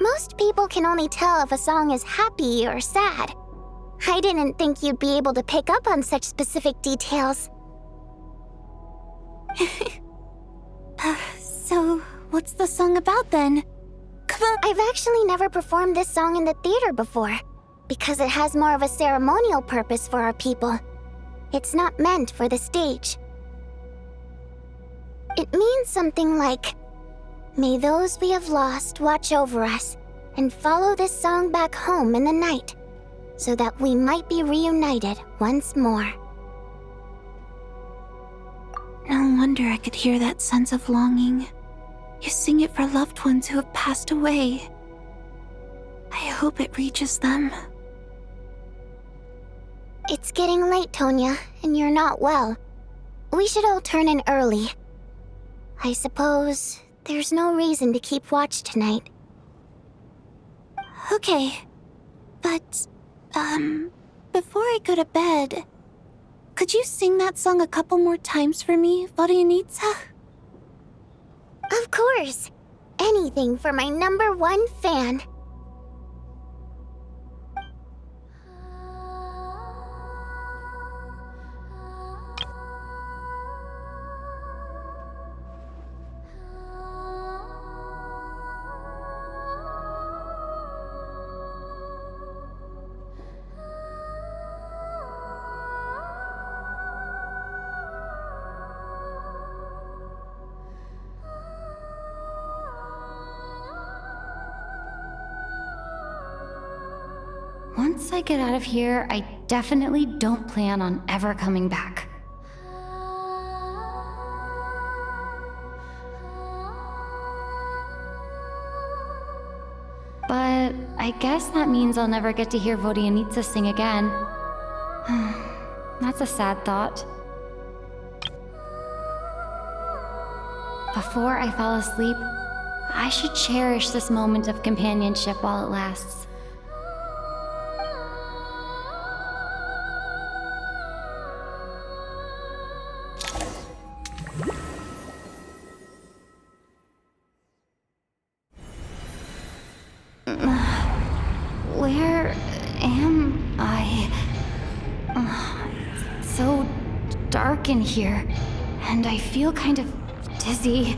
Most people can only tell if a song is happy or sad. I didn't think you'd be able to pick up on such specific details. So, what What's the song about then? Come on. I've actually never performed this song in the theater before, because it has more of a ceremonial purpose for our people. It's not meant for the stage. It means something like, "May those we have lost watch over us, and follow this song back home in the night, so that we might be reunited once more." No wonder I could hear that sense of longing. You sing it for loved ones who have passed away. I hope it reaches them. It's getting late, Tonya, and you're not well. We should all turn in early. I suppose there's no reason to keep watch tonight. Okay, but, before I go to bed, could you sing that song a couple more times for me, Vodyanitsa? Of course. Anything for my #1 fan. Once I get out of here, I definitely don't plan on ever coming back. But I guess that means I'll never get to hear Vodyanitsa sing again. That's a sad thought. Before I fall asleep, I should cherish this moment of companionship while it lasts. Where am I? It's so dark in here, and I feel kind of dizzy.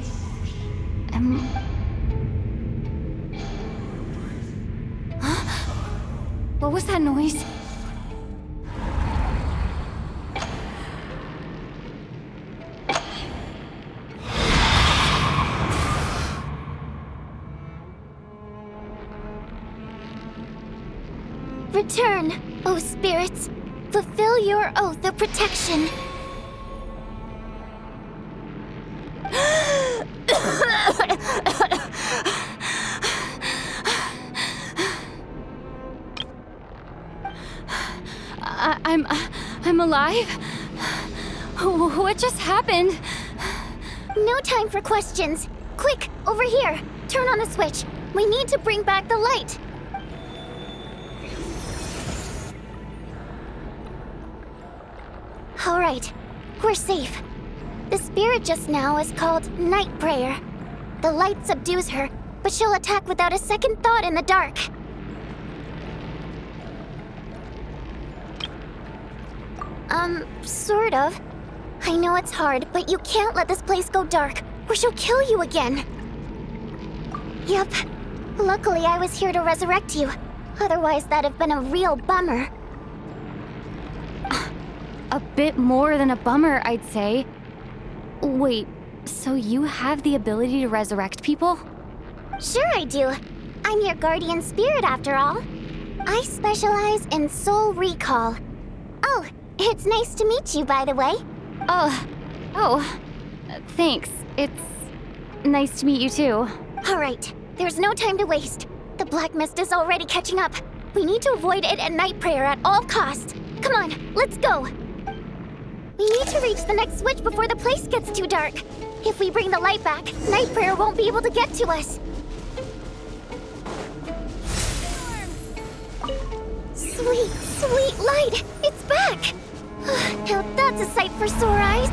What was that noise? Return, O spirits. Fulfill your oath of protection. I'm alive? What just happened? No time for questions. Quick, over here. Turn on the switch. We need to bring back the light. All right, we're safe. The spirit just now is called Night Prayer. The light subdues her, but she'll attack without a second thought in the dark. Sort of. I know it's hard, but you can't let this place go dark, or she'll kill you again. Yep. Luckily, I was here to resurrect you. Otherwise, that'd have been a real bummer. A bit more than a bummer, I'd say. Wait, so you have the ability to resurrect people? Sure I do. I'm your guardian spirit after all. I specialize in soul recall. Oh, it's nice to meet you, by the way. Thanks. It's nice to meet you too. All right, there's no time to waste. The black mist is already catching up. We need to avoid it at Night Prayer at all costs. Come on, let's go. We need to reach the next switch before the place gets too dark. If we bring the light back, Night Prayer won't be able to get to us. Sweet, sweet light! It's back! Now that's a sight for sore eyes.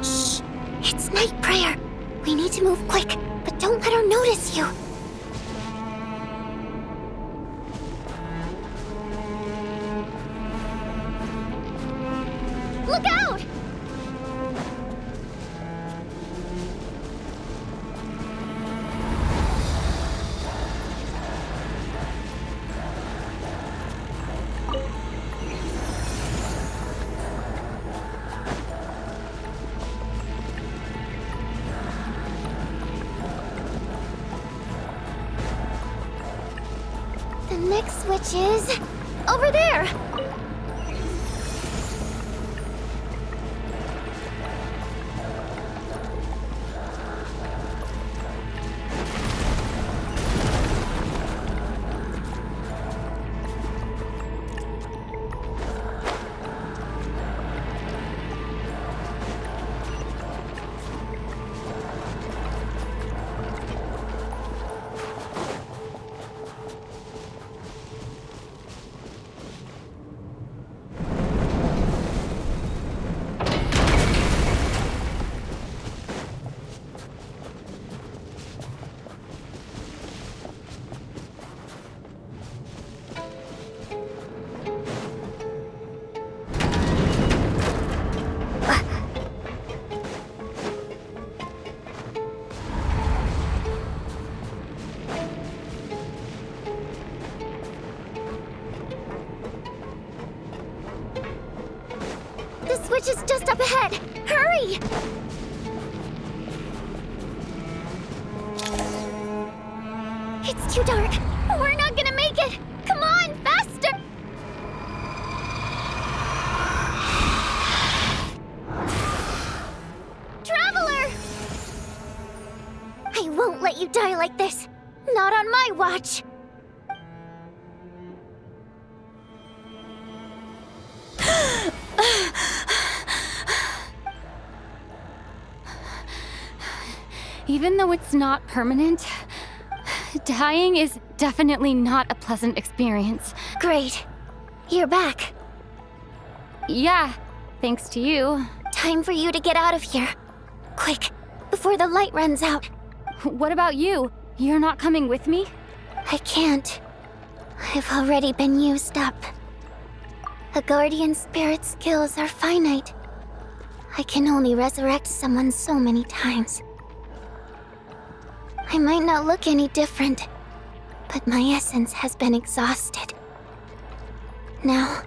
Shh! It's Night Prayer. We need to move quick, but don't let her notice you. Look out! Next switch is over there. The switch is just up ahead. Hurry! It's too dark. We're not gonna make it. Come on, faster! Traveler! I won't let you die like this. Not on my watch. Even though it's not permanent, dying is definitely not a pleasant experience. Great. You're back. Yeah, thanks to you. Time for you to get out of here. Quick, before the light runs out. What about you? You're not coming with me? I can't. I've already been used up. A guardian spirit's skills are finite. I can only resurrect someone so many times. I might not look any different, but my essence has been exhausted. Now,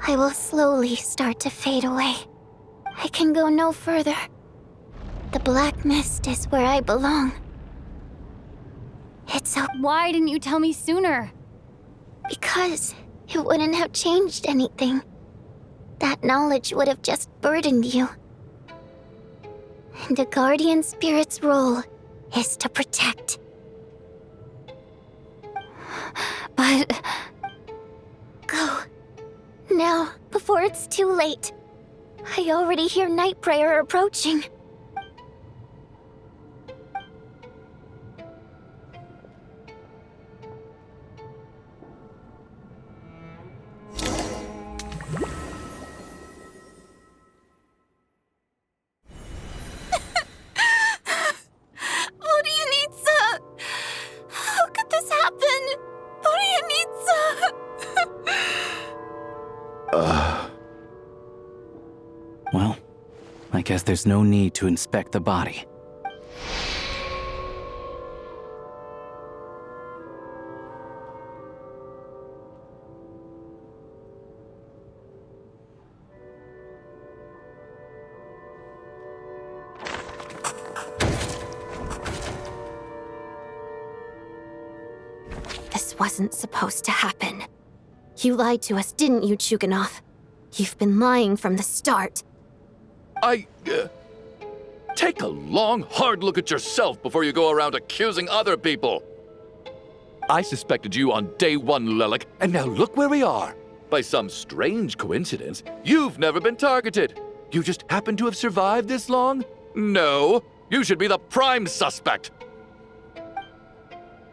I will slowly start to fade away. I can go no further. The black mist is where I belong. It's so... Why didn't you tell me sooner? Because it wouldn't have changed anything. That knowledge would have just burdened you. And a guardian spirit's role is to protect. But... Go. Now, before it's too late. I already hear night prayer approaching. Well, I guess there's no need to inspect the body. This wasn't supposed to happen. You lied to us, didn't you, Chuganov? You've been lying from the start. Take a long, hard look at yourself before you go around accusing other people. I suspected you on day one, Lelek, and now look where we are. By some strange coincidence, you've never been targeted. You just happen to have survived this long? No, you should be the prime suspect.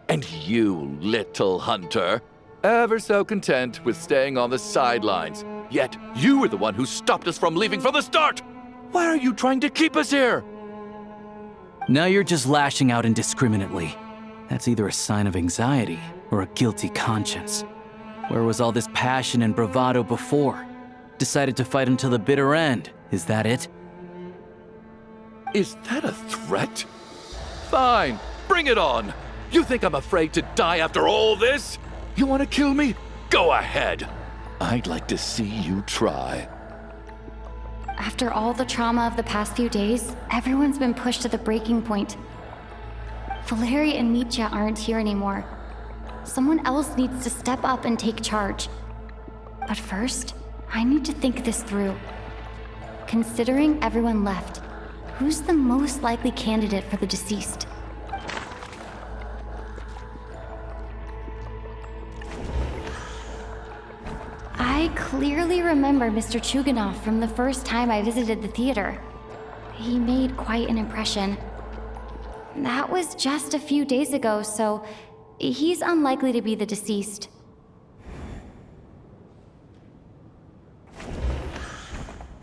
And you, little hunter, ever so content with staying on the sidelines. Yet you were the one who stopped us from leaving from the start! Why are you trying to keep us here? Now you're just lashing out indiscriminately. That's either a sign of anxiety or a guilty conscience. Where was all this passion and bravado before? Decided to fight until the bitter end, is that it? Is that a threat? Fine, bring it on! You think I'm afraid to die after all this? You want to kill me? Go ahead. I'd like to see you try. After all the trauma of the past few days, everyone's been pushed to the breaking point. Valeri and Nietzsche aren't here anymore. Someone else needs to step up and take charge. But first, I need to think this through. Considering everyone left, who's the most likely candidate for the deceased? I clearly remember Mr. Chuganov from the first time I visited the theater. He made quite an impression. That was just a few days ago, so he's unlikely to be the deceased.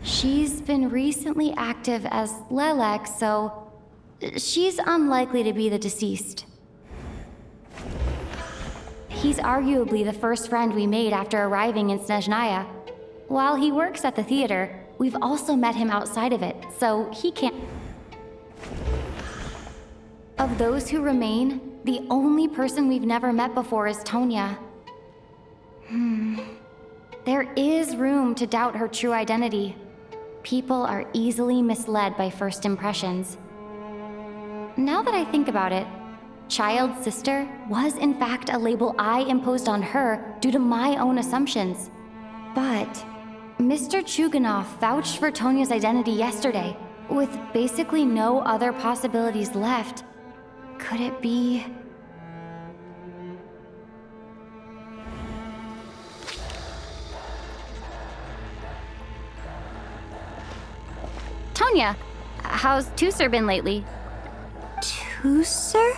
She's been recently active as Lelek, so she's unlikely to be the deceased. He's arguably the first friend we made after arriving in Snežnaya. While he works at the theater, we've also met him outside of it, so he can't... Of those who remain, the only person we've never met before is Tonya. There is room to doubt her true identity. People are easily misled by first impressions. Now that I think about it, child sister was in fact a label I imposed on her due to my own assumptions. But Mr. Chuganov vouched for Tonya's identity yesterday, with basically no other possibilities left. Could it be... Tonya, how's Tusser been lately? Tusser?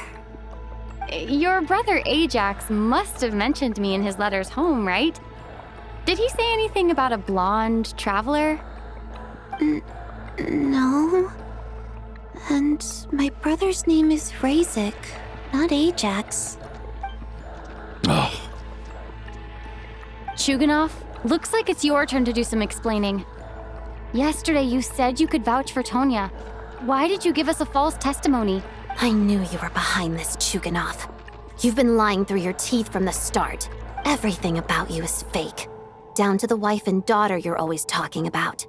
Your brother Ajax must have mentioned me in his letters home, right? Did he say anything about a blonde traveler? No. And my brother's name is Razik, not Ajax. Chuganov, looks like it's your turn to do some explaining. Yesterday you said you could vouch for Tonya. Why did you give us a false testimony? I knew you were behind this, Chuganov. You've been lying through your teeth from the start. Everything about you is fake. Down to the wife and daughter you're always talking about.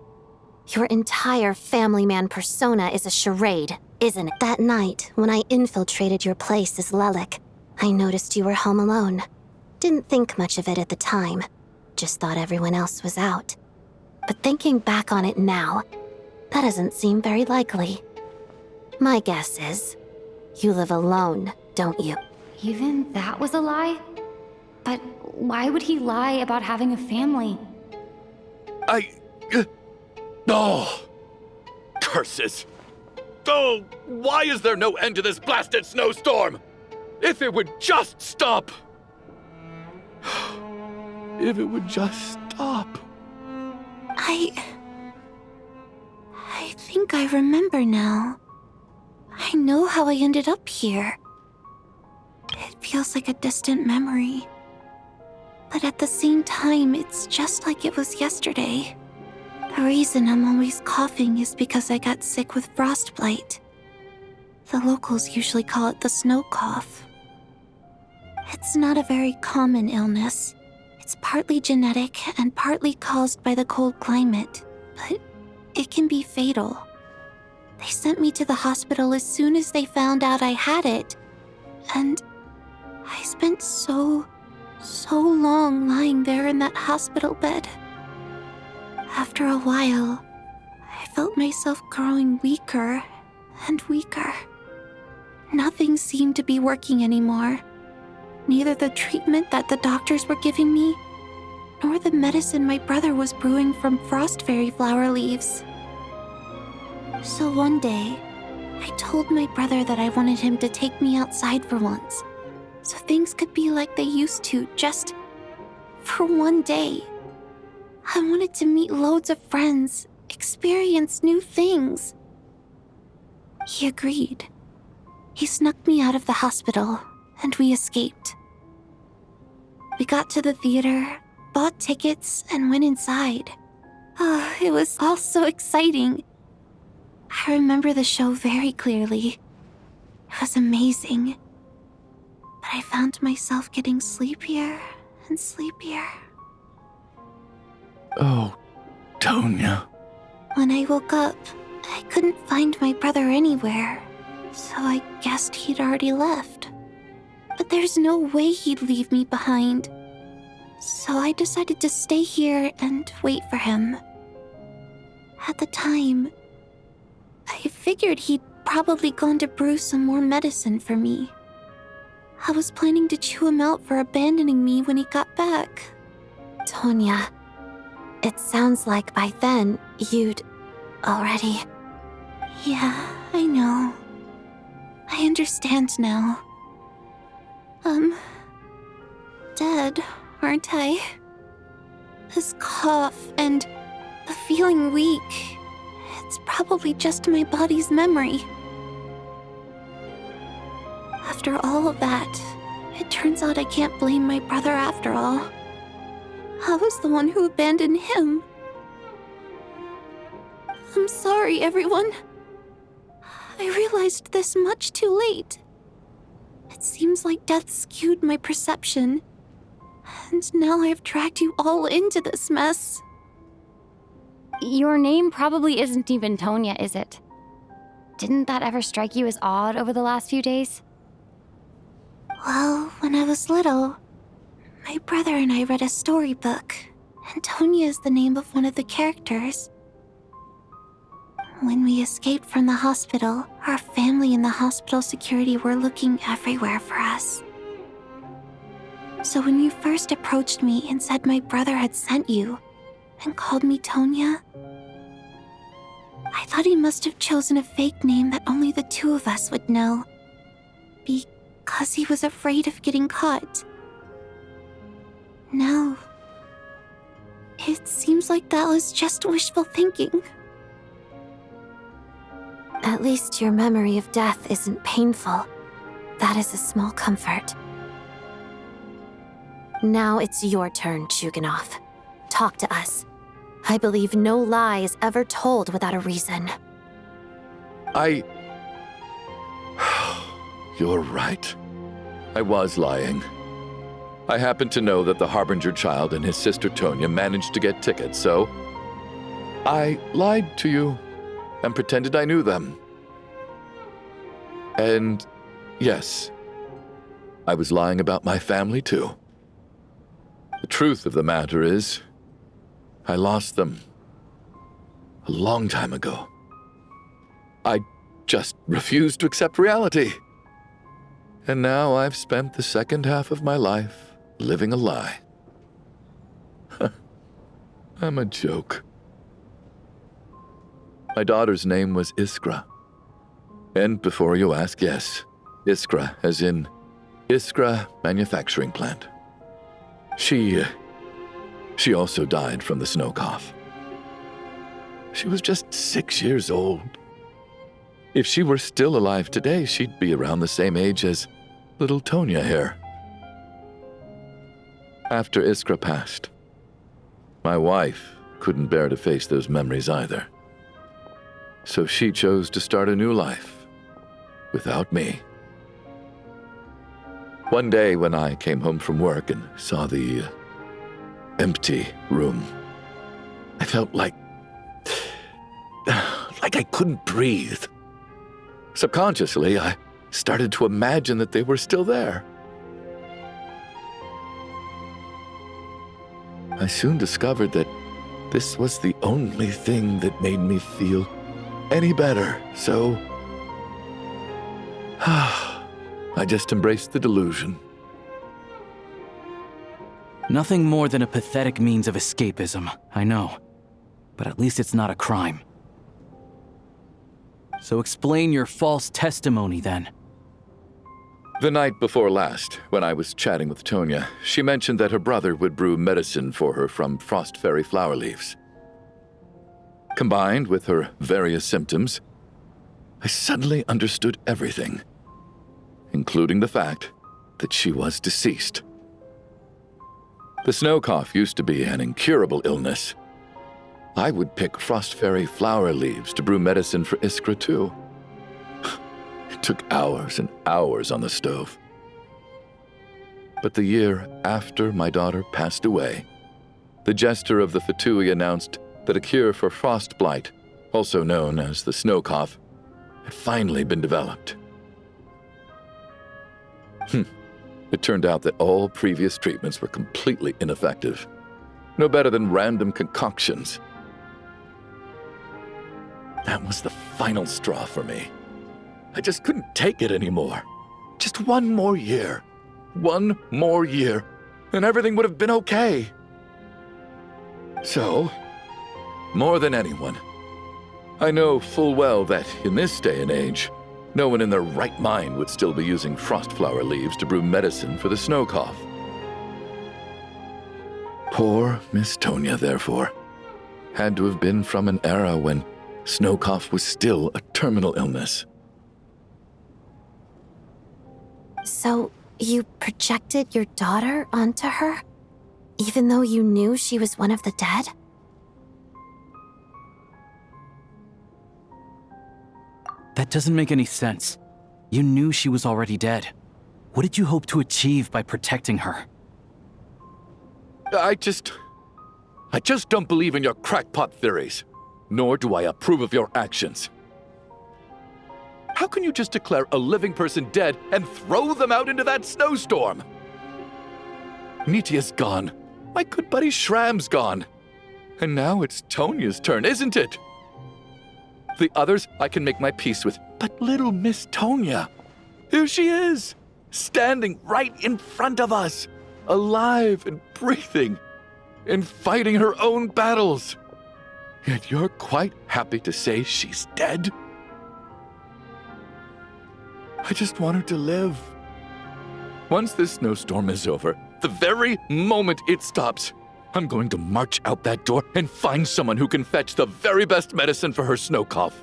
Your entire family man persona is a charade, isn't it? That night, when I infiltrated your place as Lelek, I noticed you were home alone. Didn't think much of it at the time. Just thought everyone else was out. But thinking back on it now, that doesn't seem very likely. My guess is, you live alone, don't you? Even that was a lie? But why would he lie about having a family? Oh! Curses! Oh, why is there no end to this blasted snowstorm? If it would just stop! If it would just stop. I think I remember now. I know how I ended up here. It feels like a distant memory. But at the same time, it's just like it was yesterday. The reason I'm always coughing is because I got sick with frostbite. The locals usually call it the snow cough. It's not a very common illness. It's partly genetic and partly caused by the cold climate, but it can be fatal. They sent me to the hospital as soon as they found out I had it, and I spent so long lying there in that hospital bed. After a while, I felt myself growing weaker and weaker. Nothing seemed to be working anymore. Neither the treatment that the doctors were giving me, nor the medicine my brother was brewing from frost fairy flower leaves. So one day, I told my brother that I wanted him to take me outside for once, so things could be like they used to, just for one day. I wanted to meet loads of friends, experience new things. He agreed. He snuck me out of the hospital, and we escaped. We got to the theater, bought tickets, and went inside. Oh, it was all so exciting. I remember the show very clearly. It was amazing. But I found myself getting sleepier and sleepier. Oh, Tonya. When I woke up, I couldn't find my brother anywhere, so I guessed he'd already left. But there's no way he'd leave me behind. So I decided to stay here and wait for him. At the time, I figured he'd probably gone to brew some more medicine for me. I was planning to chew him out for abandoning me when he got back. Tonya, it sounds like by then you'd already... Yeah, I know. I understand now. Dead, aren't I? This cough and the feeling weak, it's probably just my body's memory. After all of that, it turns out I can't blame my brother after all. I was the one who abandoned him. I'm sorry, everyone. I realized this much too late. It seems like death skewed my perception. And now I've dragged you all into this mess. Your name probably isn't even Tonya, is it? Didn't that ever strike you as odd over the last few days? Well, when I was little, my brother and I read a storybook, and Tonya is the name of one of the characters. When we escaped from the hospital, our family and the hospital security were looking everywhere for us. So when you first approached me and said my brother had sent you, and called me Tonya, I thought he must have chosen a fake name that only the two of us would know. Because he was afraid of getting caught. Now, it seems like that was just wishful thinking. At least your memory of death isn't painful. That is a small comfort. Now it's your turn, Chuganov. Talk to us. I believe no lie is ever told without a reason. You're right. I was lying. I happened to know that the Harbinger child and his sister Tonya managed to get tickets, so I lied to you and pretended I knew them. And yes, I was lying about my family too. The truth of the matter is, I lost them a long time ago. I just refused to accept reality. And now I've spent the second half of my life living a lie. I'm a joke. My daughter's name was Iskra. And before you ask, yes, Iskra, as in Iskra Manufacturing Plant. She also died from the snow cough. She was just 6 years old. If she were still alive today, she'd be around the same age as little Tonya here. After Iskra passed, my wife couldn't bear to face those memories either. So she chose to start a new life without me. One day when I came home from work and saw the empty room, I felt like I couldn't breathe. Subconsciously, I started to imagine that they were still there. I soon discovered that this was the only thing that made me feel any better, so I just embraced the delusion. Nothing more than a pathetic means of escapism, I know. But at least it's not a crime. So explain your false testimony, then. The night before last, when I was chatting with Tonya, she mentioned that her brother would brew medicine for her from frost fairy flower leaves. Combined with her various symptoms, I suddenly understood everything, including the fact that she was deceased. The snow cough used to be an incurable illness. I would pick frost fairy flower leaves to brew medicine for Iskra too. It took hours and hours on the stove. But the year after my daughter passed away, the jester of the Fatui announced that a cure for frost blight, also known as the snow cough, had finally been developed. It turned out that all previous treatments were completely ineffective. No better than random concoctions. That was the final straw for me. I just couldn't take it anymore. Just one more year. One more year, and everything would have been okay. So, more than anyone, I know full well that in this day and age, no one in their right mind would still be using frost flower leaves to brew medicine for the snow cough. Poor Miss Tonya, therefore, had to have been from an era when snow cough was still a terminal illness. So, you projected your daughter onto her? Even though you knew she was one of the dead? That doesn't make any sense. You knew she was already dead. What did you hope to achieve by protecting her? I just don't believe in your crackpot theories, nor do I approve of your actions. How can you just declare a living person dead and throw them out into that snowstorm? Nitya's gone. My good buddy Shram's gone. And now it's Tonya's turn, isn't it? The others I can make my peace with, but little Miss Tonya, here she is, standing right in front of us, alive and breathing, and fighting her own battles. Yet you're quite happy to say she's dead? I just want her to live. Once this snowstorm is over, the very moment it stops, I'm going to march out that door and find someone who can fetch the very best medicine for her snow cough.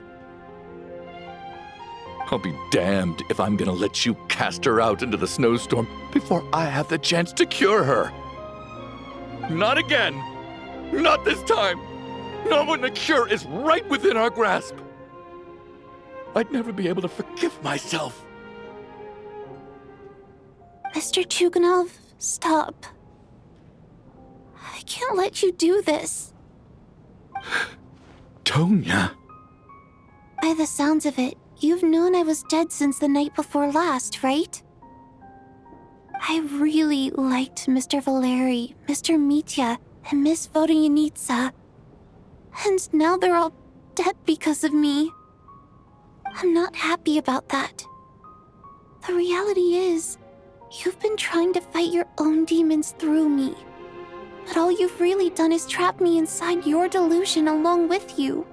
I'll be damned if I'm gonna let you cast her out into the snowstorm before I have the chance to cure her. Not again. Not this time. Not when the cure is right within our grasp. I'd never be able to forgive myself. Mr. Chuganov, stop. I can't let you do this. Tonya. By the sounds of it, you've known I was dead since the night before last, right? I really liked Mr. Valeri, Mr. Mitya, and Miss Vodyanitsa. And now they're all dead because of me. I'm not happy about that. The reality is, you've been trying to fight your own demons through me. But all you've really done is trap me inside your delusion along with you.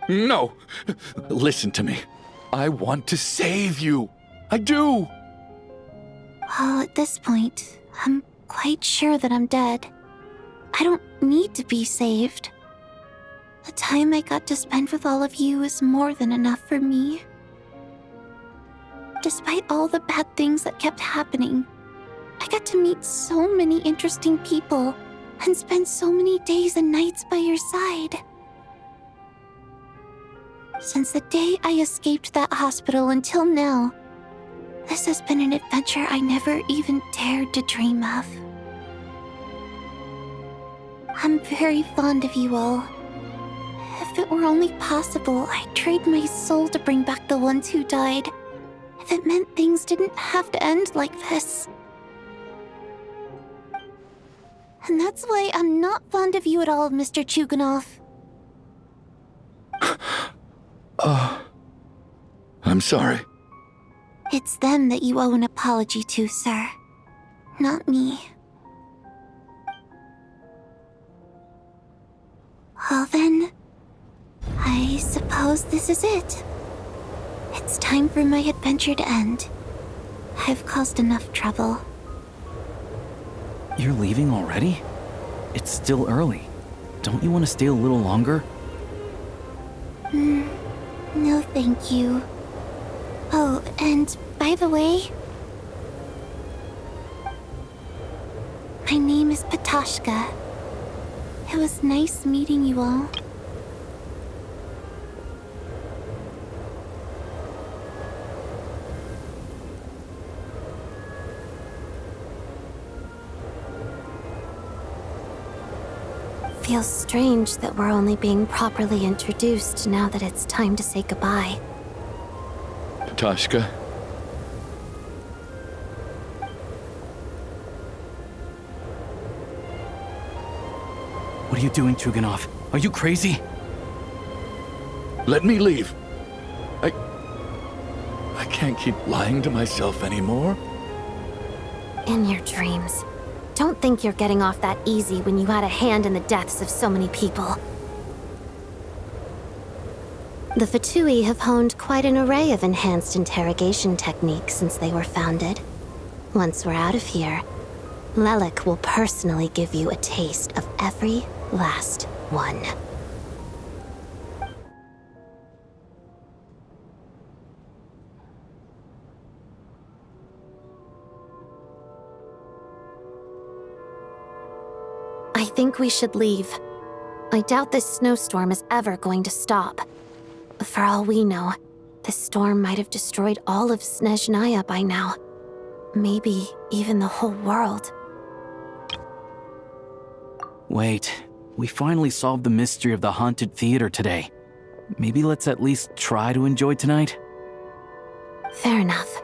No! Listen to me. I want to save you. I do! Well, at this point, I'm quite sure that I'm dead. I don't need to be saved. The time I got to spend with all of you is more than enough for me. Despite all the bad things that kept happening, I got to meet so many interesting people and spend so many days and nights by your side. Since the day I escaped that hospital until now, this has been an adventure I never even dared to dream of. I'm very fond of you all. If it were only possible, I'd trade my soul to bring back the ones who died. If it meant things didn't have to end like this. And that's why I'm not fond of you at all, Mr. Chuganov. I'm sorry. It's them that you owe an apology to, sir. Not me. Well then, I suppose this is it. It's time for my adventure to end. I've caused enough trouble. You're leaving already? It's still early. Don't you want to stay a little longer? No, thank you. Oh, and by the way, my name is Patashka. It was nice meeting you all. Feels strange that we're only being properly introduced now that it's time to say goodbye. Patashka, What are you doing, Chuganov? Are you crazy? Let me leave. I can't keep lying to myself anymore. In your dreams. Don't think you're getting off that easy when you had a hand in the deaths of so many people. The Fatui have honed quite an array of enhanced interrogation techniques since they were founded. Once we're out of here, Lelek will personally give you a taste of every last one. I think we should leave. I doubt this snowstorm is ever going to stop. For all we know, this storm might have destroyed all of Snežnaya by now. Maybe even the whole world. Wait, we finally solved the mystery of the haunted theater today. Maybe let's at least try to enjoy tonight? Fair enough.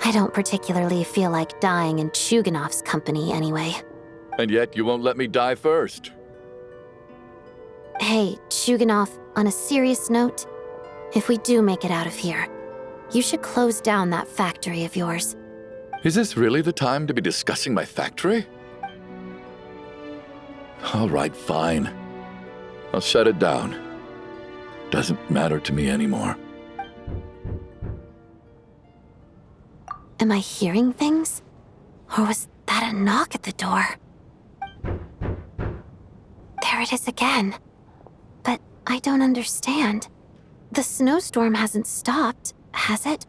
I don't particularly feel like dying in Chuganov's company anyway. And yet you won't let me die first. Hey, Chuganov, on a serious note, if we do make it out of here, you should close down that factory of yours. Is this really the time to be discussing my factory? All right, fine. I'll shut it down. Doesn't matter to me anymore. Am I hearing things? Or was that a knock at the door? There it is again. But I don't understand. The snowstorm hasn't stopped, has it?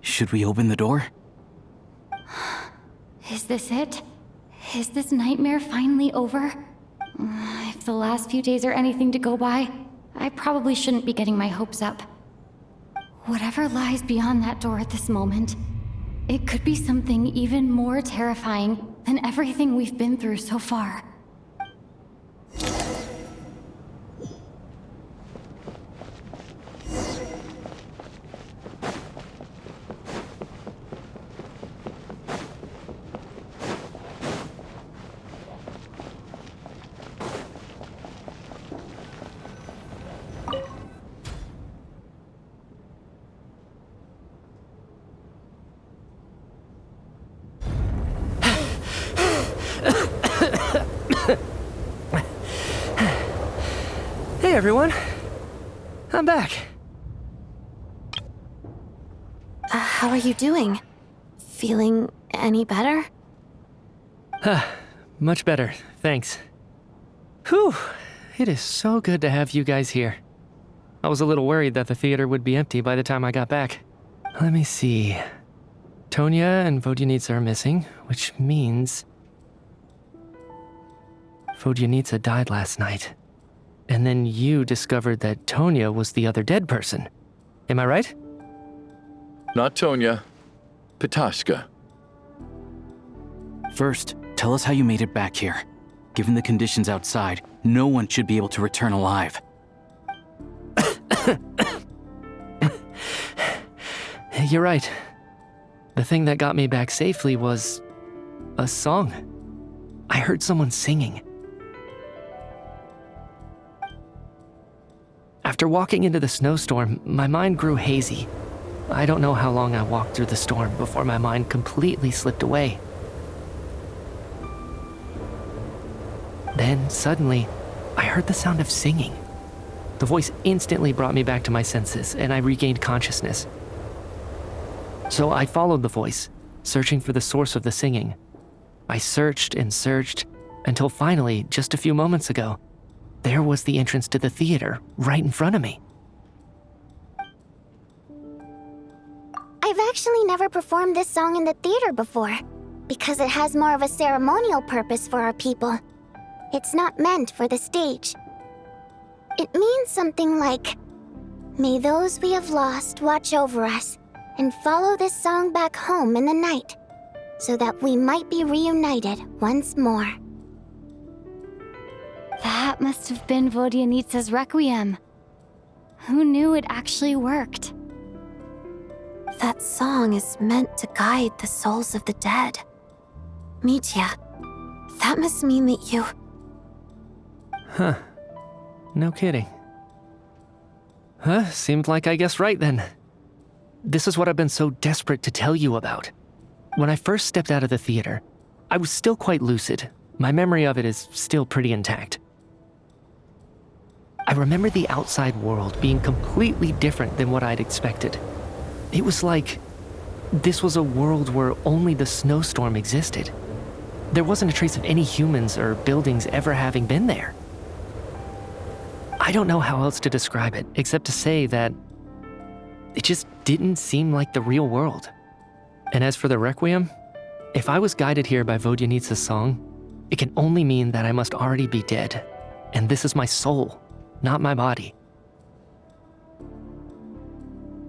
Should we open the door? Is this it? Is this nightmare finally over? If the last few days are anything to go by, I probably shouldn't be getting my hopes up. Whatever lies beyond that door at this moment, it could be something even more terrifying than everything we've been through so far. Hey everyone, I'm back. How are you doing? Feeling any better? Much better, thanks. Whew, it is so good to have you guys here. I was a little worried that the theater would be empty by the time I got back. Let me see. Tonya and Vodyanitsa are missing, which means Vodyanitsa died last night. And then you discovered that Tonya was the other dead person. Am I right? Not Tonya. Pitashka. First, tell us how you made it back here. Given the conditions outside, no one should be able to return alive. You're right. The thing that got me back safely was a song. I heard someone singing. After walking into the snowstorm, my mind grew hazy. I don't know how long I walked through the storm before my mind completely slipped away. Then, suddenly, I heard the sound of singing. The voice instantly brought me back to my senses, and I regained consciousness. So I followed the voice, searching for the source of the singing. I searched and searched, until finally, just a few moments ago, there was the entrance to the theater, right in front of me. I've actually never performed this song in the theater before, because it has more of a ceremonial purpose for our people. It's not meant for the stage. It means something like, "May those we have lost watch over us, and follow this song back home in the night, so that we might be reunited once more." That must have been Vodyanitsa's requiem. Who knew it actually worked? That song is meant to guide the souls of the dead. Mitya, that must mean that Huh. No kidding. Huh, seemed like I guessed right then. This is what I've been so desperate to tell you about. When I first stepped out of the theater, I was still quite lucid. My memory of it is still pretty intact. I remember the outside world being completely different than what I'd expected. It was like this was a world where only the snowstorm existed. There wasn't a trace of any humans or buildings ever having been there. I don't know how else to describe it, except to say that it just didn't seem like the real world. And as for the Requiem, if I was guided here by Vodyanitsa's song, it can only mean that I must already be dead, and this is my soul, not my body.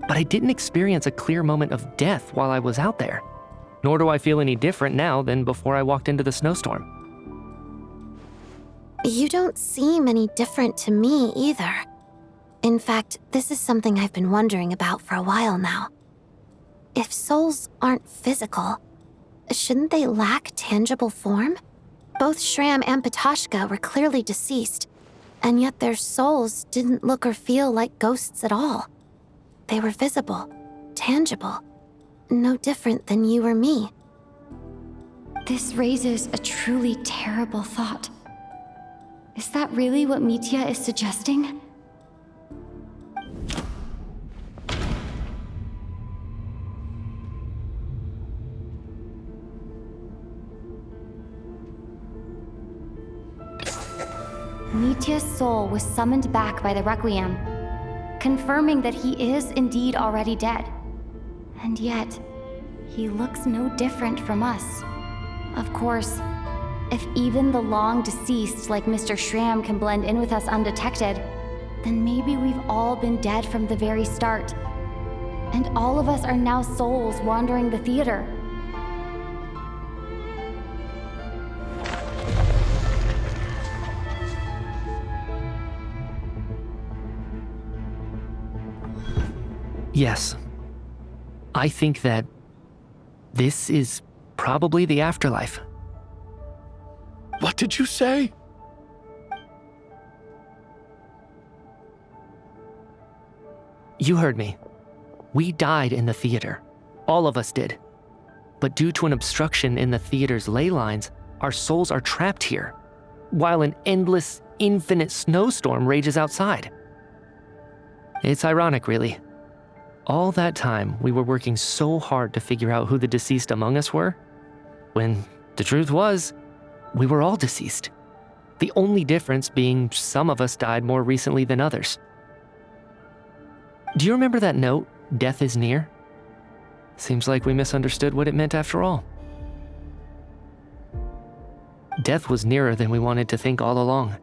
But I didn't experience a clear moment of death while I was out there, nor do I feel any different now than before I walked into the snowstorm. You don't seem any different to me either. In fact, this is something I've been wondering about for a while now. If souls aren't physical, shouldn't they lack tangible form? Both Shram and Patoshka were clearly deceased, and yet their souls didn't look or feel like ghosts at all. They were visible, tangible, no different than you or me. This raises a truly terrible thought. Is that really what Mitya is suggesting? Mitya's soul was summoned back by the Requiem, confirming that he is indeed already dead. And yet, he looks no different from us. Of course, if even the long deceased like Mr. Shram can blend in with us undetected, then maybe we've all been dead from the very start. And all of us are now souls wandering the theater. Yes. I think that this is probably the afterlife. What did you say? You heard me. We died in the theater. All of us did. But due to an obstruction in the theater's ley lines, our souls are trapped here, while an endless, infinite snowstorm rages outside. It's ironic, really. All that time, we were working so hard to figure out who the deceased among us were, when the truth was, we were all deceased. The only difference being some of us died more recently than others. Do you remember that note, "Death is near"? Seems like we misunderstood what it meant after all. Death was nearer than we wanted to think all along.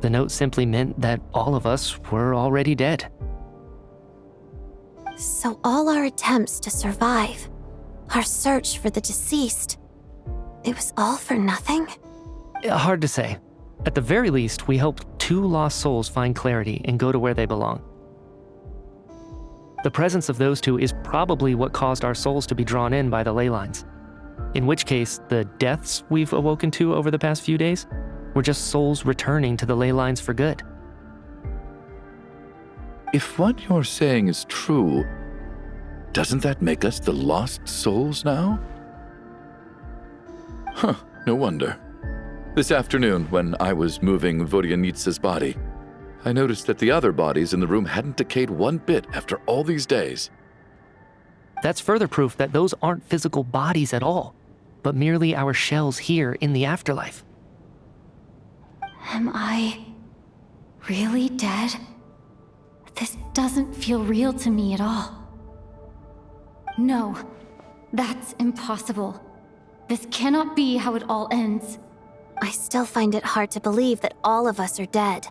The note simply meant that all of us were already dead. So all our attempts to survive, our search for the deceased, it was all for nothing? Hard to say. At the very least, we helped 2 lost souls find clarity and go to where they belong. The presence of those 2 is probably what caused our souls to be drawn in by the ley lines. In which case, the deaths we've awoken to over the past few days were just souls returning to the ley lines for good. If what you're saying is true, doesn't that make us the lost souls now? Huh, no wonder. This afternoon, when I was moving Vodyanitsa's body, I noticed that the other bodies in the room hadn't decayed one bit after all these days. That's further proof that those aren't physical bodies at all, but merely our shells here in the afterlife. Am I really dead? This doesn't feel real to me at all. No, that's impossible. This cannot be how it all ends. I still find it hard to believe that all of us are dead.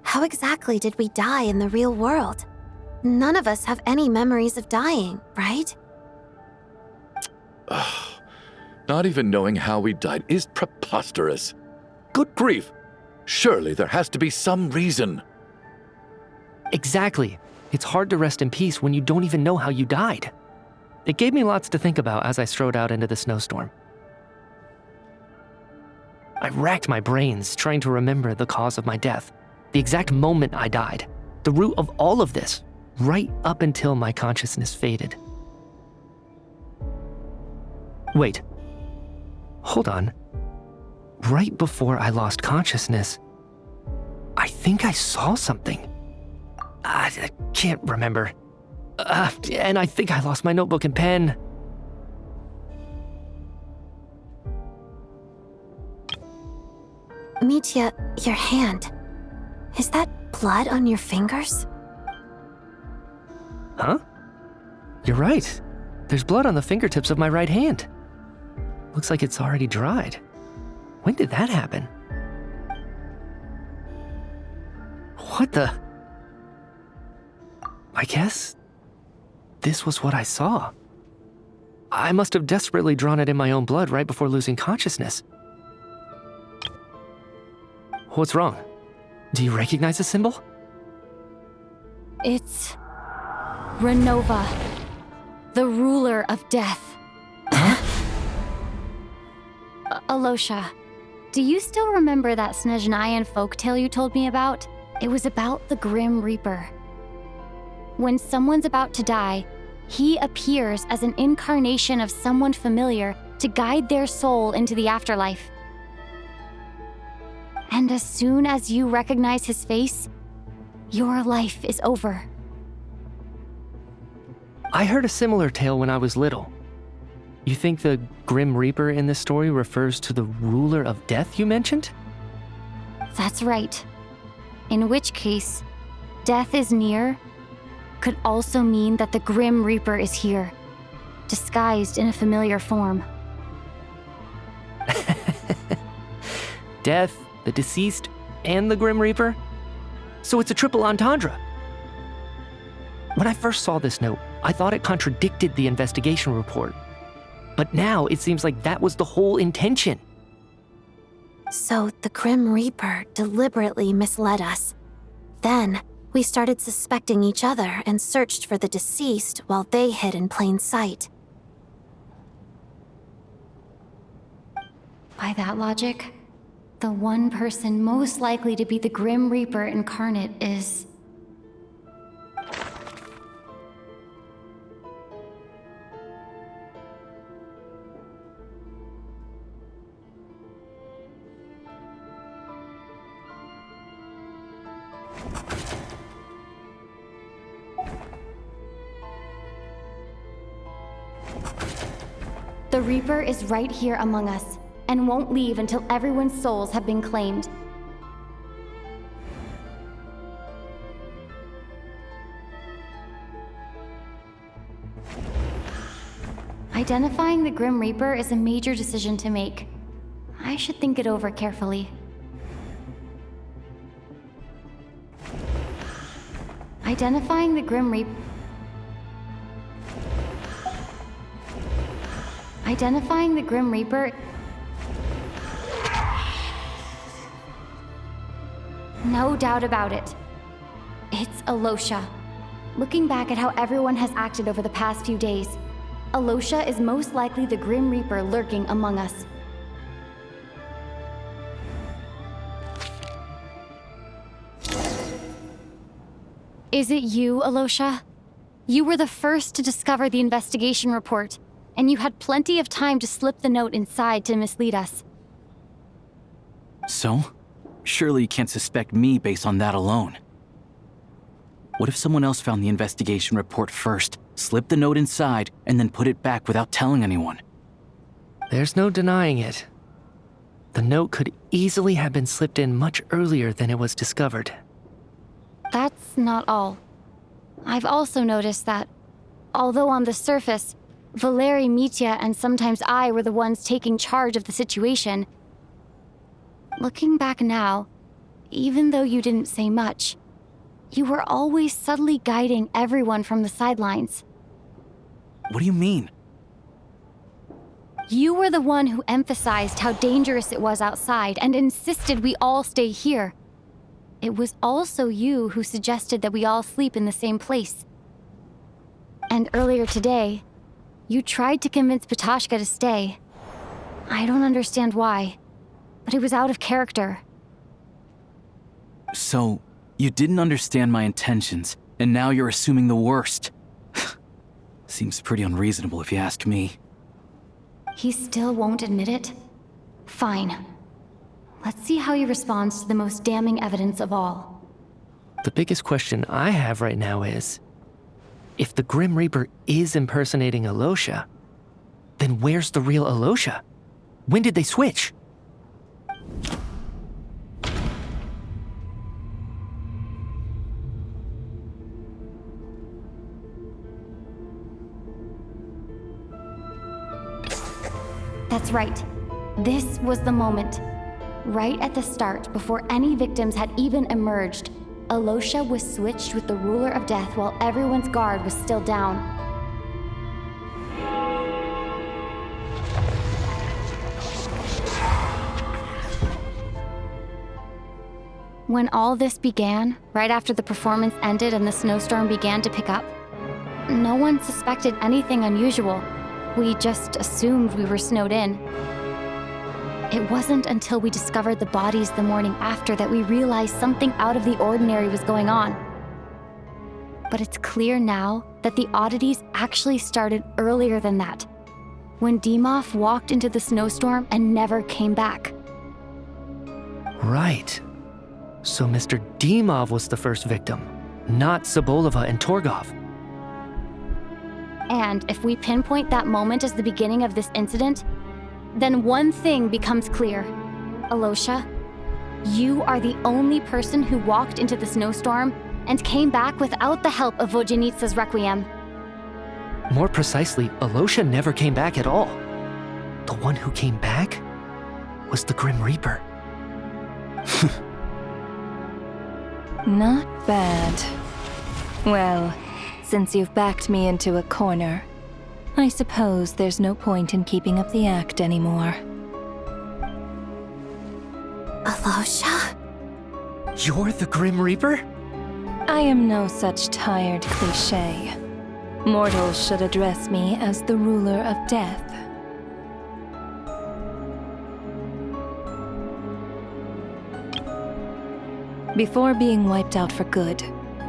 How exactly did we die in the real world? None of us have any memories of dying, right? Not even knowing how we died is preposterous. Good grief! Surely there has to be some reason. Exactly. It's hard to rest in peace when you don't even know how you died. It gave me lots to think about as I strode out into the snowstorm. I racked my brains trying to remember the cause of my death, the exact moment I died, the root of all of this, right up until my consciousness faded. Wait. Hold on. Right before I lost consciousness, I think I saw something. I can't remember. And I think I lost my notebook and pen. Mitya, your hand. Is that blood on your fingers? Huh? You're right. There's blood on the fingertips of my right hand. Looks like it's already dried. When did that happen? What the? I guess this was what I saw. I must have desperately drawn it in my own blood right before losing consciousness. What's wrong? Do you recognize the symbol? It's Renova, the ruler of death. Alosha, do you still remember that Snezhnayan folktale you told me about? It was about the Grim Reaper. When someone's about to die, he appears as an incarnation of someone familiar to guide their soul into the afterlife. And as soon as you recognize his face, your life is over. I heard a similar tale when I was little. You think the Grim Reaper in this story refers to the ruler of death you mentioned? That's right. In which case, death is near could also mean that the Grim Reaper is here, disguised in a familiar form. Death, the deceased, and the Grim Reaper? So it's a triple entendre. When I first saw this note, I thought it contradicted the investigation report. But now it seems like that was the whole intention. So the Grim Reaper deliberately misled us. Then, we started suspecting each other and searched for the deceased while they hid in plain sight. By that logic, the one person most likely to be the Grim Reaper incarnate is... The Reaper is right here among us, and won't leave until everyone's souls have been claimed. Identifying the Grim Reaper is a major decision to make. I should think it over carefully. Identifying the Grim Reaper... Identifying the Grim Reaper... No doubt about it. It's Alosha. Looking back at how everyone has acted over the past few days, Alosha is most likely the Grim Reaper lurking among us. Is it you, Alosha? You were the first to discover the investigation report, and you had plenty of time to slip the note inside to mislead us. So? Surely you can't suspect me based on that alone. What if someone else found the investigation report first, slipped the note inside, and then put it back without telling anyone? There's no denying it. The note could easily have been slipped in much earlier than it was discovered. That's not all. I've also noticed that, although on the surface, Valeri, Mitya, and sometimes I were the ones taking charge of the situation, looking back now, even though you didn't say much, you were always subtly guiding everyone from the sidelines. What do you mean? You were the one who emphasized how dangerous it was outside and insisted we all stay here. It was also you who suggested that we all sleep in the same place. And earlier today, you tried to convince Patoshka to stay. I don't understand why. but it was out of character. So, you didn't understand my intentions, and now you're assuming the worst. Seems pretty unreasonable if you ask me. He still won't admit it? Fine. Let's see how he responds to the most damning evidence of all. The biggest question I have right now is, if the Grim Reaper is impersonating Alosha, then where's the real Alosha? When did they switch? That's right. This was the moment. Right at the start, before any victims had even emerged, Alosha was switched with the ruler of death while everyone's guard was still down. When all this began, right after the performance ended and the snowstorm began to pick up, no one suspected anything unusual. We just assumed we were snowed in. It wasn't until we discovered the bodies the morning after that we realized something out of the ordinary was going on. But it's clear now that the oddities actually started earlier than that, when Dimov walked into the snowstorm and never came back. Right. So Mr. Dimov was the first victim, not Sobolova and Torgov. And if we pinpoint that moment as the beginning of this incident, then one thing becomes clear. Alosha, you are the only person who walked into the snowstorm and came back without the help of Vodyanitsa's requiem. More precisely, Alosha never came back at all. The one who came back was the Grim Reaper. Not bad. Well, since you've backed me into a corner, I suppose there's no point in keeping up the act anymore. Alosha? You're the Grim Reaper? I am no such tired cliché. Mortals should address me as the ruler of death. Before being wiped out for good,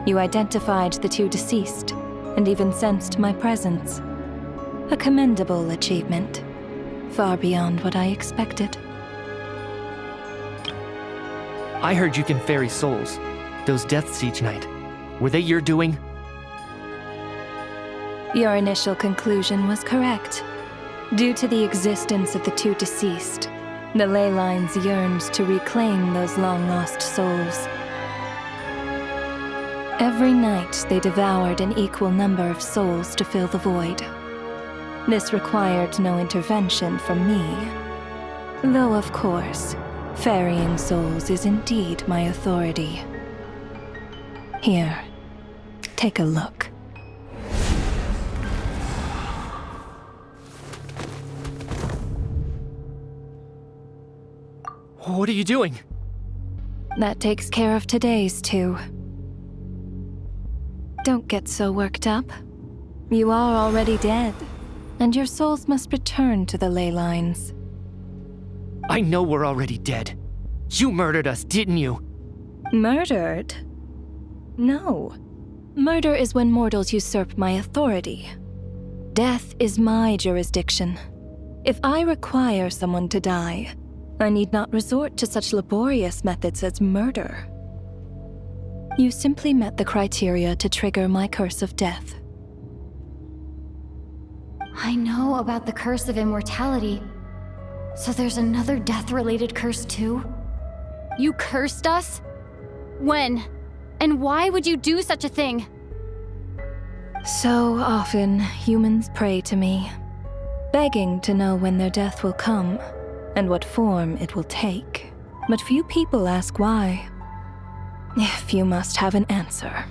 you identified the two deceased, and even sensed my presence. A commendable achievement, far beyond what I expected. I heard you can ferry souls. Those deaths each night. Were they your doing? Your initial conclusion was correct. Due to the existence of the two deceased, the ley lines yearned to reclaim those long-lost souls. Every night they devoured an equal number of souls to fill the void. This required no intervention from me. Though, of course, ferrying souls is indeed my authority. Here, take a look. What are you doing? That takes care of today's too. Don't get so worked up. You are already dead, and your souls must return to the ley lines. I know we're already dead. You murdered us, didn't you? Murdered? No. Murder is when mortals usurp my authority. Death is my jurisdiction. If I require someone to die, I need not resort to such laborious methods as murder. You simply met the criteria to trigger my curse of death. I know about the curse of immortality. So there's another death-related curse too? You cursed us? When? And why would you do such a thing? So often, humans pray to me, begging to know when their death will come, and what form it will take. But few people ask why. If you must have an answer,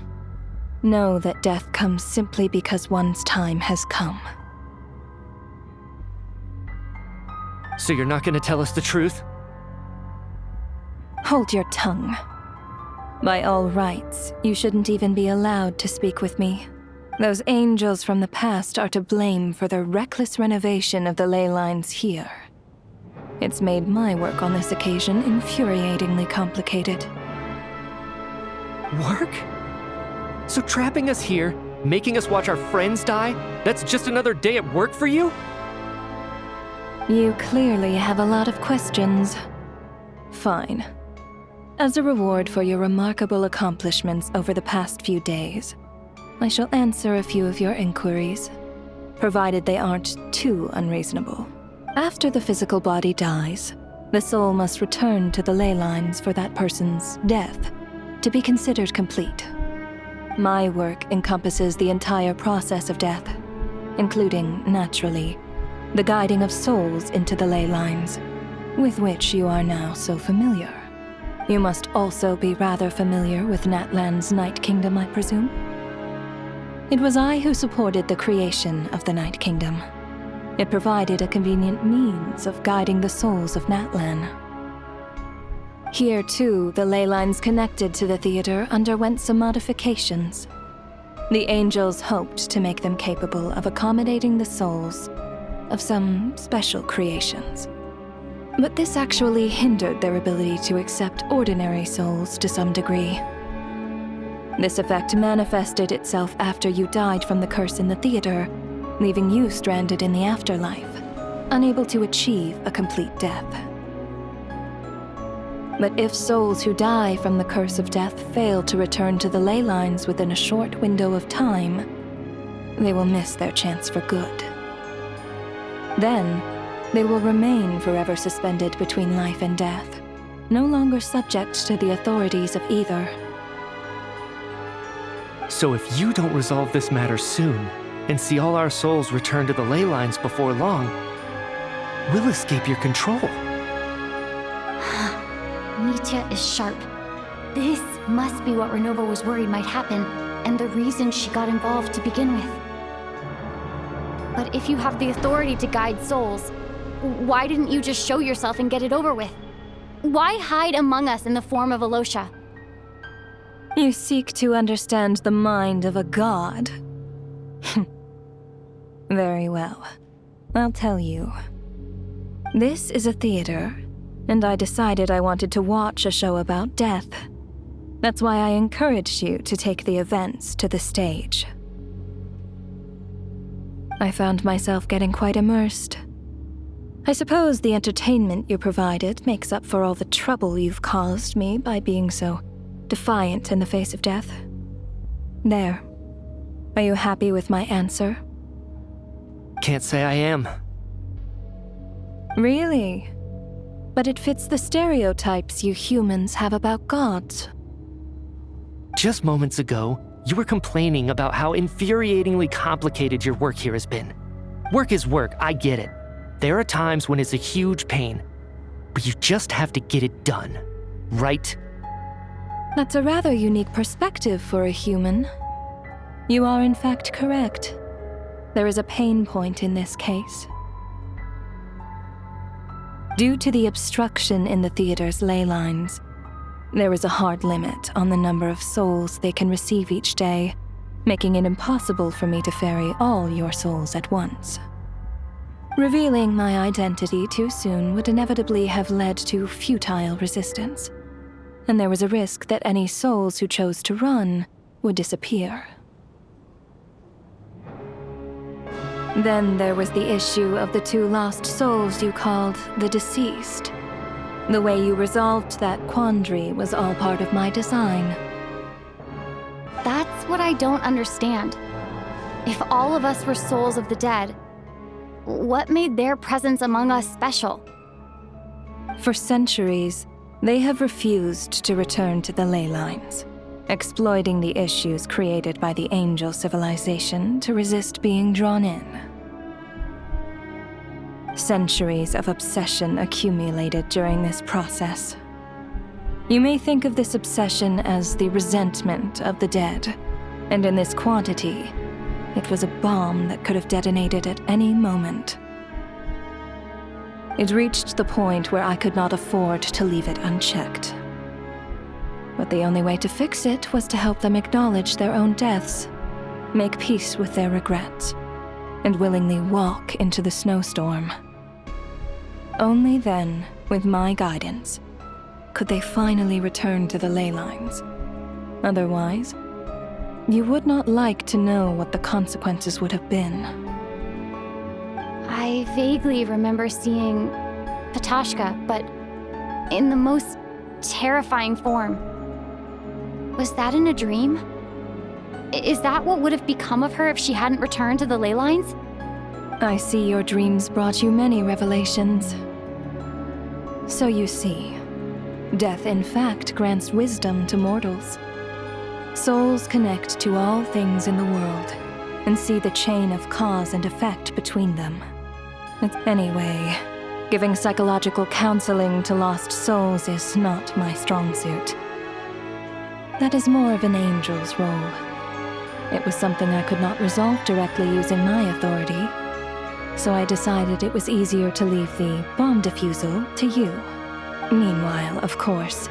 know that death comes simply because one's time has come. So you're not gonna tell us the truth? Hold your tongue. By all rights, you shouldn't even be allowed to speak with me. Those angels from the past are to blame for the reckless renovation of the ley lines here. It's made my work on this occasion infuriatingly complicated. Work? So trapping us here, making us watch our friends die, that's just another day at work for you? You clearly have a lot of questions. Fine. As a reward for your remarkable accomplishments over the past few days, I shall answer a few of your inquiries, provided they aren't too unreasonable. After the physical body dies, the soul must return to the ley lines for that person's death to be considered complete. My work encompasses the entire process of death, including, naturally, the guiding of souls into the ley lines, with which you are now so familiar. You must also be rather familiar with Natlan's Night Kingdom, I presume? It was I who supported the creation of the Night Kingdom. It provided a convenient means of guiding the souls of Natlan. Here, too, the ley lines connected to the theater underwent some modifications. The angels hoped to make them capable of accommodating the souls of some special creations. But this actually hindered their ability to accept ordinary souls to some degree. This effect manifested itself after you died from the curse in the theater, leaving you stranded in the afterlife, unable to achieve a complete death. But if souls who die from the curse of death fail to return to the ley lines within a short window of time, they will miss their chance for good. Then, they will remain forever suspended between life and death, no longer subject to the authorities of either. So if you don't resolve this matter soon, and see all our souls return to the ley lines before long, we'll escape your control. Mitya is sharp. This must be what Renova was worried might happen, and the reason she got involved to begin with. But if you have the authority to guide souls, why didn't you just show yourself and get it over with? Why hide among us in the form of Alosha? You seek to understand the mind of a god. Very well. I'll tell you. This is a theater, and I decided I wanted to watch a show about death. That's why I encouraged you to take the events to the stage. I found myself getting quite immersed. I suppose the entertainment you provided makes up for all the trouble you've caused me by being so defiant in the face of death. There. Are you happy with my answer? Can't say I am. Really? But it fits the stereotypes you humans have about gods. Just moments ago, you were complaining about how infuriatingly complicated your work here has been. Work is work, I get it. There are times when it's a huge pain, but you just have to get it done, right? That's a rather unique perspective for a human. You are in fact correct. There is a pain point in this case. Due to the obstruction in the theater's ley lines, there is a hard limit on the number of souls they can receive each day, making it impossible for me to ferry all your souls at once. Revealing my identity too soon would inevitably have led to futile resistance, and there was a risk that any souls who chose to run would disappear. Then there was the issue of the two lost souls you called the deceased. The way you resolved that quandary was all part of my design. That's what I don't understand. If all of us were souls of the dead, what made their presence among us special? For centuries, they have refused to return to the ley lines, exploiting the issues created by the angel civilization to resist being drawn in. Centuries of obsession accumulated during this process. You may think of this obsession as the resentment of the dead, and in this quantity, it was a bomb that could have detonated at any moment. It reached the point where I could not afford to leave it unchecked. But the only way to fix it was to help them acknowledge their own deaths, make peace with their regrets, and willingly walk into the snowstorm. only then, with my guidance, could they finally return to the ley lines. Otherwise, you would not like to know what the consequences would have been. I vaguely remember seeing Patashka, but in the most terrifying form. Was that in a dream? Is that what would have become of her if she hadn't returned to the ley lines? I see your dreams brought you many revelations. So you see, death in fact grants wisdom to mortals. Souls connect to all things in the world and see the chain of cause and effect between them. Anyway, giving psychological counseling to lost souls is not my strong suit. That is more of an angel's role. It was something I could not resolve directly using my authority, so I decided it was easier to leave the bomb defusal to you. Meanwhile, of course,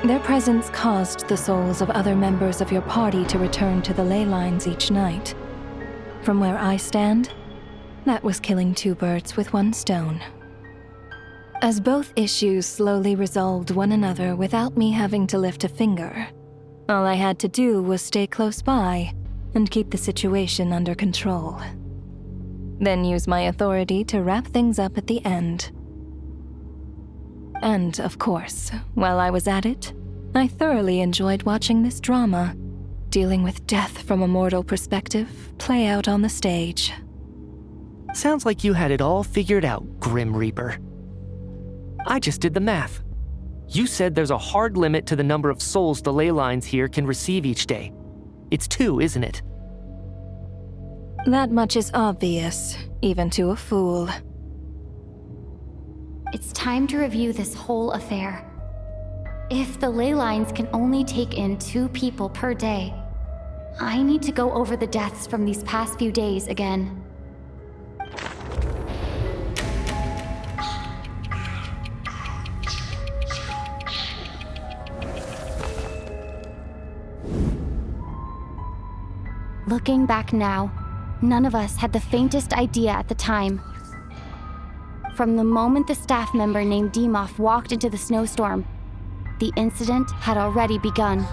their presence caused the souls of other members of your party to return to the ley lines each night. From where I stand, that was killing two birds with one stone. As both issues slowly resolved one another without me having to lift a finger, all I had to do was stay close by and keep the situation under control. Then use my authority to wrap things up at the end. And, of course, while I was at it, I thoroughly enjoyed watching this drama, dealing with death from a mortal perspective, play out on the stage. Sounds like you had it all figured out, Grim Reaper. I just did the math. You said there's a hard limit to the number of souls the ley lines here can receive each day. It's 2, isn't it? That much is obvious, even to a fool. It's time to review this whole affair. If the ley lines can only take in 2 people per day, I need to go over the deaths from these past few days again. Looking back now, none of us had the faintest idea at the time. From the moment the staff member named Dimov walked into the snowstorm, the incident had already begun.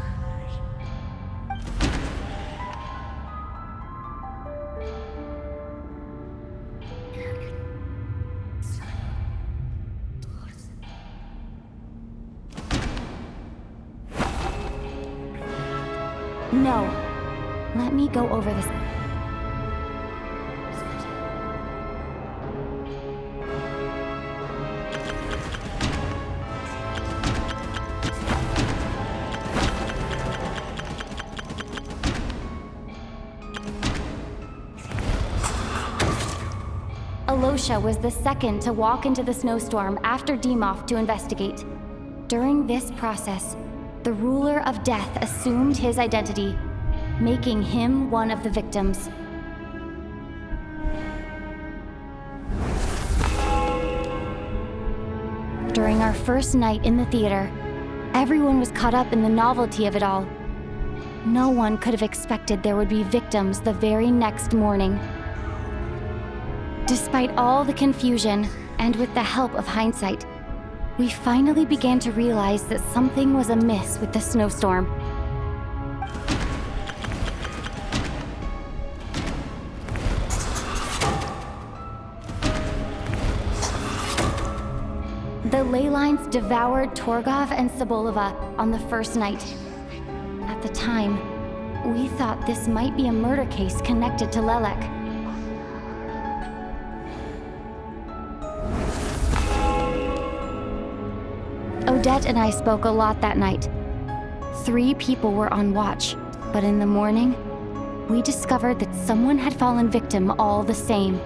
No. Let me go over this. Alosha was the second to walk into the snowstorm after Dimov to investigate. During this process, the ruler of death assumed his identity, making him one of the victims. During our first night in the theater, everyone was caught up in the novelty of it all. No one could have expected there would be victims the very next morning. Despite all the confusion, and with the help of hindsight, we finally began to realize that something was amiss with the snowstorm. The ley lines devoured Torgov and Sobolova on the first night. At the time, we thought this might be a murder case connected to Lelek. Odette and I spoke a lot that night. 3 people were on watch, but in the morning, we discovered that someone had fallen victim all the same.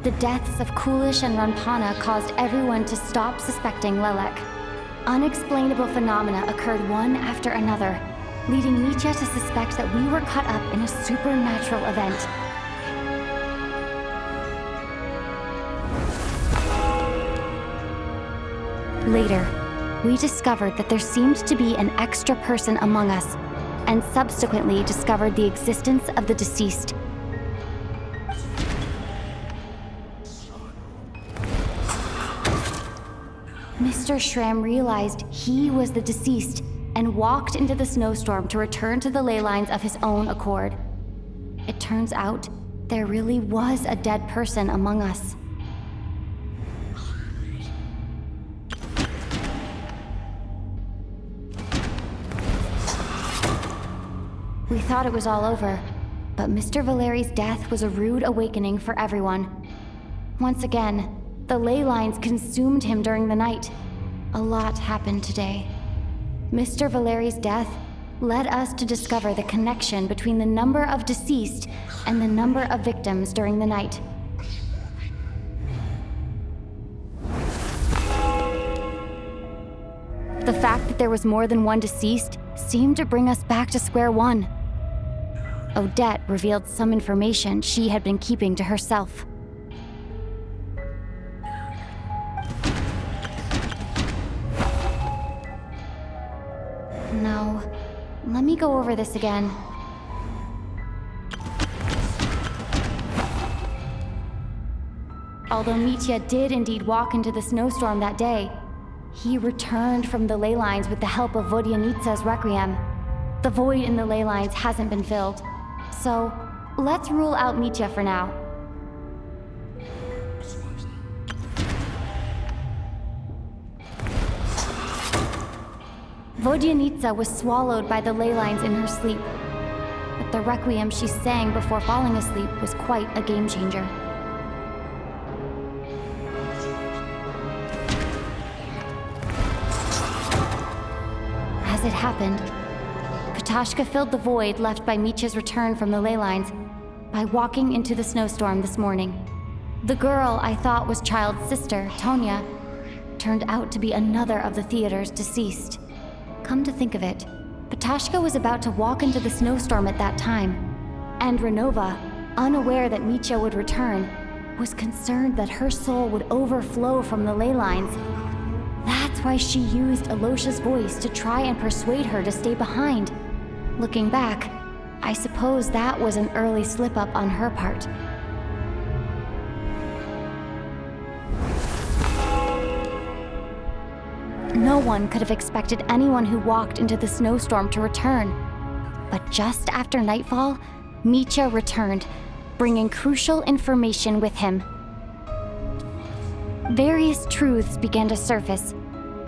The deaths of Kulish and Ranpana caused everyone to stop suspecting Lelek. Unexplainable phenomena occurred one after another, leading Mitya to suspect that we were caught up in a supernatural event. Later, we discovered that there seemed to be an extra person among us, and subsequently discovered the existence of the deceased. Mr. Schramm realized he was the deceased and walked into the snowstorm to return to the ley lines of his own accord. It turns out there really was a dead person among us. We thought it was all over, but Mr. Valeri's death was a rude awakening for everyone. Once again, the ley lines consumed him during the night. A lot happened today. Mr. Valeri's death led us to discover the connection between the number of deceased and the number of victims during the night. The fact that there was more than one deceased seemed to bring us back to square one. Odette revealed some information she had been keeping to herself. No, let me go over this again. Although Mitya did indeed walk into the snowstorm that day, he returned from the ley lines with the help of Vodyanitsa's requiem. The void in the ley lines hasn't been filled, so let's rule out Mitya for now. Vodyanitsa was swallowed by the ley lines in her sleep, but the requiem she sang before falling asleep was quite a game changer. As it happened, Katashka filled the void left by Mitya's return from the ley lines by walking into the snowstorm this morning. The girl I thought was Child's sister, Tonya, turned out to be another of the theater's deceased. Come to think of it, Patashka was about to walk into the snowstorm at that time, and Renova, unaware that Mitya would return, was concerned that her soul would overflow from the ley lines. That's why she used Alosha's voice to try and persuade her to stay behind. Looking back, I suppose that was an early slip-up on her part. No one could have expected anyone who walked into the snowstorm to return. But just after nightfall, Mitya returned, bringing crucial information with him. Various truths began to surface,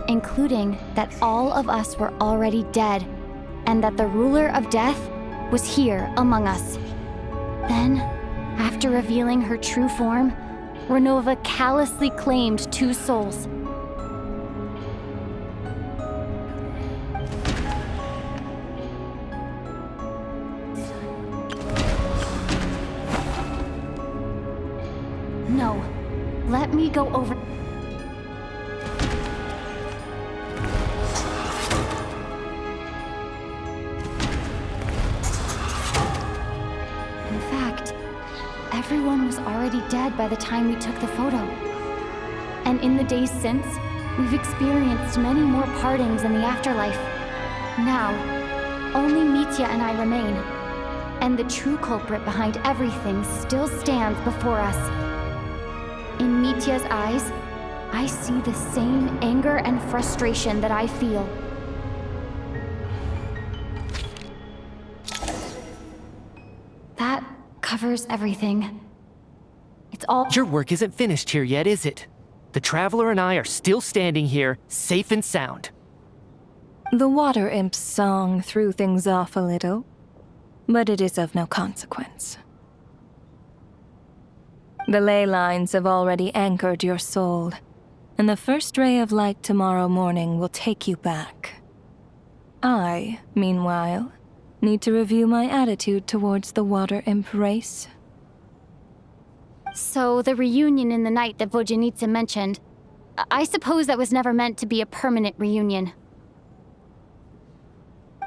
including that all of us were already dead, and that the ruler of death was here among us. Then, after revealing her true form, Renova callously claimed 2 souls. No, let me go over. In fact, everyone was already dead by the time we took the photo. And in the days since, we've experienced many more partings in the afterlife. Now, only Mitya and I remain, and the true culprit behind everything still stands before us. In Mitya's eyes, I see the same anger and frustration that I feel. That covers everything. It's all— Your work isn't finished here yet, is it? The Traveler and I are still standing here, safe and sound. The water imp's song threw things off a little, but it is of no consequence. The ley lines have already anchored your soul, and the first ray of light tomorrow morning will take you back. I, meanwhile, need to review my attitude towards the water imp race. So the reunion in the night that Vodyanitsa mentioned, I suppose that was never meant to be a permanent reunion.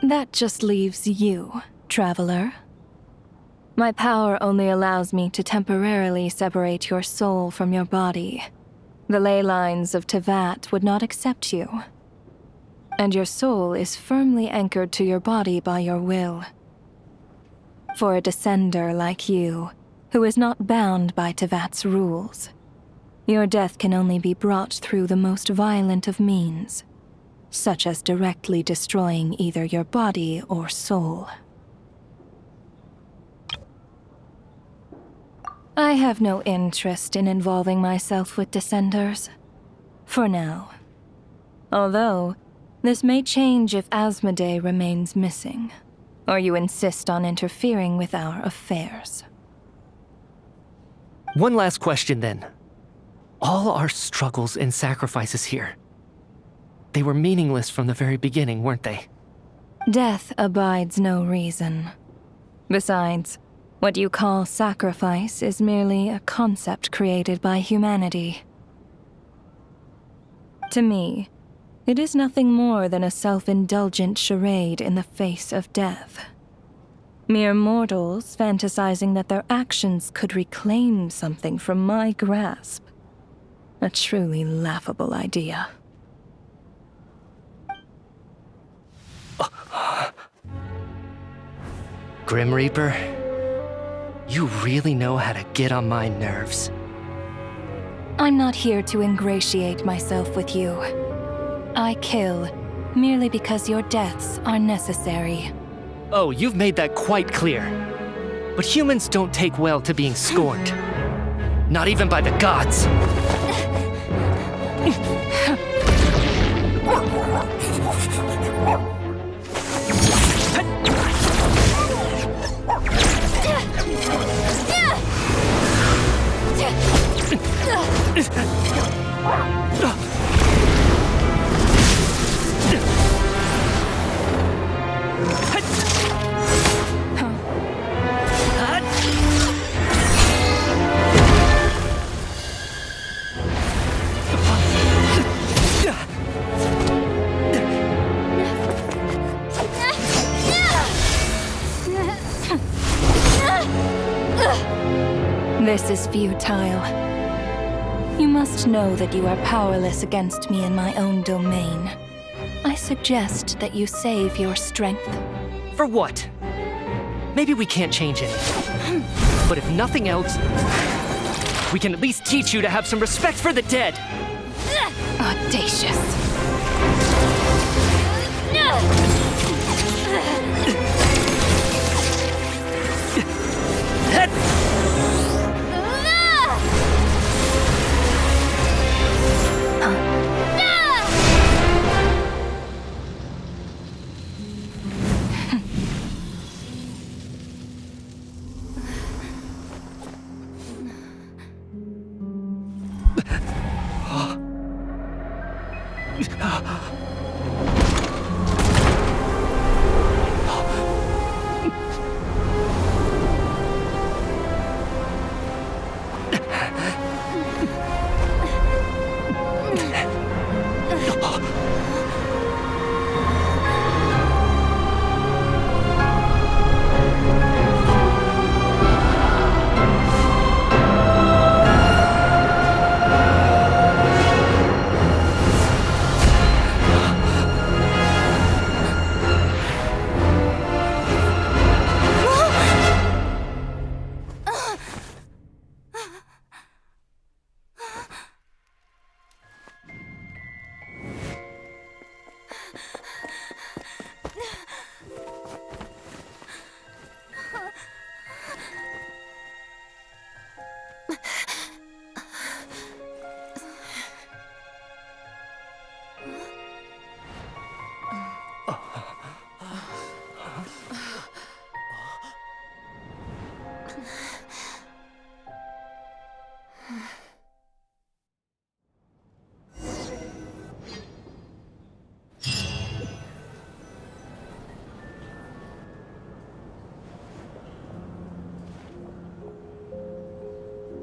That just leaves you, Traveler. My power only allows me to temporarily separate your soul from your body. The ley lines of Tevat would not accept you. and your soul is firmly anchored to your body by your will. For a descender like you, who is not bound by Tevat's rules, your death can only be brought through the most violent of means, such as directly destroying either your body or soul. I have no interest in involving myself with descenders, for now. Although, this may change if Asmodee remains missing, or you insist on interfering with our affairs. One last question then. All our struggles and sacrifices here, they were meaningless from the very beginning, weren't they? Death abides no reason. Besides, what you call sacrifice is merely a concept created by humanity. To me, it is nothing more than a self-indulgent charade in the face of death. Mere mortals fantasizing that their actions could reclaim something from my grasp. A truly laughable idea. Grim Reaper, you really know how to get on my nerves. I'm not here to ingratiate myself with you. I kill merely because your deaths are necessary. Oh, you've made that quite clear. But humans don't take well to being scorned. Not even by the gods. This is futile. You must know that you are powerless against me in my own domain. I suggest that you save your strength. For what? Maybe we can't change it. But if nothing else, we can at least teach you to have some respect for the dead. Audacious.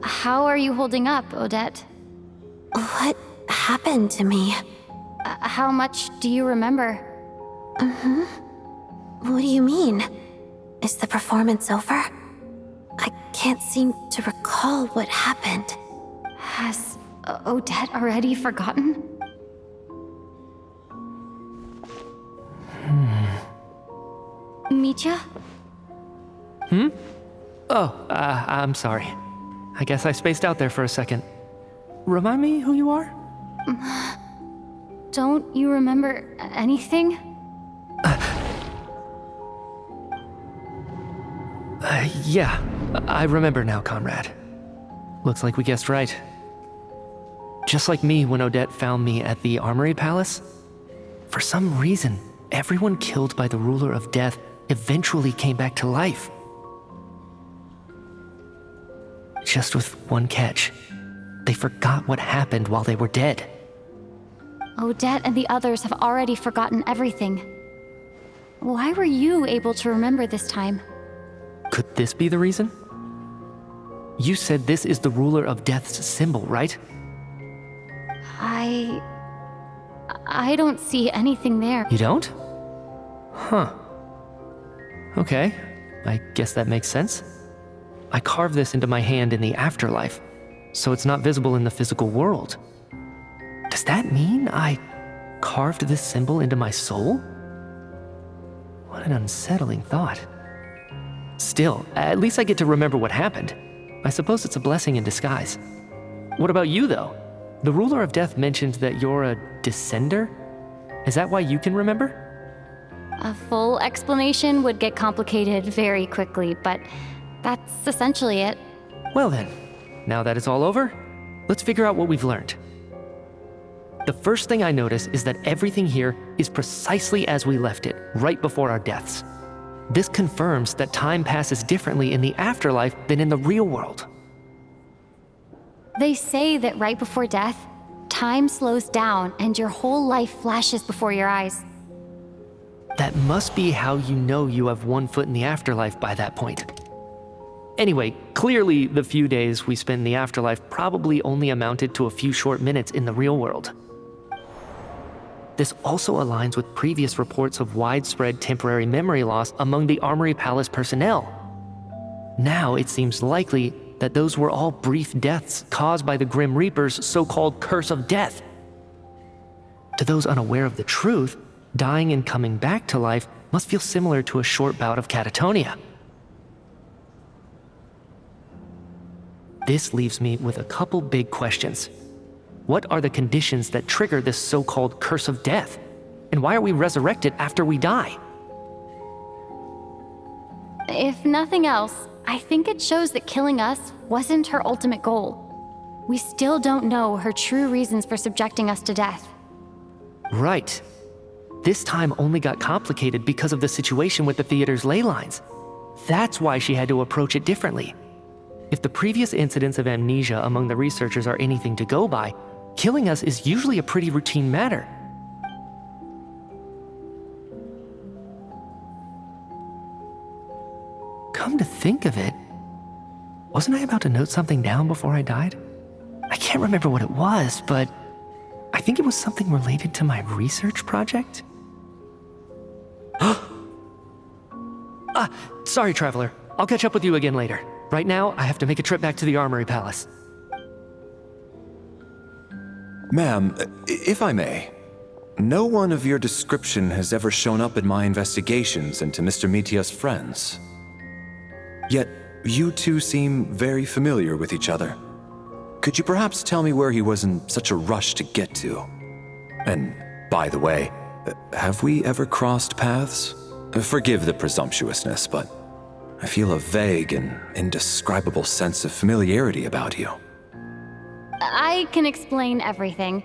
How are you holding up, Odette? What happened to me? How much do you remember? What do you mean? Is the performance over? I can't seem to recall what happened. Has Odette already forgotten? Mitya? Oh, I'm sorry. I guess I spaced out there for a second. Remind me who you are? Don't you remember anything? Yeah, I remember now, comrade. Looks like we guessed right. Just like me when Odette found me at the Armory Palace, for some reason, everyone killed by the ruler of death eventually came back to life. Just with one catch. They forgot what happened while they were dead. Odette and the others have already forgotten everything. Why were you able to remember this time? Could this be the reason? You said this is the ruler of death's symbol, right? I don't see anything there. You don't? Huh. Okay, I guess that makes sense. I carved this into my hand in the afterlife, so it's not visible in the physical world. Does that mean I carved this symbol into my soul? What an unsettling thought. Still, at least I get to remember what happened. I suppose it's a blessing in disguise. What about you, though? The ruler of death mentioned that you're a descender? Is that why you can remember? A full explanation would get complicated very quickly, but that's essentially it. Well then, now that it's all over, let's figure out what we've learned. The first thing I notice is that everything here is precisely as we left it, right before our deaths. This confirms that time passes differently in the afterlife than in the real world. They say that right before death, time slows down and your whole life flashes before your eyes. That must be how you know you have one foot in the afterlife by that point. Anyway, clearly the few days we spend in the afterlife probably only amounted to a few short minutes in the real world. This also aligns with previous reports of widespread temporary memory loss among the Armory Palace personnel. Now it seems likely that those were all brief deaths caused by the Grim Reaper's so-called curse of death. To those unaware of the truth, dying and coming back to life must feel similar to a short bout of catatonia. This leaves me with a couple big questions. What are the conditions that trigger this so-called curse of death? And why are we resurrected after we die? If nothing else, I think it shows that killing us wasn't her ultimate goal. We still don't know her true reasons for subjecting us to death. Right. This time only got complicated because of the situation with the theater's ley lines. That's why she had to approach it differently. If the previous incidents of amnesia among the researchers are anything to go by, killing us is usually a pretty routine matter. Come to think of it, wasn't I about to note something down before I died? I can't remember what it was, but I think it was something related to my research project. Sorry, Traveler. I'll catch up with you again later. Right now, I have to make a trip back to the Armory Palace. Ma'am, if I may, no one of your description has ever shown up in my investigations into Mr. Mitya's friends. Yet, you two seem very familiar with each other. Could you perhaps tell me where he was in such a rush to get to? And, by the way, have we ever crossed paths? Forgive the presumptuousness, but I feel a vague and indescribable sense of familiarity about you. I can explain everything.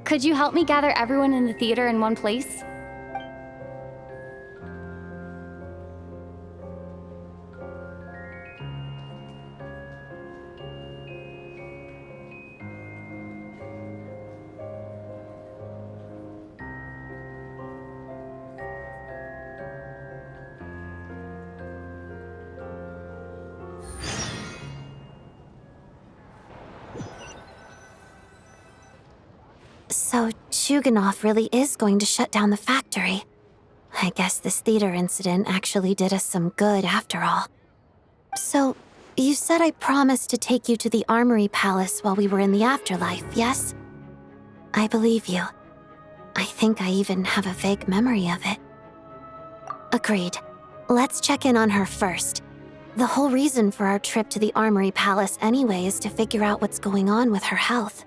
Could you help me gather everyone in the theater in one place? So Chuganov really is going to shut down the factory. I guess this theater incident actually did us some good after all. So, you said I promised to take you to the Armory Palace while we were in the afterlife, yes? I believe you. I think I even have a vague memory of it. Agreed. Let's check in on her first. The whole reason for our trip to the Armory Palace anyway is to figure out what's going on with her health.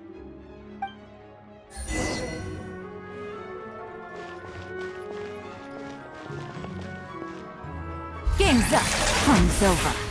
Game's up. Fun's over.